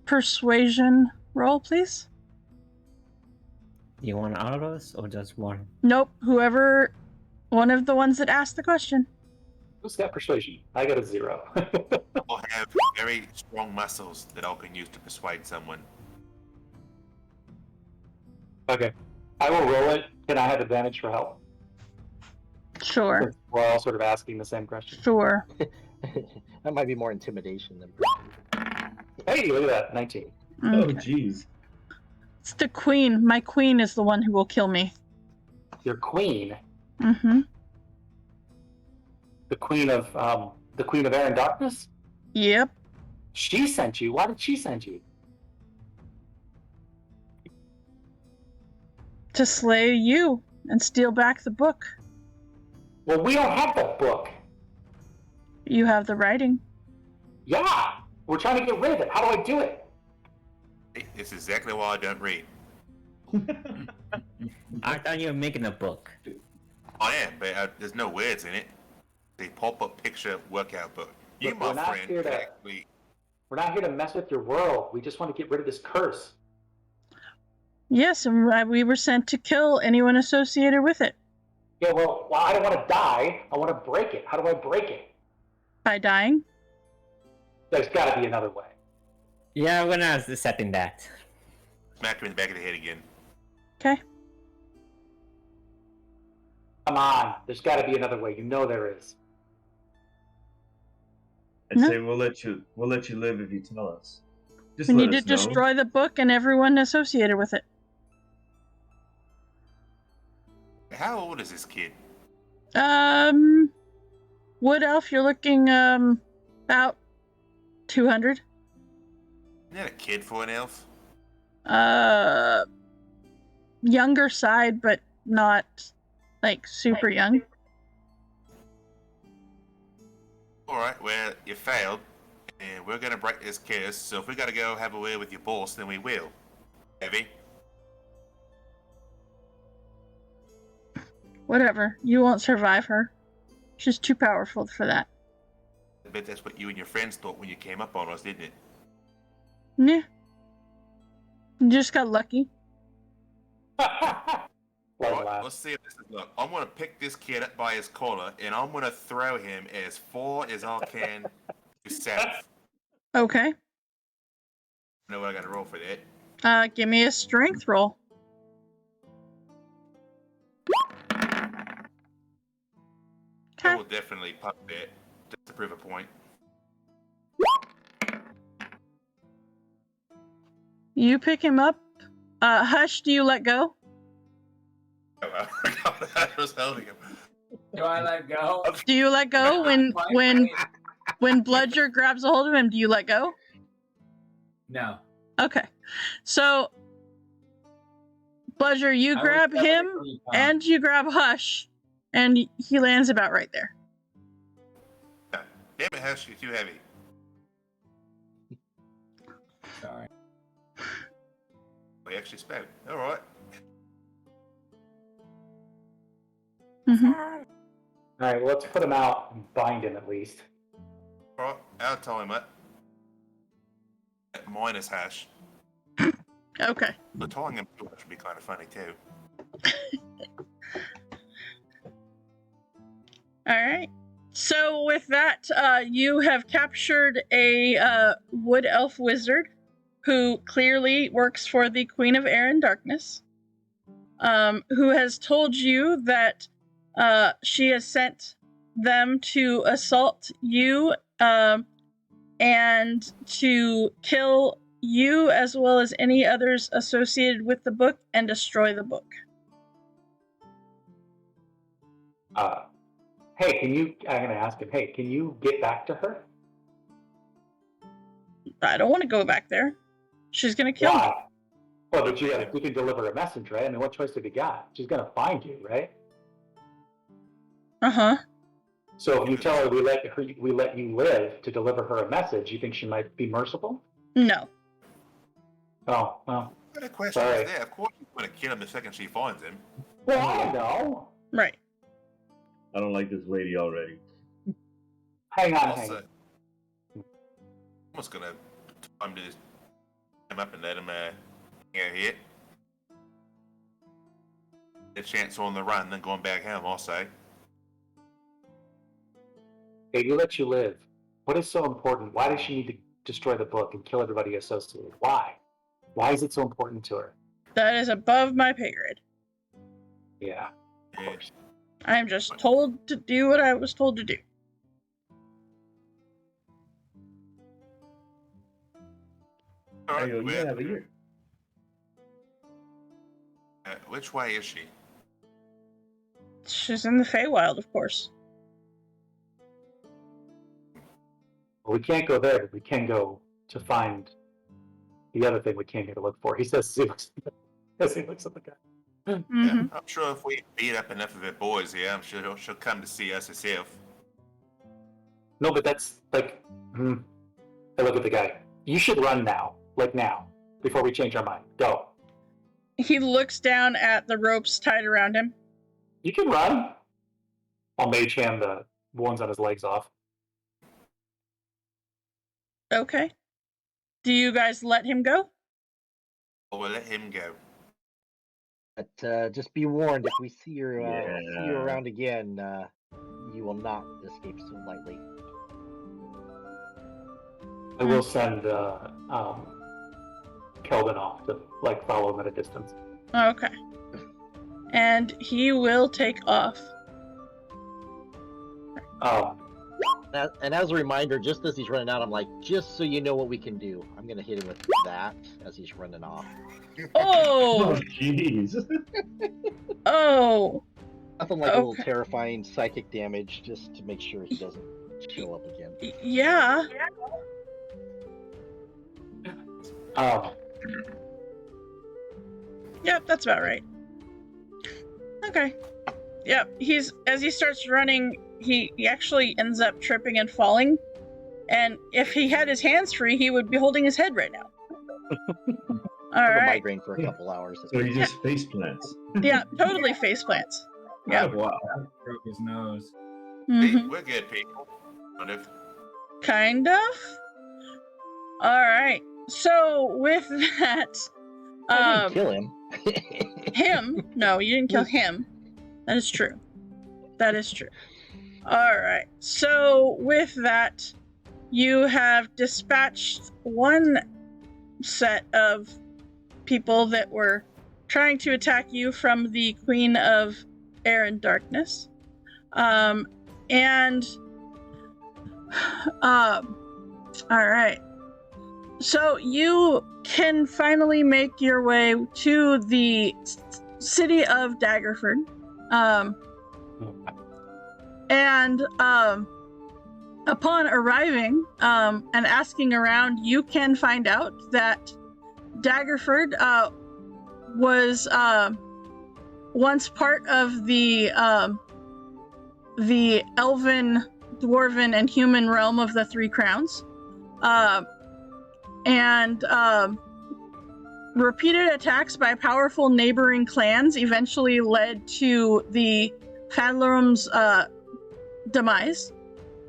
persuasion roll, please. You want all of those or just one? Nope. Whoever, one of the ones that asked the question. Who's got persuasion? I got a 0. I have very strong muscles that I can use to persuade someone. Okay. I will roll it. Can I have advantage for help? Sure. Since we're all sort of asking the same question. Sure. That might be more intimidation than. Hey, look at that. 19. Oh, Okay. jeez. It's the queen. My queen is the one who will kill me. Your queen? Mm-hmm. The queen of Air and Darkness? Yep. She sent you? Why did she send you? To slay you and steal back the book. Well, we don't have the book. You have the writing. Yeah. We're trying to get rid of it. How do I do it? It's exactly why I don't read. I thought you were making a book. I am, but there's no words in it. The pop-up picture workout book. You, Look, my we're not friend, here can to- actually... We're not here to mess with your world. We just want to get rid of this curse. Yes, and we were sent to kill anyone associated with it. Yeah, well, I don't want to die. I want to break it. How do I break it? By dying? There's got to be another way. Yeah, we're not accepting that. Smack him in the back of the head again. Okay. Come on. There's got to be another way. You know there is. I'd No. say we'll let you live if you tell us. Just We let need us to know. destroy the book and everyone associated with it. How old is this kid? Wood elf, you're looking, about 200. Isn't that a kid for an elf? Younger side, but not, like, super young. Alright, well, you failed. And we're gonna break this curse, so if we gotta go have a word with your boss, then we will. Heavy? Whatever. You won't survive her. She's too powerful for that. I bet that's what you and your friends thought when you came up on us, didn't it? Yeah. You just got lucky. Right, let's see if this is luck. I'm gonna pick this kid up by his collar, and I'm gonna throw him as far as I can to south. Okay. I know what I gotta roll for that. Give me a strength roll. I will definitely pop that, just to prove a point. You pick him up. Hush, do you let go? Oh, I was holding him. Do I let go? Do you let go when Bludger grabs a hold of him? Do you let go? No. Okay. So, Bludger, you grab him and you grab Hush, and he lands about right there. Damn it, Hush, you're too heavy. Sorry. We actually spoke. Alright. Mm-hmm. Sorry. All right, well, let's put him out and bind him at least. Alright, I'll tell him what. minus hash. Okay. But telling him to would be kind of funny too. All right. So with that, you have captured a wood elf wizard who clearly works for the Queen of Air and Darkness, who has told you that she has sent them to assault you and to kill you as well as any others associated with the book and destroy the book. Hey, I'm going to ask him, hey, can you get back to her? I don't want to go back there. She's going to kill me. Well, but you can deliver a message, right? I mean, what choice have you got? She's going to find you, right? Uh-huh. So if you tell her we let you live to deliver her a message, you think she might be merciful? No. Oh, well. The question is there. Of course she's going to kill him the second she finds him. Well, I don't know. Right. I don't like this lady already. Hang on. I'm just going to time to just him up and let him hit. A chance on the run, then going back home, I'll say. Hey, we let you live. What is so important? Why does she need to destroy the book and kill everybody associated? Why? Why is it so important to her? That is above my pay grade. Yeah, of course. I am just told to do what I was told to do. All right, but which way is she? She's in the Feywild, of course. Well, we can't go there, but we can go to find the other thing we came here to look for. He says he looks at the guy. Mm-hmm. Yeah, I'm sure if we beat up enough of her boys here, I'm sure she'll come to see us herself. No, but that's like, I look at the guy. You should run now, before we change our mind. Go. He looks down at the ropes tied around him. You can run. I'll mage hand the ones on his legs off. Okay. Do you guys let him go? Or we'll let him go. But just be warned, if we see you around again, you will not escape so lightly. I will send Kelvin off to follow him at a distance. Okay. And he will take off. And as a reminder, just as he's running out, I'm like, just so you know what we can do, I'm gonna hit him with that as he's running off. Oh! Jeez. Oh! Nothing like a little terrifying psychic damage, just to make sure he doesn't show up again. Yeah. Yep, that's about right. Okay. Yep, as he starts running, he actually ends up tripping and falling. And if he had his hands free, he would be holding his head right now. All I have right. a migraine for a couple hours. So he just face plants. Yeah, totally face plants. Yeah. Oh, wow. Broke his nose. Mm-hmm. We're good people. Kind of. All right. So with that, I didn't kill him. him? No, you didn't kill him. That is true. That is true. All right. So with that, you have dispatched one set of people that were trying to attack you from the Queen of Air and Darkness. All right. So you can finally make your way to the city of Daggerford. Upon arriving and asking around, you can find out that Daggerford was once part of the elven, dwarven, and human realm of the Three Crowns. Repeated attacks by powerful neighboring clans eventually led to the Fadlerum's demise.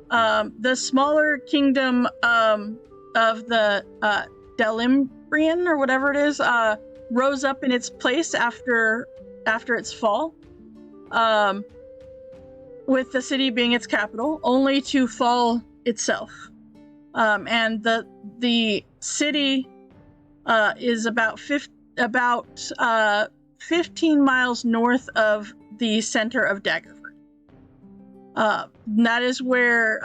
The smaller kingdom of the Delimbrian or whatever it is rose up in its place after its fall, with the city being its capital, only to fall itself. And the city is about 15 miles north of the center of Daggerford. That is where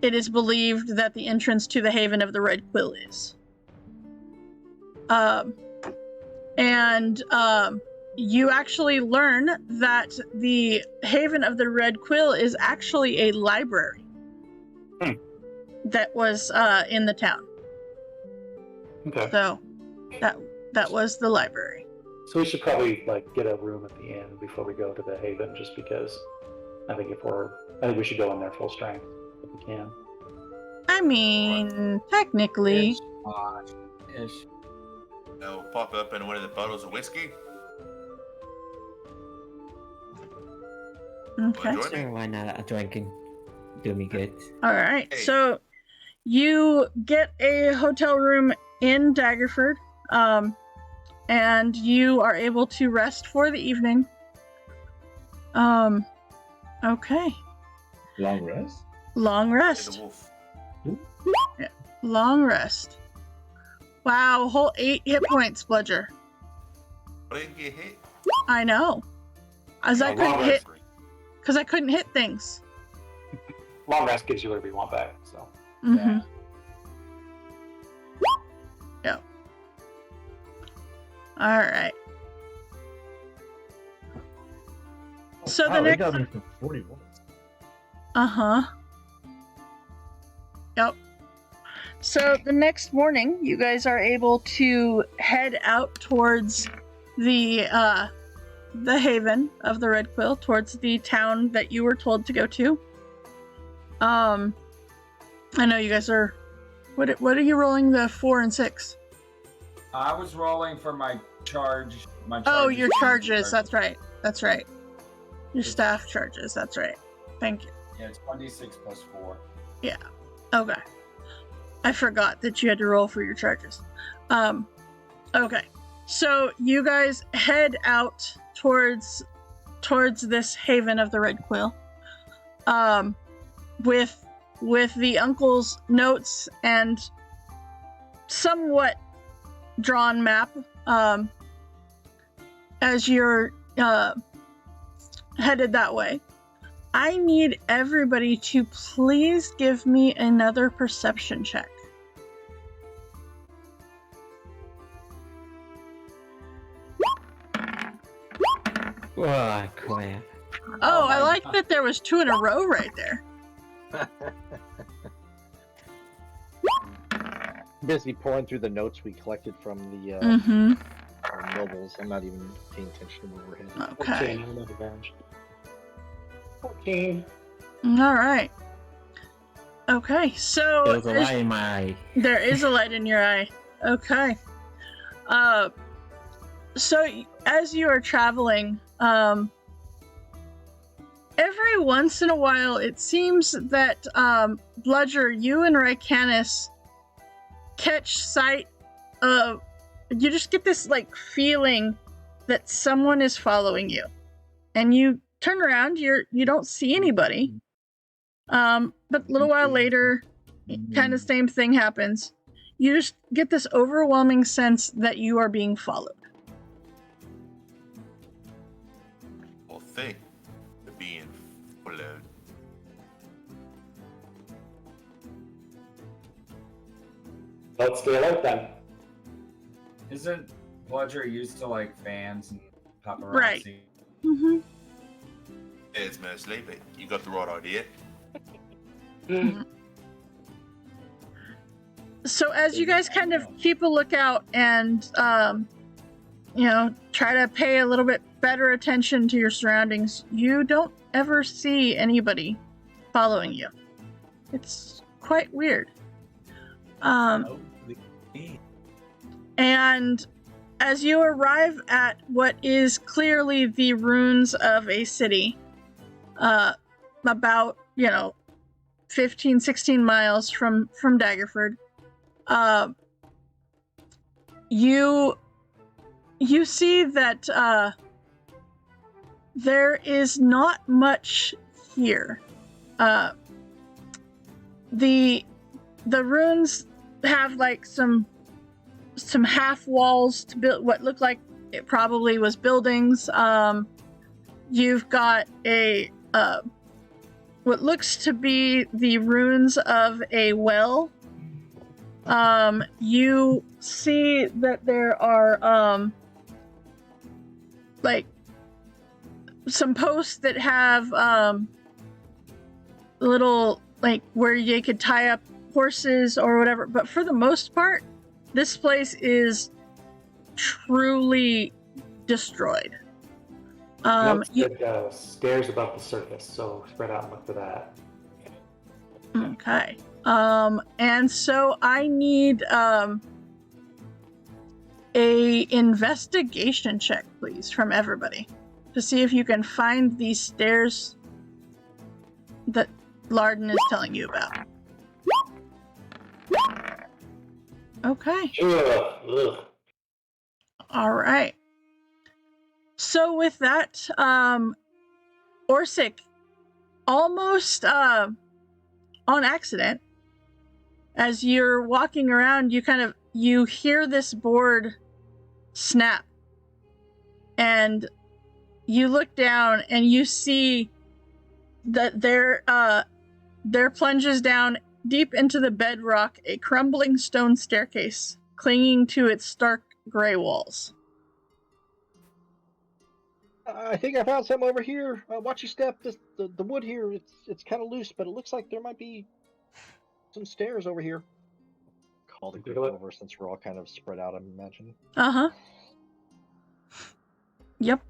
it is believed that the entrance to the Haven of the Red Quill is. You actually learn that the Haven of the Red Quill is actually a library that was in the town. Okay. So that was the library. So we should probably get a room at the inn before we go to the Haven, just because I think we should go in there full strength if we can. I mean, technically. Ish. I'll pop up in one of the bottles of whiskey. Okay. Sure, why not? A drink can do me good. All right. Hey. So you get a hotel room in Daggerford, and you are able to rest for the evening. Okay. Long rest? Long The rest. wolf. Yeah. Long rest. Wow, whole 8 hit points, Bludger. I didn't get hit. I know. As I couldn't long hit, rest. because I couldn't hit things. Long rest gives you whatever you want back. So. Mm-hmm. Yep. All right. So the they next. got me for 41. Uh-huh. Yep. So the next morning, you guys are able to head out towards the Haven of the Red Quill, towards the town that you were told to go to. I know you guys are. What are you rolling? The 4 and 6. I was rolling for my charge. Oh, your charges. That's right. That's right. Your staff charges. That's right. Thank you. Yeah, it's 1d6 plus 4. Yeah. Okay. I forgot that you had to roll for your charges. Okay. So you guys head out towards this Haven of the Red Quill. With the uncle's notes and somewhat drawn map, as you're headed that way. I need everybody to please give me another perception check. Oh, crap. Oh, I like that there was 2 in a row right there. Busy pouring through the notes we collected from the Mm-hmm. nobles. I'm not even paying attention to where we're headed. Okay. 14. I'm not advantage. 14. All right. Okay, so There's a light in my eye. there is a light in your eye. Okay. So as you are traveling, every once in a while, it seems that Bludger, you and Rycanis catch sight of. You just get this feeling that someone is following you, and you turn around. You don't see anybody. But a little while later, kind of same thing happens. You just get this overwhelming sense that you are being followed. Well, think of being followed. Let's stay alert then. Isn't Bludger used to fans and paparazzi? Right. Mm-hmm. It's mostly, but you got the right idea. So as you guys kind of keep a lookout and try to pay a little bit better attention to your surroundings, you don't ever see anybody following you. It's quite weird. And as you arrive at what is clearly the ruins of a city, about 15, 16 miles from Daggerford, you see that there is not much here. The runes have like some half walls to build what look like it probably was buildings. You've got a what looks to be the ruins of a well. You see that there are like some posts that have little like where you could tie up horses or whatever, but for the most part this place is truly destroyed. Stairs above the surface, so spread out and look for that. Okay. And so I need a investigation check, please, from everybody to see if you can find these stairs that Larden is telling you about. Okay. Ugh. All right. So with that, Orsic, almost on accident, as you're walking around, you hear this board snap, and you look down and you see that there plunges down deep into the bedrock a crumbling stone staircase clinging to its stark gray walls. I think I found something over here. Watch your step. The wood here, it's kind of loose, but it looks like there might be some stairs over here. Call the group over since we're all kind of spread out, I'm imagining. Uh-huh. Yep.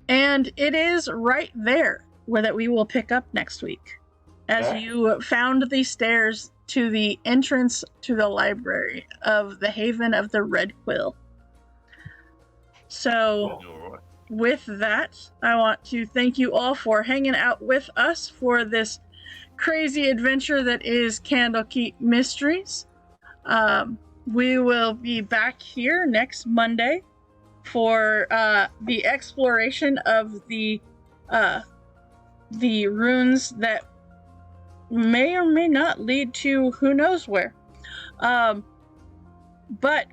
And it is right there that we will pick up next week. As you found the stairs to the entrance to the library of the Haven of the Red Quill. So, with that, I want to thank you all for hanging out with us for this crazy adventure that is Candlekeep Mysteries. We will be back here next Monday for the exploration of the runes that may or may not lead to who knows where. But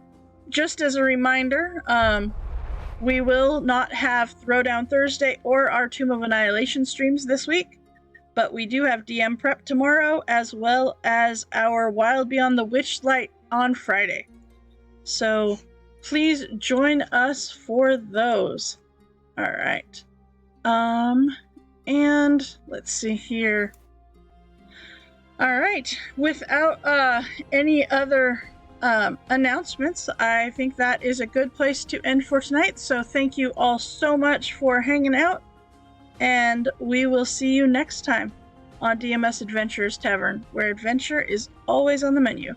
just as a reminder, we will not have Throwdown Thursday or our Tomb of Annihilation streams this week, but we do have DM prep tomorrow, as well as our Wild Beyond the Witchlight on Friday. So please join us for those. All right. And let's see here. All right. Without any other announcements, I think that is a good place to end for tonight. So thank you all so much for hanging out, and we will see you next time on DMS Adventurers Tavern, where adventure is always on the menu.